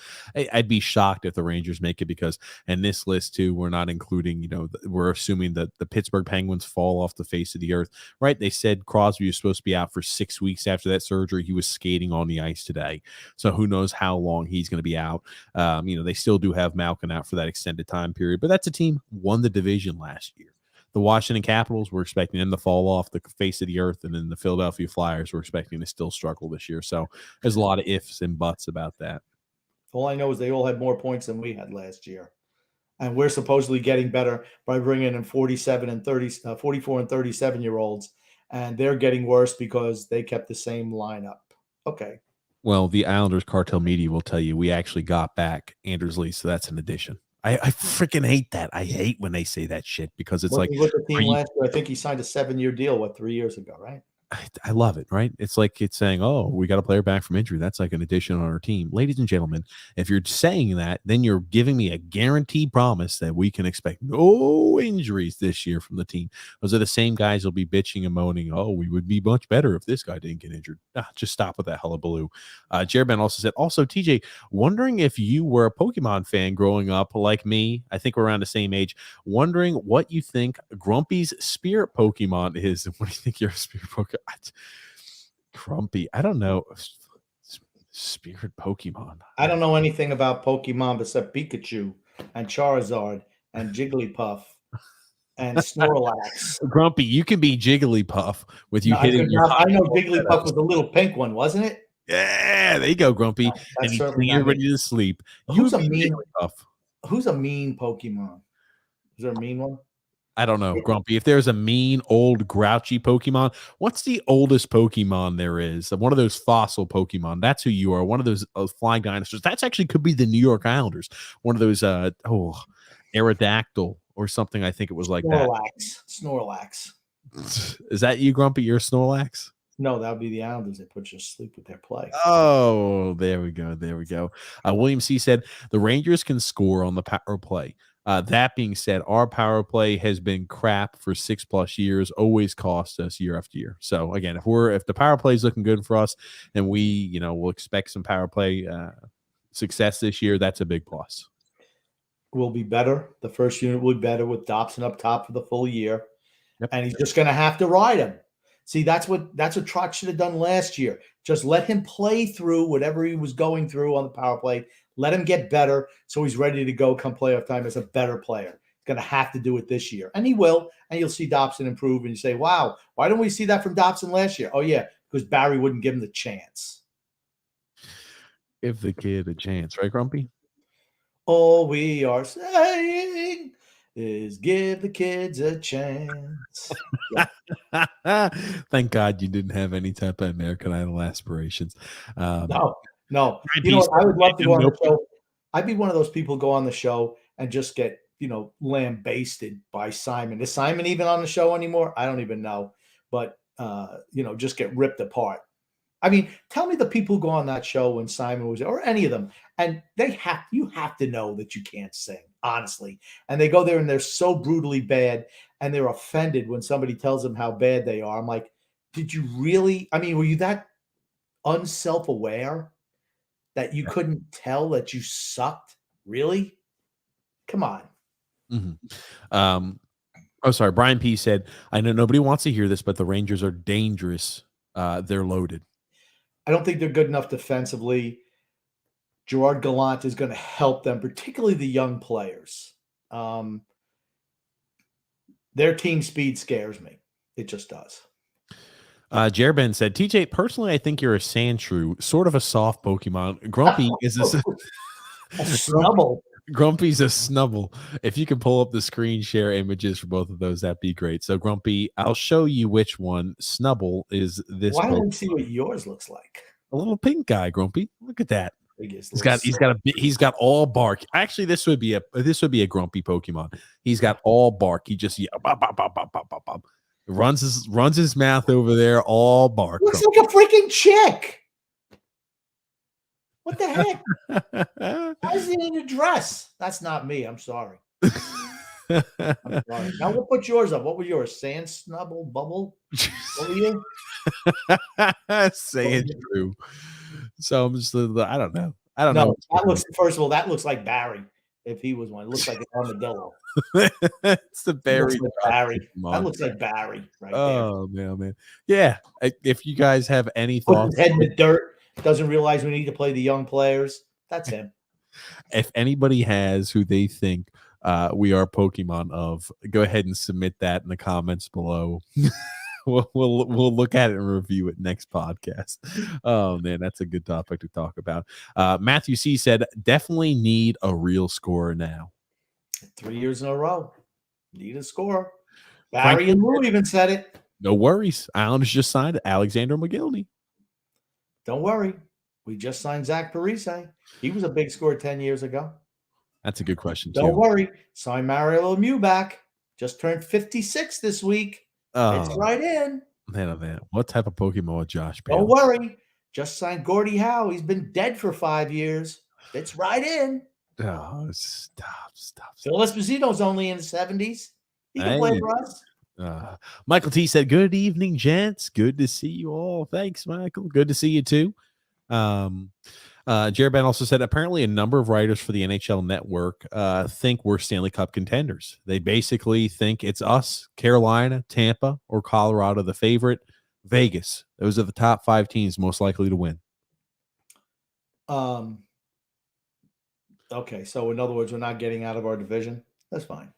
I'd be shocked if the Rangers make it, because in this list too, we're not including, we're assuming that the Pittsburgh Penguins fall off the face of the earth, right? They said Crosby was supposed to be out for 6 weeks after that surgery. He was skating on the ice today. So who knows how long he's going to be out. They still do have Malkin out for that extended time period, but that's a team won the division last year. The Washington Capitals, we're expecting them to fall off the face of the earth, and then the Philadelphia Flyers, we're expecting to still struggle this year. So there's a lot of ifs and buts about that. All I know is they all had more points than we had last year, and we're supposedly getting better by bringing in 44 and 37-year-olds, and they're getting worse because they kept the same lineup. Okay. Well, the Islanders cartel media will tell you we actually got back Anders Lee, so that's an addition. I freaking hate that. I hate when they say that shit, because it's like with the team last year, I think he signed a 7-year deal, 3 years ago, right? I love it, right? It's like it's saying, oh, we got a player back from injury. That's like an addition on our team. Ladies and gentlemen, if you're saying that, then you're giving me a guaranteed promise that we can expect no injuries this year from the team. Those are the same guys who'll be bitching and moaning, oh, we would be much better if this guy didn't get injured. Just stop with that hullabaloo. Jared Ben also said, also, TJ, wondering if you were a Pokemon fan growing up like me. I think we're around the same age. Wondering what you think Grumpy's spirit Pokemon is. What do you think your spirit Pokemon? Grumpy, I don't know. Spirit Pokemon. I don't know anything about Pokemon except Pikachu and Charizard and Jigglypuff and Snorlax. Grumpy, you can be Jigglypuff with you hitting. I know Jigglypuff was the little pink one, wasn't it? Yeah, there you go, Grumpy. And That's he's certainly putting not me. everybody to sleep. Who's You'd a be mean? tough. Who's a mean Pokemon? Is there a mean one? I don't know, Grumpy. If there's a mean, old, grouchy Pokemon, what's the oldest Pokemon there is? One of those fossil Pokemon. That's who you are. One of those flying dinosaurs. That's actually could be the New York Islanders. One of those, Aerodactyl or something. I think it was like that. Snorlax. Is that you, Grumpy? You're Snorlax? No, that would be the Islanders. They put you to sleep with their play. Oh, there we go. There we go. William C. said the Rangers can score on the power play. That being said, our power play has been crap for 6+ years, always cost us year after year. So again, if the power play is looking good for us and we, we'll expect some power play success this year, that's a big plus. Will be better. The first unit will be better with Dobson up top for the full year. Yep. And he's just going to have to ride him. See, that's what Trotz should have done last year. Just let him play through whatever he was going through on the power play. Let him get better so he's ready to go come playoff time as a better player. He's going to have to do it this year. And he will. And you'll see Dobson improve. And you say, wow, why don't we see that from Dobson last year? Oh, yeah, because Barry wouldn't give him the chance. Give the kid a chance, right, Grumpy? All we are saying is give the kids a chance. Yeah. Thank God you didn't have any type of American Idol aspirations. No. You know what? I would love to go on the show. I'd be one of those people who go on the show and just get, lambasted by Simon. Is Simon even on the show anymore? I don't even know. But, just get ripped apart. I mean, tell me the people who go on that show when Simon was there, or any of them, and you have to know that you can't sing, honestly. And they go there and they're so brutally bad and they're offended when somebody tells them how bad they are. I'm like, did you really? I mean, were you that unself-aware that you couldn't tell that you sucked? Really? Come on. Mm-hmm. Sorry. Brian P. said, I know nobody wants to hear this, but the Rangers are dangerous. They're loaded. I don't think they're good enough defensively. Gerard Gallant is going to help them, particularly the young players. Their team speed scares me. It just does. Jerben said, TJ, personally, I think you're a Sandshrew, sort of a soft Pokemon. Grumpy is a snubble. Grumpy's a snubble. If you can pull up the screen share images for both of those, that'd be great. So, Grumpy, I'll show you which one. Snubble is this. Why don't we see what yours looks like? A little pink guy, Grumpy. Look at that. He's got all bark. Actually, this would be a Grumpy Pokemon. He's got all bark. He just runs his mouth over there, all bark. Looks like a freaking chick. What the heck? Why is he in a dress? That's not me. I'm sorry. I'm sorry. Now we'll put yours up. What was yours? Sand snubble bubble? What were you? Saying true. So I'm just I don't know. That looks, first of all, that looks like Barry. If he was one, it looks like an armadillo. It's the Barry. Barry. That looks like Barry right there. Oh man. Yeah. If you guys have any thoughts, put his head in the dirt. Doesn't realize we need to play the young players. That's him. If anybody has who they think we are Pokemon of, go ahead and submit that in the comments below. We'll look at it and review it next podcast. Oh man, that's a good topic to talk about. Matthew C said, definitely need a real scorer now. 3 years in a row. Need a scorer. Barry and Lou even said it. No worries. Islanders just signed Alexander McGillney. Don't worry. We just signed Zach Parise. He was a big scorer 10 years ago. That's a good question, too. Don't worry. Sign Mario Lemieux back. Just turned 56 this week. It's right in. Man. What type of Pokemon would Josh be? Don't worry. Just signed Gordie Howe. He's been dead for 5 years. It's right in. Oh, stop. Phil Esposito's only in the 70s. He can play for us. Michael T said, good evening, gents. Good to see you all. Thanks, Michael. Good to see you too. Jared Ben also said, apparently a number of writers for the NHL Network think we're Stanley Cup contenders. They basically think it's us, Carolina, Tampa, or Colorado, the favorite. Vegas. Those are the top 5 teams most likely to win. Okay, so in other words, we're not getting out of our division. That's fine.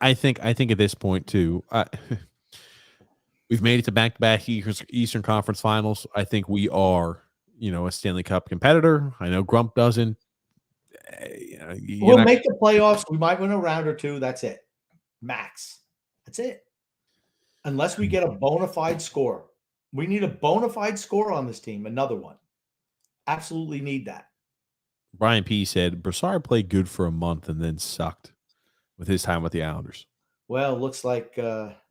I think at this point too, we've made it to back-to-back Eastern Conference Finals. I think we are a Stanley Cup competitor. I know Grump doesn't. We'll make the playoffs. We might win a round or two. That's it. Max. That's it. Unless we get a bona fide score. We need a bona fide score on this team. Another one. Absolutely need that. Brian P. said, Brassard played good for a month and then sucked with his time with the Islanders. Well, it looks like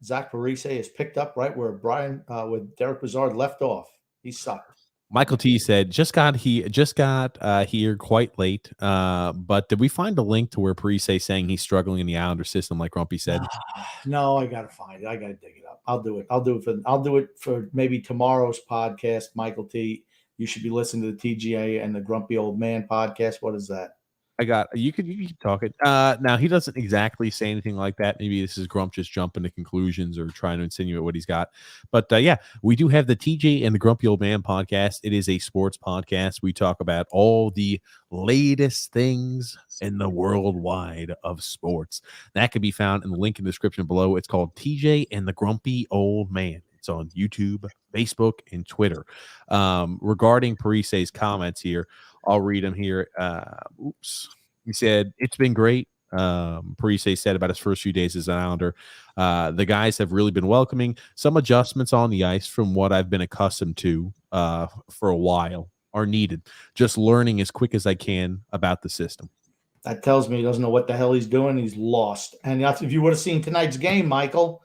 Zach Parise has picked up right where with Derek Brassard left off. He sucked. Michael T said, just got here quite late. But did we find a link to where Parise saying he's struggling in the Islander system, like Grumpy said? No, I gotta find it. I gotta dig it up. I'll do it for maybe tomorrow's podcast. Michael T, you should be listening to the TGA and the Grumpy Old Man podcast. What is that? You could talk it. Now he doesn't exactly say anything like that. Maybe this is Grump just jumping to conclusions or trying to insinuate what he's got. But yeah, we do have the TJ and the Grumpy Old Man podcast. It is a sports podcast. We talk about all the latest things in the worldwide of sports. That can be found in the link in the description below. It's called TJ and the Grumpy Old Man. It's on YouTube, Facebook, and Twitter. Regarding Parise's comments here, I'll read them here. He said, it's been great. Parise said about his first few days as an Islander. The guys have really been welcoming. Some adjustments on the ice from what I've been accustomed to for a while are needed. Just learning as quick as I can about the system. That tells me he doesn't know what the hell he's doing. He's lost. And if you would have seen tonight's game, Michael,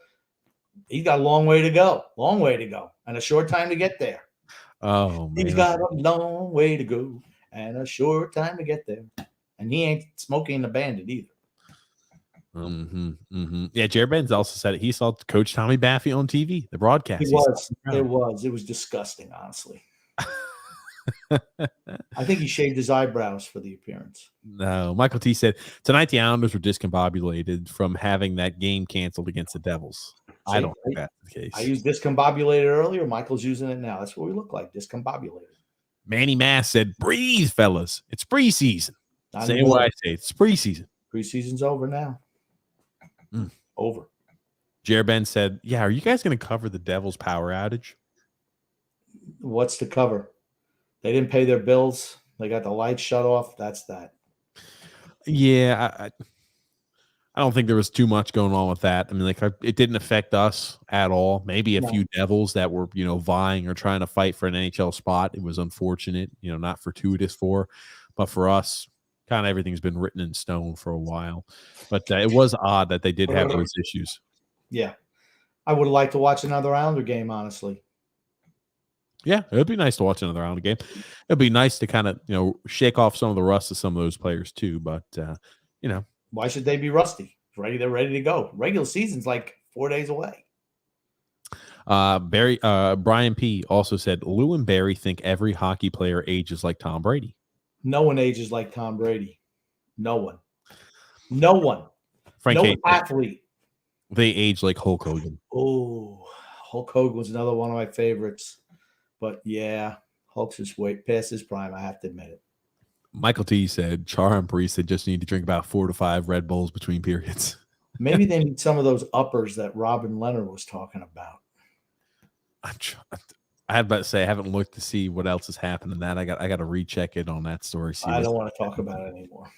he's got a long way to go. Long way to go. And a short time to get there. Oh, man. He's got a long way to go and a short time to get there. And he ain't smoking the bandit either. Yeah, Jared Benz also said it. He saw Coach Tommy Baffy on TV, the broadcast. It was disgusting, honestly. I think he shaved his eyebrows for the appearance. No, Michael T said, tonight the Islanders were discombobulated from having that game canceled against the Devils. See, I don't think that's the case. I used discombobulated earlier. Michael's using it now. That's what we look like, discombobulated. Manny Mass said, breathe, fellas. It's preseason. Same way I say it's preseason. Preseason's over now. Over. Jared Ben said, yeah, are you guys going to cover the Devils power outage? What's the cover? They didn't pay their bills. They got the lights shut off. That's that. Yeah, I don't think there was too much going on with that. I mean, it didn't affect us at all. Maybe a few Devils that were, vying or trying to fight for an NHL spot. It was unfortunate, not fortuitous but for us, kind of everything's been written in stone for a while. But it was odd that they did have those issues. Yeah. I would like to watch another Islander game, honestly. Yeah, it would be nice to watch another Islander game. It would be nice to kind of, shake off some of the rust of some of those players too. But, why should they be rusty? They're ready to go. Regular season's like 4 days away. Brian P. also said, Lou and Barry think every hockey player ages like Tom Brady. No one ages like Tom Brady. No one. Frank no athlete. They age like Hulk Hogan. Oh, Hulk Hogan was another one of my favorites. But yeah, Hulk's just way past his prime. I have to admit it. Michael T said, Char and Parise just need to drink about 4 to 5 Red Bulls between periods. Maybe they need some of those uppers that Robin Leonard was talking about. I had about to say I haven't looked to see what else has happened in that. I got to recheck it on that story. I don't want to talk about it anymore.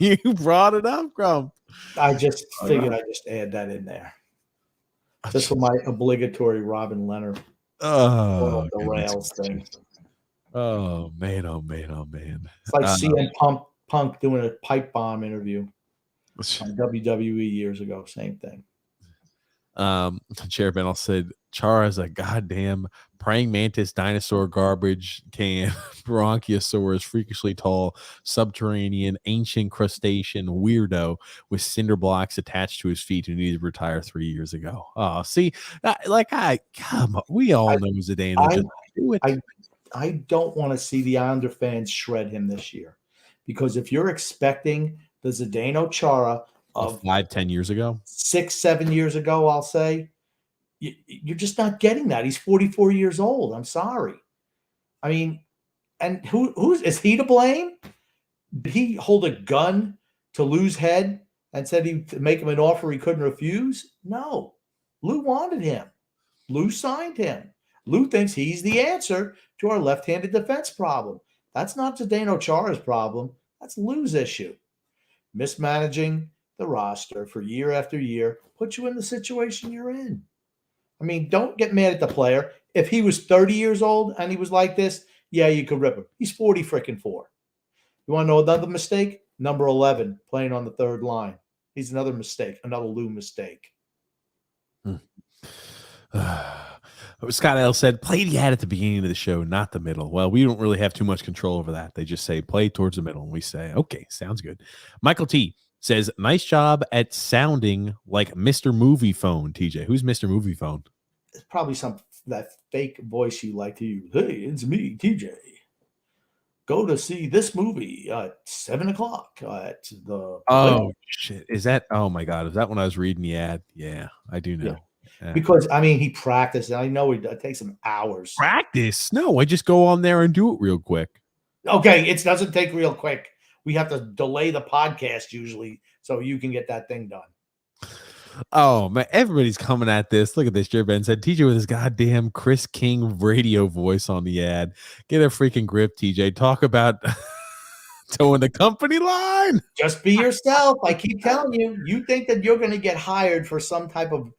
You brought it up, Grump. I just figured I'd just add that in there. Just for my obligatory Robin Leonard. Oh, the rails thing. Oh man, oh man, oh man. It's like CM Punk doing a pipe bomb interview on WWE years ago. Same thing. Chair Bennell said Char is a goddamn praying mantis dinosaur garbage can, bronchiosaurus, freakishly tall, subterranean, ancient crustacean weirdo with cinder blocks attached to his feet who needed to retire 3 years ago. Oh, see, we all know Zdeno. I don't want to see the Islander fans shred him this year, because if you're expecting the Zdeno Chara of 5-10 years ago, 6-7 years ago, I'll say, you're just not getting that. He's 44 years old. I'm sorry. I mean, and is he to blame? Did he hold a gun to Lou's head and said he'd make him an offer he couldn't refuse? No. Lou wanted him. Lou signed him. Lou thinks he's the answer to our left-handed defense problem. That's not Zdeno Chara's problem. That's Lou's issue. Mismanaging the roster for year after year puts you in the situation you're in. I mean, don't get mad at the player. If he was 30 years old and he was like this, yeah, you could rip him. He's 40 freaking 4. You want to know another mistake? Number 11, playing on the third line. He's another mistake, another Lou mistake. Scott L said, play the ad at the beginning of the show, not the middle. Well, we don't really have too much control over that. They just say play towards the middle, and we say, okay, sounds good. Michael T says, nice job at sounding like Mr. Movie Phone, TJ. Who's Mr. Movie Phone? It's probably that fake voice you like to use. Hey, it's me, TJ. Go to see this movie at 7 o'clock at the. Oh, shit. Is that? Oh, my God. Is that when I was reading the ad? Yeah, I do know. Yeah. Yeah. Because, I mean, he practiced. I know it takes him hours. Practice? No, I just go on there and do it real quick. Okay, it doesn't take real quick. We have to delay the podcast usually so you can get that thing done. Oh, man, everybody's coming at this. Look at this. Jerry Ben said, TJ with his goddamn Chris King radio voice on the ad. Get a freaking grip, TJ. Talk about towing the company line. Just be yourself. I keep telling you. You think that you're going to get hired for some type of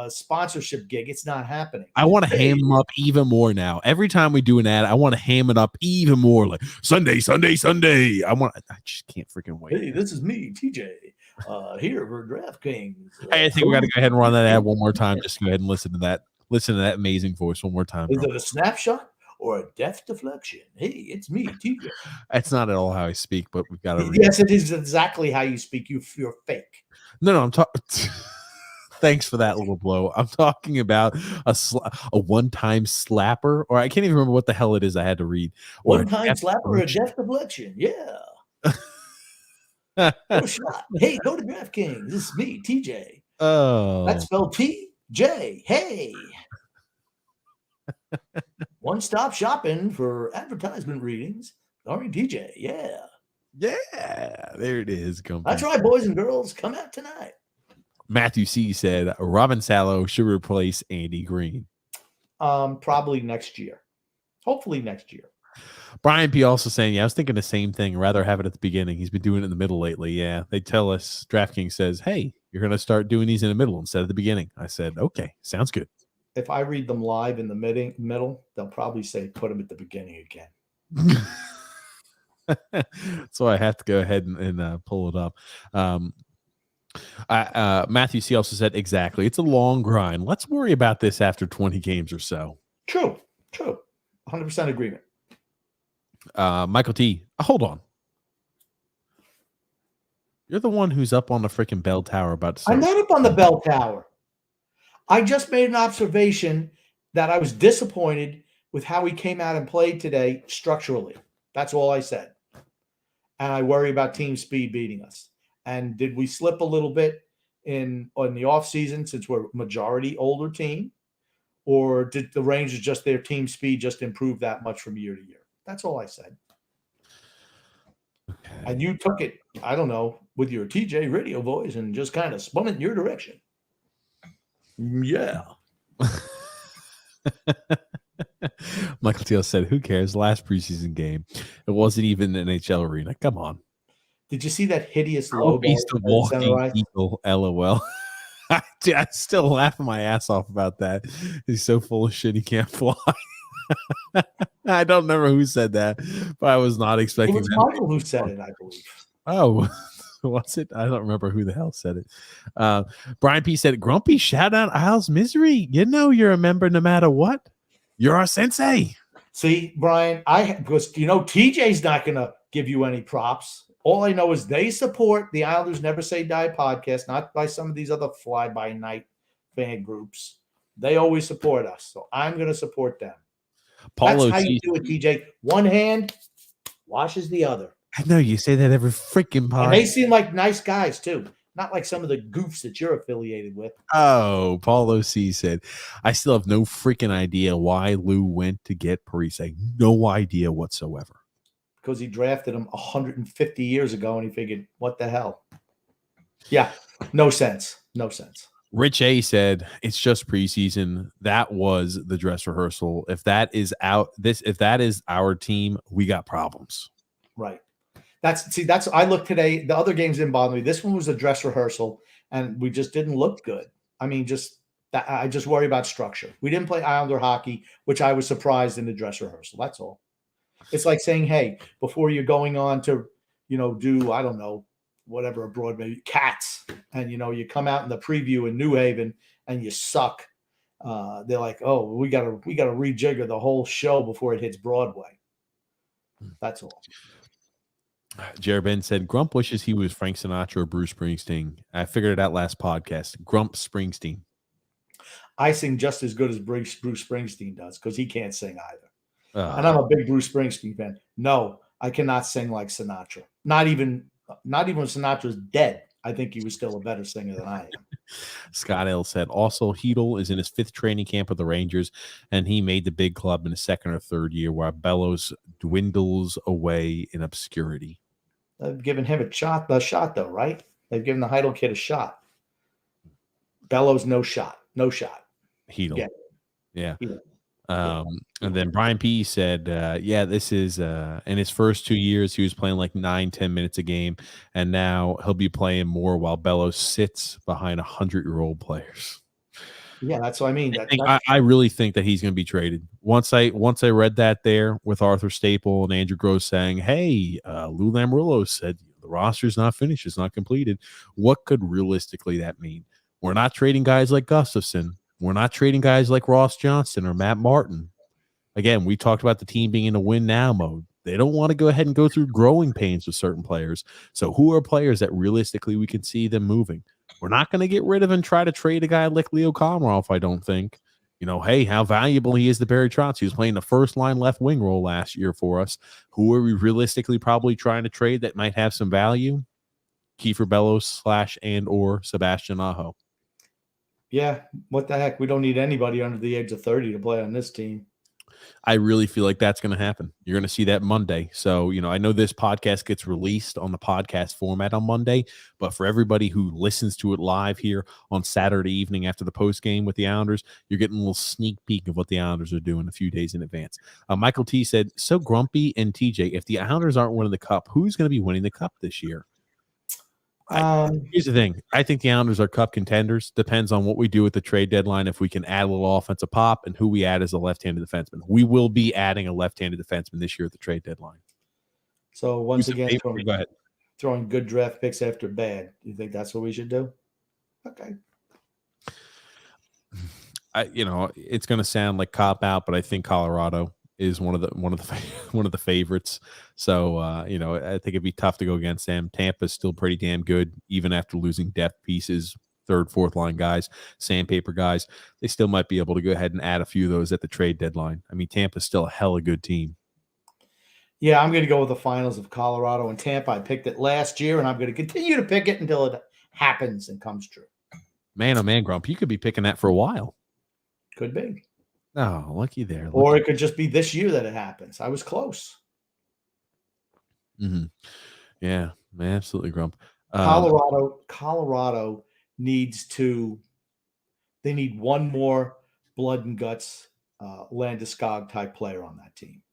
sponsorship gig. It's not happening. I want to ham him up even more now. Every time we do an ad, I want to ham it up even more. Like Sunday. I just can't freaking wait. Hey, this is me, TJ. Here for Draftkings. I think we got to go ahead and run that ad one more time. Just go ahead and listen to that. Listen to that amazing voice one more time. Is it a snapshot or a deft deflection? Hey, it's me, TJ. That's not at all how I speak, but we've got to. Yes, it is exactly how you speak. You're fake. No, I'm talking. Thanks for that little blow. I'm talking about a one-time slapper, or I can't even remember what the hell it is I had to read. One-time slapper or a deft deflection. Yeah. No shot. Hey, go to DraftKings. This is me, TJ. Oh. That's spelled TJ. Hey. One-stop shopping for advertisement readings. Sorry, TJ. Yeah. Yeah. There it is. That's right, boys and girls. Come out tonight. Matthew C said Robin Salo should replace Andy Green. Probably next year. Hopefully next year. Brian P also saying, yeah, I was thinking the same thing. Rather have it at the beginning. He's been doing it in the middle lately. Yeah, they tell us, DraftKings says, hey, you're going to start doing these in the middle instead of the beginning. I said, okay, sounds good. If I read them live in the middle, they'll probably say put them at the beginning again. So I have to go ahead and pull it up. Matthew C also said, exactly. It's a long grind. Let's worry about this after 20 games or so. True. 100% agreement. Michael T, hold on. You're the one who's up on the freaking bell tower about to say. I'm not up on the bell tower. I just made an observation that I was disappointed with how he came out and played today structurally. That's all I said. And I worry about team speed beating us. And did we slip a little bit in the offseason since we're majority older team? Or did the Rangers just their team speed just improve that much from year to year? That's all I said. Okay. And you took it, I don't know, with your TJ radio voice and just kind of spun it in your direction. Yeah. Michael Teal said, who cares? Last preseason game. It wasn't even an NHL arena. Come on. Did you see that hideous logo? Beast of walking eagle, LOL. I still laugh my ass off about that. He's so full of shit he can't fly. I don't remember who said that, but I was not expecting it was that. Michael who said it, I believe. Oh, was it? I don't remember who the hell said it. Brian P said, Grumpy, shout out Isles Misery. You know you're a member no matter what. You're our sensei. See, Brian, because TJ's not going to give you any props. All I know is they support the Islanders Never Say Die podcast, not by some of these other fly-by-night fan groups. They always support us, so I'm going to support them. That's how you do it, TJ. One hand washes the other. I know you say that every freaking podcast. And they seem like nice guys, too. Not like some of the goofs that you're affiliated with. Oh, Paulo C said, I still have no freaking idea why Lou went to get Parise. No idea whatsoever. Because he drafted him 150 years ago and he figured, what the hell? Yeah, no sense. No sense. Rich A said it's just preseason. That was the dress rehearsal. If that is our team, we got problems. Right. That's I looked today. The other games didn't bother me. This one was a dress rehearsal, and we just didn't look good. I mean, I just worry about structure. We didn't play Islander hockey, which I was surprised in the dress rehearsal. That's all. It's like saying, hey, before you're going on to, do, I don't know, whatever abroad, maybe Cats, and you come out in the preview in New Haven and you suck. They're like, oh, we gotta rejigger the whole show before it hits Broadway. That's all. Jared Ben said Grump wishes he was Frank Sinatra or Bruce Springsteen. I figured it out last podcast. Grump Springsteen. I sing just as good as Bruce Springsteen does because he can't sing either. And I'm a big Bruce Springsteen fan. No, I cannot sing like Sinatra. Not even when Sinatra's dead. I think he was still a better singer than I am. Scott L said also Heedle is in his 5th training camp with the Rangers, and he made the big club in his 2nd or 3rd year, while Bellows dwindles away in obscurity. They've given him a shot though, right? They've given the Heidel kid a shot. Bellows, no shot. Heedle. Yeah. Heedle. And then Brian P said, this is in his first 2 years, he was playing like 9-10 minutes a game, and now he'll be playing more while Bellows sits behind 100-year-old players. Yeah, that's what I mean. I really think that he's going to be traded. Once I read that there with Arthur Staple and Andrew Gross saying, hey, Lou Lamoriello said the roster's not finished, it's not completed. What could realistically that mean? We're not trading guys like Gustafson. We're not trading guys like Ross Johnston or Matt Martin. Again, we talked about the team being in a win now mode. They don't want to go ahead and go through growing pains with certain players. So who are players that realistically we can see them moving? We're not going to get rid of and try to trade a guy like Leo Komarov, I don't think. Hey, how valuable he is to Barry Trotz. He was playing the first line left wing role last year for us. Who are we realistically probably trying to trade that might have some value? Kiefer Bellows / and or Sebastian Aho. Yeah, what the heck? We don't need anybody under the age of 30 to play on this team. I really feel like that's going to happen. You're going to see that Monday. So, I know this podcast gets released on the podcast format on Monday, but for everybody who listens to it live here on Saturday evening after the post game with the Islanders, you're getting a little sneak peek of what the Islanders are doing a few days in advance. Michael T said, so Grumpy and TJ, if the Islanders aren't winning the cup, who's going to be winning the cup this year? Here's the thing. I think the Islanders are cup contenders. Depends on what we do at the trade deadline. If we can add a little offensive pop and who we add as a left-handed defenseman. We will be adding a left-handed defenseman this year at the trade deadline. So once again, go ahead. Throwing good draft picks after bad. Do you think that's what we should do? Okay. It's going to sound like cop out, but I think Colorado is one of the favorites. So I think it'd be tough to go against them. Tampa's still pretty damn good, even after losing depth pieces, 3rd, 4th line guys, sandpaper guys. They still might be able to go ahead and add a few of those at the trade deadline. I mean, Tampa's still a hella good team. Yeah, I'm going to go with the finals of Colorado and Tampa. I picked it last year, and I'm going to continue to pick it until it happens and comes true. Man, oh man, Grump, you could be picking that for a while. Could be. Oh, lucky there. Or it could just be this year that it happens. I was close. Mm-hmm. Yeah, man, absolutely, Grump. Colorado needs they need one more blood and guts Landeskog type player on that team.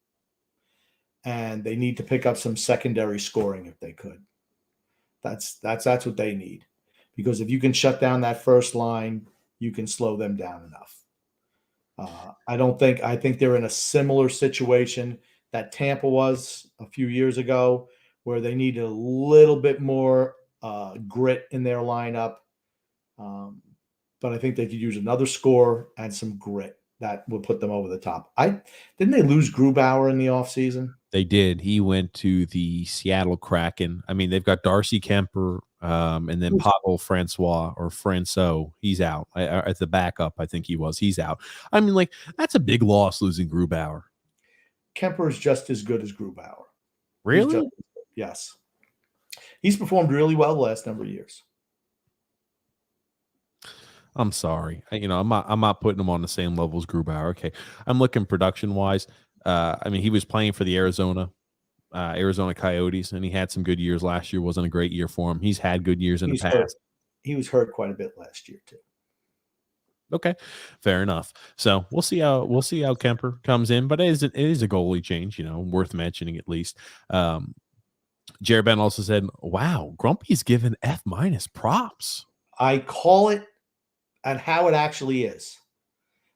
And they need to pick up some secondary scoring if they could. That's what they need. Because if you can shut down that first line, you can slow them down enough. I think they're in a similar situation that Tampa was a few years ago, where they need a little bit more grit in their lineup. But I think they could use another score and some grit that would put them over the top. Didn't they lose Grubauer in the offseason? They did. He went to the Seattle Kraken. I mean, they've got Darcy Kemper and then Pavel Francois or Francois. He's out. At the backup, I think he's out. I mean, that's a big loss losing Grubauer. Kemper is just as good as Grubauer. Really? Yes. He's performed really well the last number of years. I'm sorry. I'm not putting him on the same level as Grubauer. Okay. I'm looking production wise. I mean, he was playing for the Arizona Coyotes, and he had some good years last year. Wasn't a great year for him. He's had good years in the past. He was hurt quite a bit last year too. Okay, fair enough. So we'll see how Kemper comes in, but it is a goalie change, worth mentioning at least. Jared Ben also said, "Wow, Grumpy's given F minus props." I call it and how it actually is.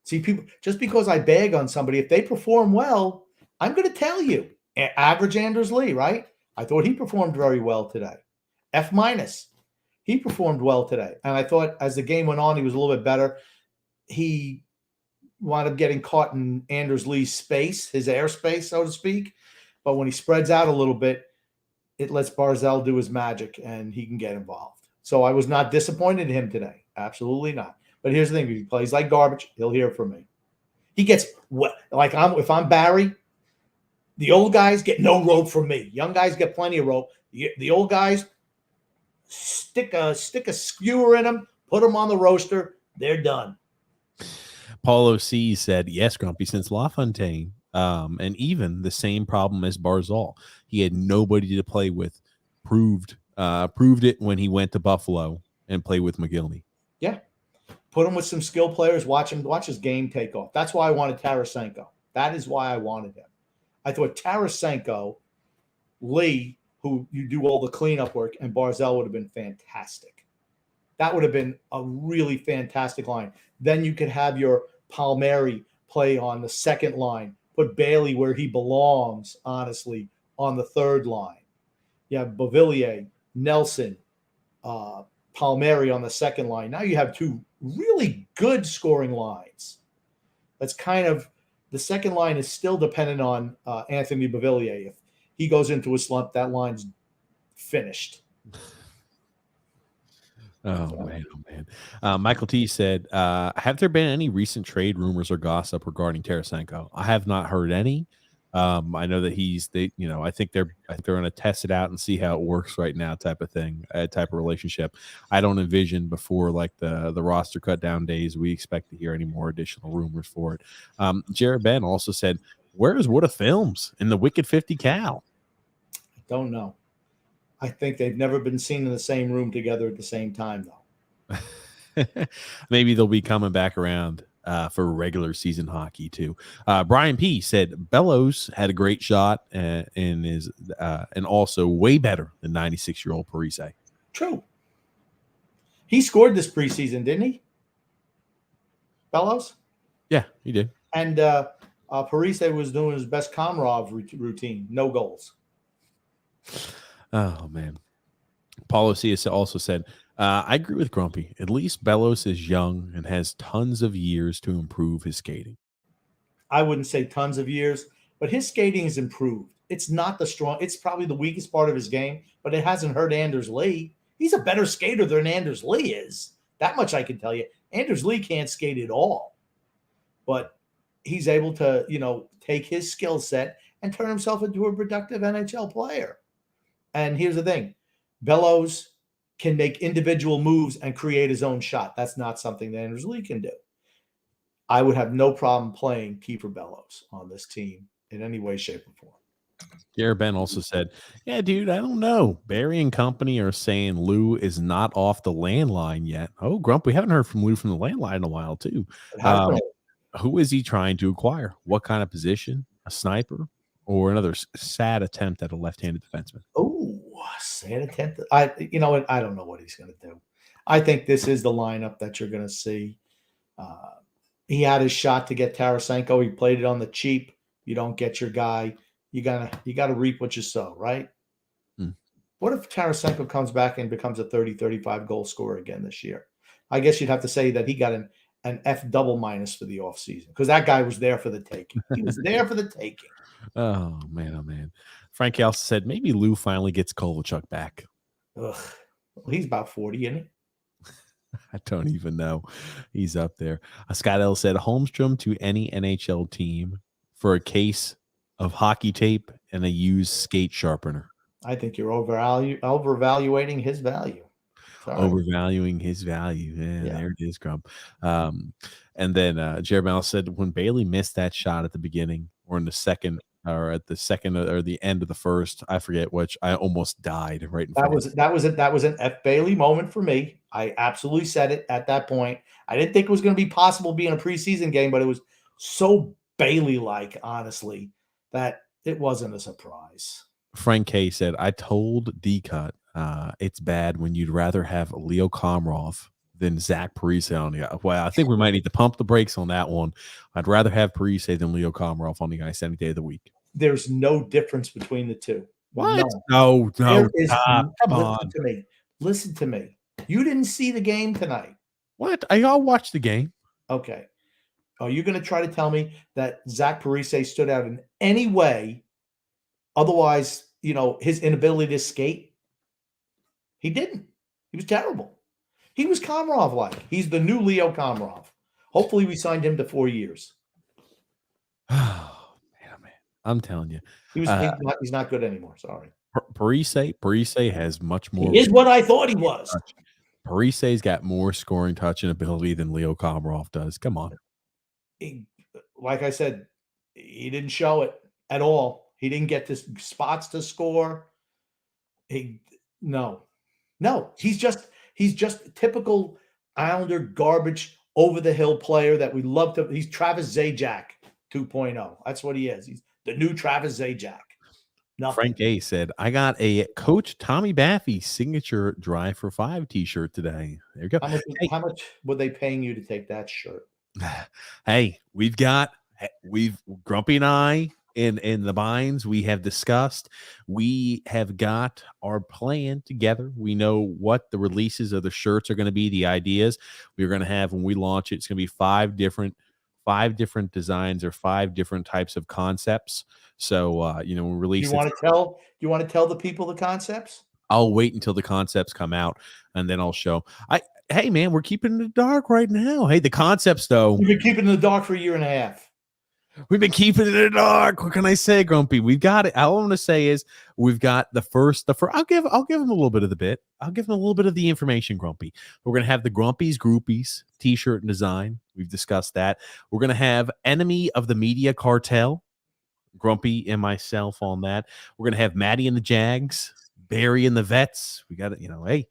See, people, just because I bag on somebody, if they perform well, I'm going to tell you. Average Anders Lee, right? I thought he performed very well today. F minus. He performed well today. And I thought as the game went on, he was a little bit better. He wound up getting caught in Anders Lee's space, his airspace, so to speak. But when he spreads out a little bit, it lets Barzell do his magic and he can get involved. So I was not disappointed in him today. Absolutely not. But here's the thing: if he plays like garbage, he'll hear from me. He gets if I'm Barry, the old guys get no rope from me. Young guys get plenty of rope. The old guys stick a skewer in them, put them on the roaster. They're done. Paulo C said, "Yes, Grumpy, since LaFontaine, and even the same problem as Barzell, he had nobody to play with. Proved it when he went to Buffalo and played with McGillney." Yeah. Put him with some skill players. Watch his game take off. That's why I wanted Tarasenko. That is why I wanted him. I thought Tarasenko, Lee, who you do all the cleanup work, and Barzell would have been fantastic. That would have been a really fantastic line. Then you could have your Palmieri play on the second line. Put Bailey where he belongs, honestly, on the third line. You have Beauvillier, Nelson, Palmieri on the second line. Now you have two really good scoring lines. That's kind of the second line is still dependent on Anthony Beauvillier. If he goes into a slump, that line's finished. Oh man. Michael T said, "Have there been any recent trade rumors or gossip regarding Tarasenko? I have not heard any. I know that I think they're going to test it out and see how it works right now, type of thing, type of relationship. I don't envision before like the roster cut down days we expect to hear any more additional rumors for it." Jared Ben also said, "Where is Wood of Films in the Wicked 50 Cal?" I don't know. I think they've never been seen in the same room together at the same time, though. Maybe they'll be coming back around for regular season hockey too. Brian P said Bellows had a great shot and also way better than 96-year-old Parise. True. He scored this preseason, didn't he? Bellows? Yeah, he did. And Parise was doing his best Komarov routine. No goals. Oh man. Paulo C also said, "I agree with Grumpy. At least Bellows is young and has tons of years to improve his skating." I wouldn't say tons of years, but his skating is improved. It's not the strong. It's probably the weakest part of his game, but it hasn't hurt Anders Lee. He's a better skater than Anders Lee is. That much I can tell you. Anders Lee can't skate at all, but he's able to, take his skill set and turn himself into a productive NHL player. And here's the thing. Bellows can make individual moves and create his own shot. That's not something that Anders Lee can do. I would have no problem playing Kiefer Bellows on this team in any way, shape, or form. Jared Ben also said, "Yeah, dude, I don't know. Barry and company are saying Lou is not off the landline yet." Oh, Grump, we haven't heard from Lou from the landline in a while, too. Who is he trying to acquire? What kind of position? A sniper or another sad attempt at a left-handed defenseman? Oh, sad attempt. I don't know what he's going to do. I think this is the lineup that you're going to see. He had his shot to get Tarasenko. He played it on the cheap. You don't get your guy. You gotta reap what you sow, right? What if Tarasenko comes back and becomes a 30, 35 goal scorer again this year? I guess you'd have to say that he got an F double minus for the offseason because that guy was there for the taking. He was there for the taking. Oh, man. Frank also said maybe Lou finally gets Kovalchuk back. Ugh. Well, he's about 40, isn't he? I don't even know. He's up there. Scott L said Holmstrom to any NHL team for a case of hockey tape and a used skate sharpener. I think you're overvaluating his value. Sorry. Overvaluing his value. Yeah, there it is, Grump. And then Jared Malice said when Bailey missed that shot at the beginning or in the second or at the second or the end of the first. I forget which. I almost died right in That front was of me. that was an F. Bailey moment for me. I absolutely said it at that point. I didn't think it was going to be possible being a preseason game, but it was so Bailey-like, honestly, that it wasn't a surprise. Frank K said, I told D-Cut it's bad when you'd rather have Leo Komarov than Zach Parise on the ice. Well, I think we might need to pump the brakes on that one. I'd rather have Parise than Leo Komarov on the ice any day of the week. There's no difference between the two. What? No. No, There is. stop. Come Listen on. to me. Listen to me. You didn't see the game tonight. What? I'll watch the game. Okay. Are you going to try to tell me that Zach Parise stood out in any way? Otherwise, his inability to skate? He didn't. He was terrible. He was Komarov-like. He's the new Leo Komarov. Hopefully, we signed him to 4 years. Oh, man. I'm telling you. He's not good anymore. Sorry. Parise has much more. He is what I thought he was. Parise's got more scoring touch and ability than Leo Komarov does. Come on. Like I said, he didn't show it at all. He didn't get the spots to score. No. He's just a typical Islander garbage over the hill player that we love to. He's Travis Zajac 2.0. That's what he is. He's the new Travis Zajac. Nothing. Frank A said, I got a Coach Tommy Baffy signature Drive for 5 t-shirt today. There you go. How much were they paying you to take that shirt? Hey, we've Grumpy and I in the binds, we have discussed, we have got our plan together. We know what the releases of the shirts are going to be, the ideas we're going to have when we launch it. It's going to be five different designs or 5 different types of concepts. So when we release, you want to tell the people the concepts? I'll wait until the concepts come out and then I'll show. Hey man, we're keeping it in the dark right now. Hey, the concepts though. We've been keeping it in the dark for a year and a half. We've been keeping it in the dark. What can I say, Grumpy? We've got it. All I want to say is we've got the first. I'll give him a little bit of the bit. I'll give him a little bit of the information, Grumpy. We're gonna have the Grumpy's Groupies t-shirt and design. We've discussed that. We're gonna have Enemy of the Media Cartel, Grumpy and myself on that. We're gonna have Maddie and the Jags, Barry and the Vets. We got it. Hey.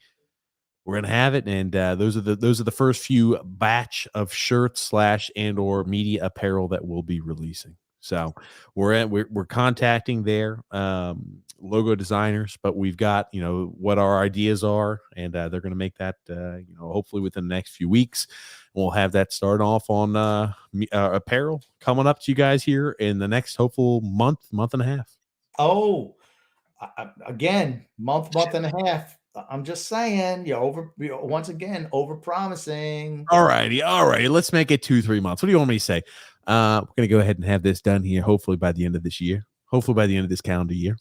We're gonna have it, and those are the first few batch of shirts / and or media apparel that we'll be releasing. So we're contacting their logo designers, but we've got what our ideas are, and they're gonna make that hopefully within the next few weeks. We'll have that start off on apparel coming up to you guys here in the next hopeful month and a half. Oh, again, month and a half. I'm just saying, once again, over promising. All righty. Let's make it 2-3 months. What do you want me to say? We're going to go ahead and have this done here, hopefully by the end of this year, hopefully by the end of this calendar year.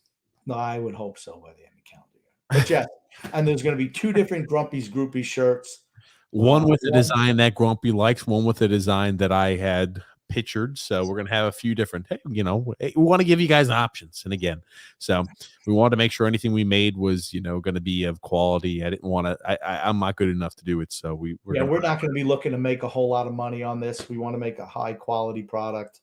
No, I would hope so by the end of the calendar year. But yeah, and there's going to be 2 different Grumpy's Groupie shirts. One with a design that Grumpy likes, one with a design that I had pictured. So we're going to have a few different, we want to give you guys options. And again, so we wanted to make sure anything we made was, going to be of quality. I didn't want to, I'm not good enough to do it. So we're not going to be looking to make a whole lot of money on this. We want to make a high quality product.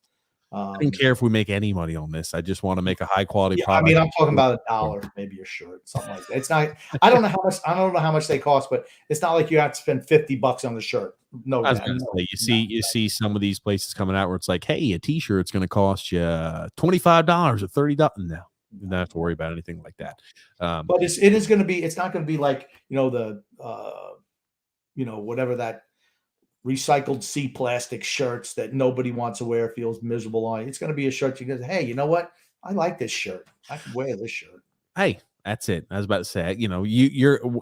I don't care if we make any money on this. I just want to make a high quality product. I mean, I'm talking about $1, maybe a shirt, something like that. It's not. I don't know how much they cost, but it's not like you have to spend $50 on the shirt. No, I was going to say, you see some of these places coming out where it's like, hey, a t-shirt's going to cost you $25 or $30. No, you don't have to worry about anything like that. But it is going to be. It's not going to be like the whatever that recycled C plastic shirts that nobody wants to wear, feels miserable on. It's going to be a shirt you go, hey, you know what? I like this shirt. I can wear this shirt. Hey, that's it. I was about to say,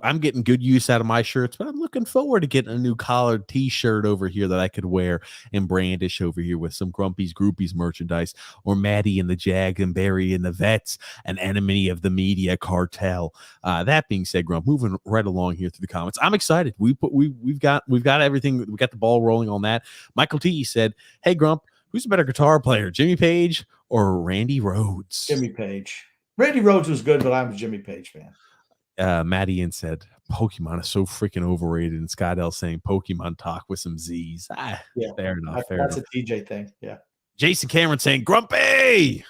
I'm getting good use out of my shirts, but I'm looking forward to getting a new collared t-shirt over here that I could wear and brandish over here with some Grumpy's Groupies merchandise, or Maddie and the Jag and Barry and the Vets, an Enemy of the Media Cartel. That being said, Grump, moving right along here through the comments, I'm excited. We've got everything. We got the ball rolling on that. Michael T said, "Hey Grump, who's a better guitar player, Jimmy Page or Randy Rhoads?" Jimmy Page. Randy Rhoads was good, but I'm a Jimmy Page fan. Maddie Ian said, Pokemon is so freaking overrated. And Scott L saying Pokemon talk with some Z's. Yeah, fair enough. That's a TJ thing. Yeah. Jason Cameron saying Grumpy.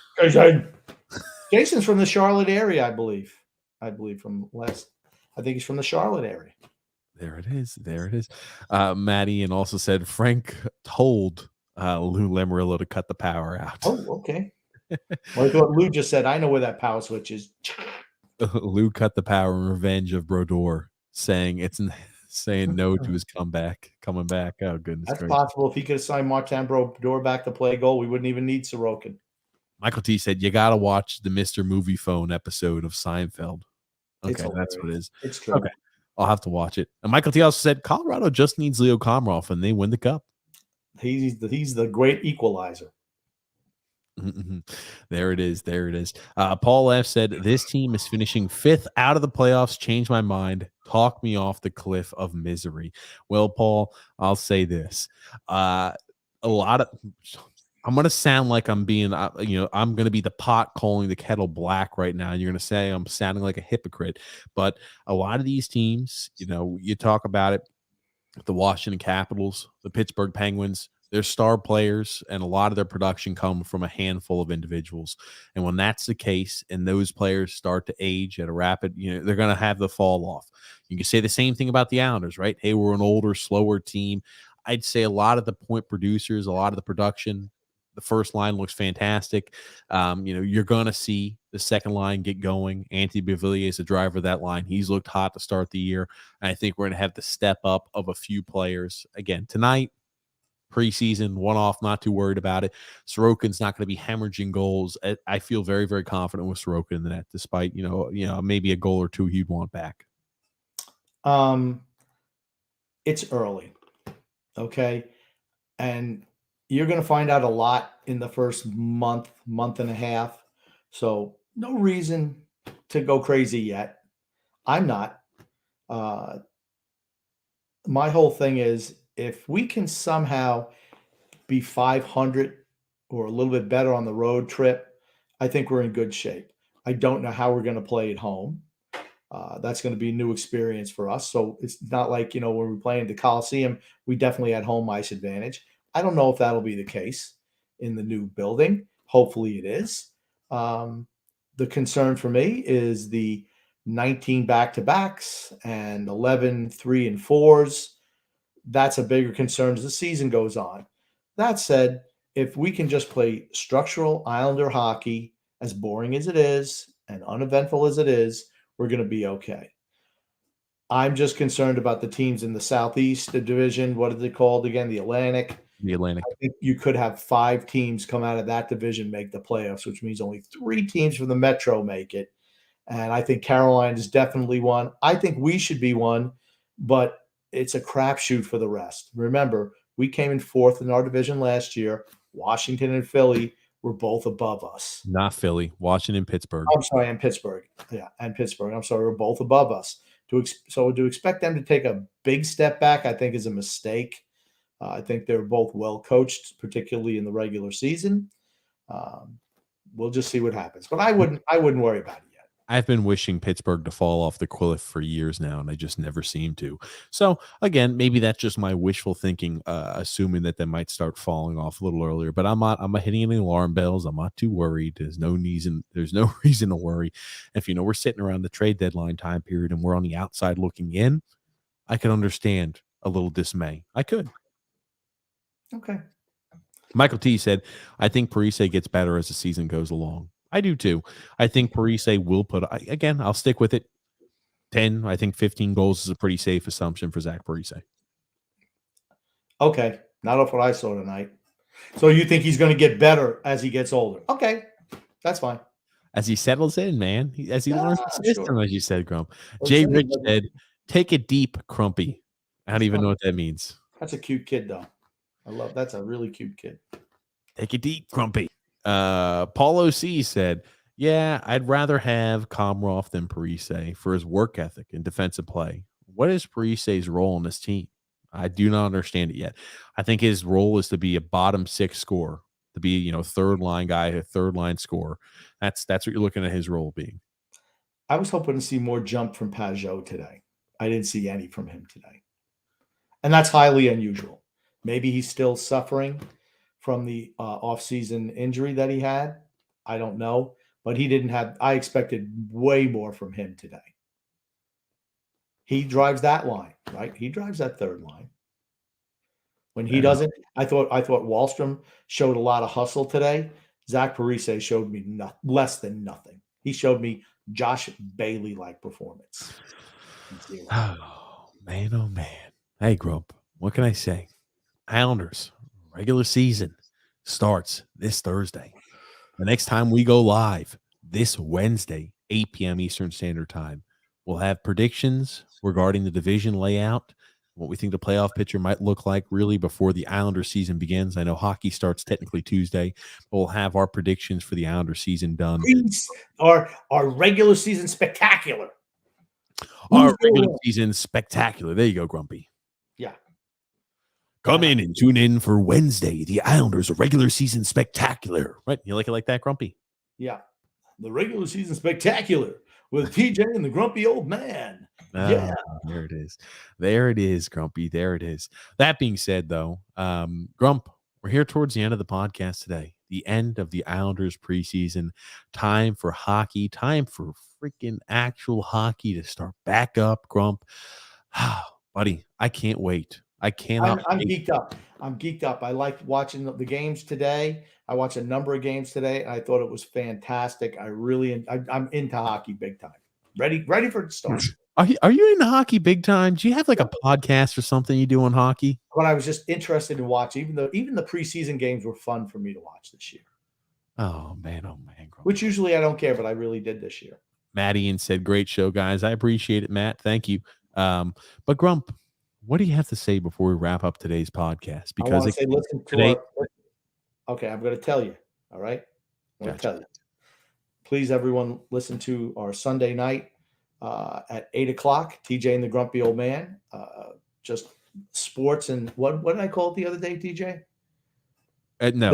Jason's from the Charlotte area, I believe. I think he's from the Charlotte area. There it is. There it is. Maddie and also said Frank told Lou Lamoriello to cut the power out. Oh, okay. Well, I thought Lou just said, I know where that power switch is. Lou cut the power in revenge of Brodeur, saying no to his coming back. Oh, goodness. That's gracious. possible. If he could have signed Martin Brodeur back to play goal, we wouldn't even need Sorokin. Michael T said, you got to watch the Mr. Movie Phone episode of Seinfeld. Okay, that's what it is. It's true. Okay, I'll have to watch it. And Michael T also said, Colorado just needs Leo Komarov and they win the cup. He's the great equalizer. Mm-hmm. There it is. There it is. Paul F. said, this team is finishing 5th out of the playoffs. Change my mind. Talk me off the cliff of misery. Well, Paul, I'll say this. I'm going to sound like I'm being, I'm going to be the pot calling the kettle black right now. And you're going to say I'm sounding like a hypocrite. But a lot of these teams, you talk about it, the Washington Capitals, the Pittsburgh Penguins, their star players, and a lot of their production come from a handful of individuals. And when that's the case, and those players start to age at a rapid, they're going to have the fall off. You can say the same thing about the Islanders, right? Hey, we're an older, slower team. I'd say a lot of the point producers, a lot of the production, the first line looks fantastic. You're going to see the second line get going. Anthony Beauvillier is the driver of that line. He's looked hot to start the year. And I think we're going to have the step up of a few players. Again, tonight, preseason, one-off, not too worried about it. Sorokin's not going to be hemorrhaging goals. I feel very, very confident with Sorokin in the net, despite, maybe a goal or two he'd want back. It's early, okay? And you're going to find out a lot in the first month and a half. So no reason to go crazy yet. I'm not. My whole thing is, if we can somehow be 500 or a little bit better on the road trip, I think we're in good shape. I don't know how we're going to play at home. That's going to be a new experience for us. So it's not like, when we play in the Coliseum, we definitely had home ice advantage. I don't know if that'll be the case in the new building. Hopefully it is. The concern for me is the 19 back-to-backs and 11 3 and 4s. That's a bigger concern as the season goes on. That said, if we can just play structural Islander hockey, as boring as it is and uneventful as it is, we're going to be okay. I'm just concerned about the teams in the Southeast division. What are they called again? The Atlantic. The Atlantic. I think you could have 5 teams come out of that division make the playoffs, which means only 3 teams from the Metro make it. And I think Carolina is definitely one. I think we should be one, but it's a crapshoot for the rest. Remember, we came in 4th in our division last year. Washington and Philly were both above us. Not Philly, Washington, Pittsburgh. I'm sorry, and Pittsburgh. Yeah, and Pittsburgh. I'm sorry, we're both above us. So to expect them to take a big step back, I think, is a mistake. I think they're both well coached, particularly in the regular season. We'll just see what happens. But I wouldn't worry about it yet. I've been wishing Pittsburgh to fall off the cliff for years now, and I just never seem to. So, again, maybe that's just my wishful thinking, assuming that they might start falling off a little earlier. But I'm not hitting any alarm bells. I'm not too worried. There's no reason to worry. If we're sitting around the trade deadline time period and we're on the outside looking in, I could understand a little dismay. I could. Okay. Michael T said, I think Parise gets better as the season goes along. I do too. I think Parise will again, I'll stick with it. 10, I think 15 goals is a pretty safe assumption for Zach Parise. Okay. Not off what I saw tonight. So you think he's going to get better as he gets older? Okay. That's fine. As he settles in, man. As he learns the system, sure. As you said, Grump. Let's Jay Rich said, take it deep, Crumpy. I don't even know what that means. That's a cute kid, though. That's a really cute kid. Take it deep, Crumpy. Paulo C said, yeah, I'd rather have Komarov than Parise for his work ethic and defensive play. What is Parise's role in this team? I do not understand it yet. I think his role is to be a bottom 6 scorer, to be, third line guy, a third line scorer. That's what you're looking at his role being. I was hoping to see more jump from Pajot today. I didn't see any from him today. And that's highly unusual. Maybe he's still suffering from the off-season injury that he had. I don't know, but he didn't have. I expected way more from him today. He drives that line, right? He drives that third line. When he doesn't, I thought Wallstrom showed a lot of hustle today. Zach Parise showed me less than nothing. He showed me Josh Bailey-like performance. Oh, man, oh, man. Hey, Grump, what can I say? Islanders, regular season starts this Thursday. The next time we go live, this Wednesday, 8 p.m. Eastern Standard Time, we'll have predictions regarding the division layout, what we think the playoff picture might look like really before the Islander season begins. I know hockey starts technically Tuesday, but we'll have our predictions for the Islander season done. Our regular season spectacular. Our regular season spectacular. There you go, Grumpy. Yeah. Come in and tune in for Wednesday, the Islanders regular season spectacular. Right? You like it like that, Grumpy? Yeah. The regular season spectacular with TJ and the grumpy old man. Yeah. There it is. There it is, Grumpy. There it is. That being said, though, Grump, we're here towards the end of the podcast today. The end of the Islanders preseason. Time for hockey. Time for freaking actual hockey to start back up, Grump. Buddy, I can't wait. I cannot. I'm geeked up. I'm geeked up. I liked watching the games today. I watched a number of games today, and I thought it was fantastic. I'm into hockey big time. Ready for it to start. Are you into hockey big time? Do you have like a podcast or something you do on hockey? But I was just interested in watching. Even the preseason games were fun for me to watch this year. Oh man, Grump. Which usually I don't care, but I really did this year. Matt Ian said, "Great show, guys. I appreciate it, Matt. Thank you." But Grump, what do you have to say before we wrap up today's podcast? Because okay, I'm going to tell you. All right, I'm going to tell you. Please, everyone, listen to our Sunday night at 8:00. TJ and the Grumpy Old Man. Just sports and what did I call it the other day, TJ? No.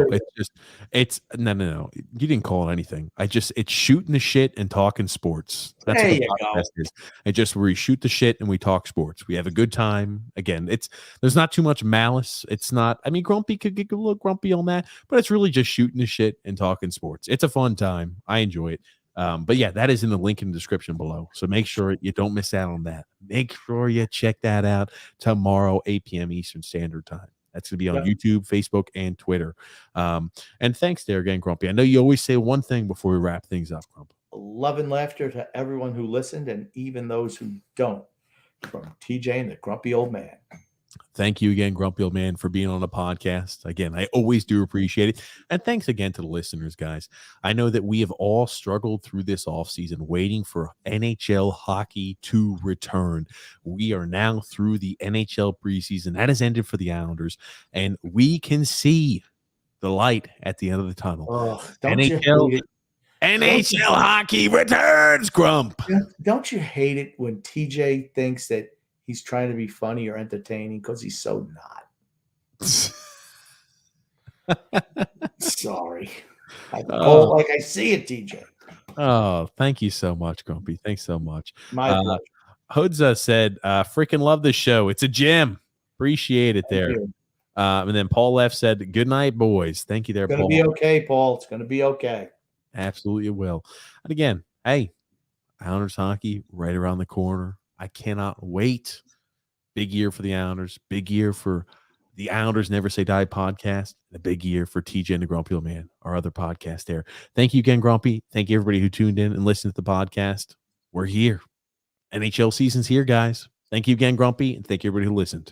You didn't call it anything. It's shooting the shit and talking sports. That's there what the podcast is. And just where we shoot the shit and we talk sports. We have a good time. Again, there's not too much malice. It's not. I mean, Grumpy could get a little grumpy on that, but it's really just shooting the shit and talking sports. It's a fun time. I enjoy it. But yeah, that is in the link in the description below. So make sure you don't miss out on that. Make sure you check that out tomorrow, 8 p.m. Eastern Standard Time. That's going to be on YouTube, Facebook, and Twitter. And thanks there again, Grumpy. I know you always say one thing before we wrap things up, Grumpy. Love and laughter to everyone who listened and even those who don't. From TJ and the Grumpy Old Man. Thank you again, Grumpy Old Man, for being on the podcast. Again, I always do appreciate it. And thanks again to the listeners, guys. I know that we have all struggled through this offseason waiting for NHL hockey to return. We are now through the NHL preseason. That has ended for the Islanders, and we can see the light at the end of the tunnel. NHL hockey returns, Grump. Don't you hate it when TJ thinks that he's trying to be funny or entertaining because he's so not? Sorry. Like I see it, TJ. Oh, thank you so much, Grumpy. Thanks so much. My pleasure. Hudza said, freaking love this show. It's a gem. Appreciate it there. And then Paul F said, good night, boys. Thank you there, Paul. It's going to be okay, Paul. It's going to be okay. Absolutely will. And again, hey, Islanders hockey right around the corner. I cannot wait. Big year for the Islanders. Big year for the Islanders Never Say Die podcast. A big year for TJ and the Grumpy Old Man, our other podcast there. Thank you again, Grumpy. Thank you, everybody who tuned in and listened to the podcast. We're here. NHL season's here, guys. Thank you again, Grumpy, and thank you, everybody who listened.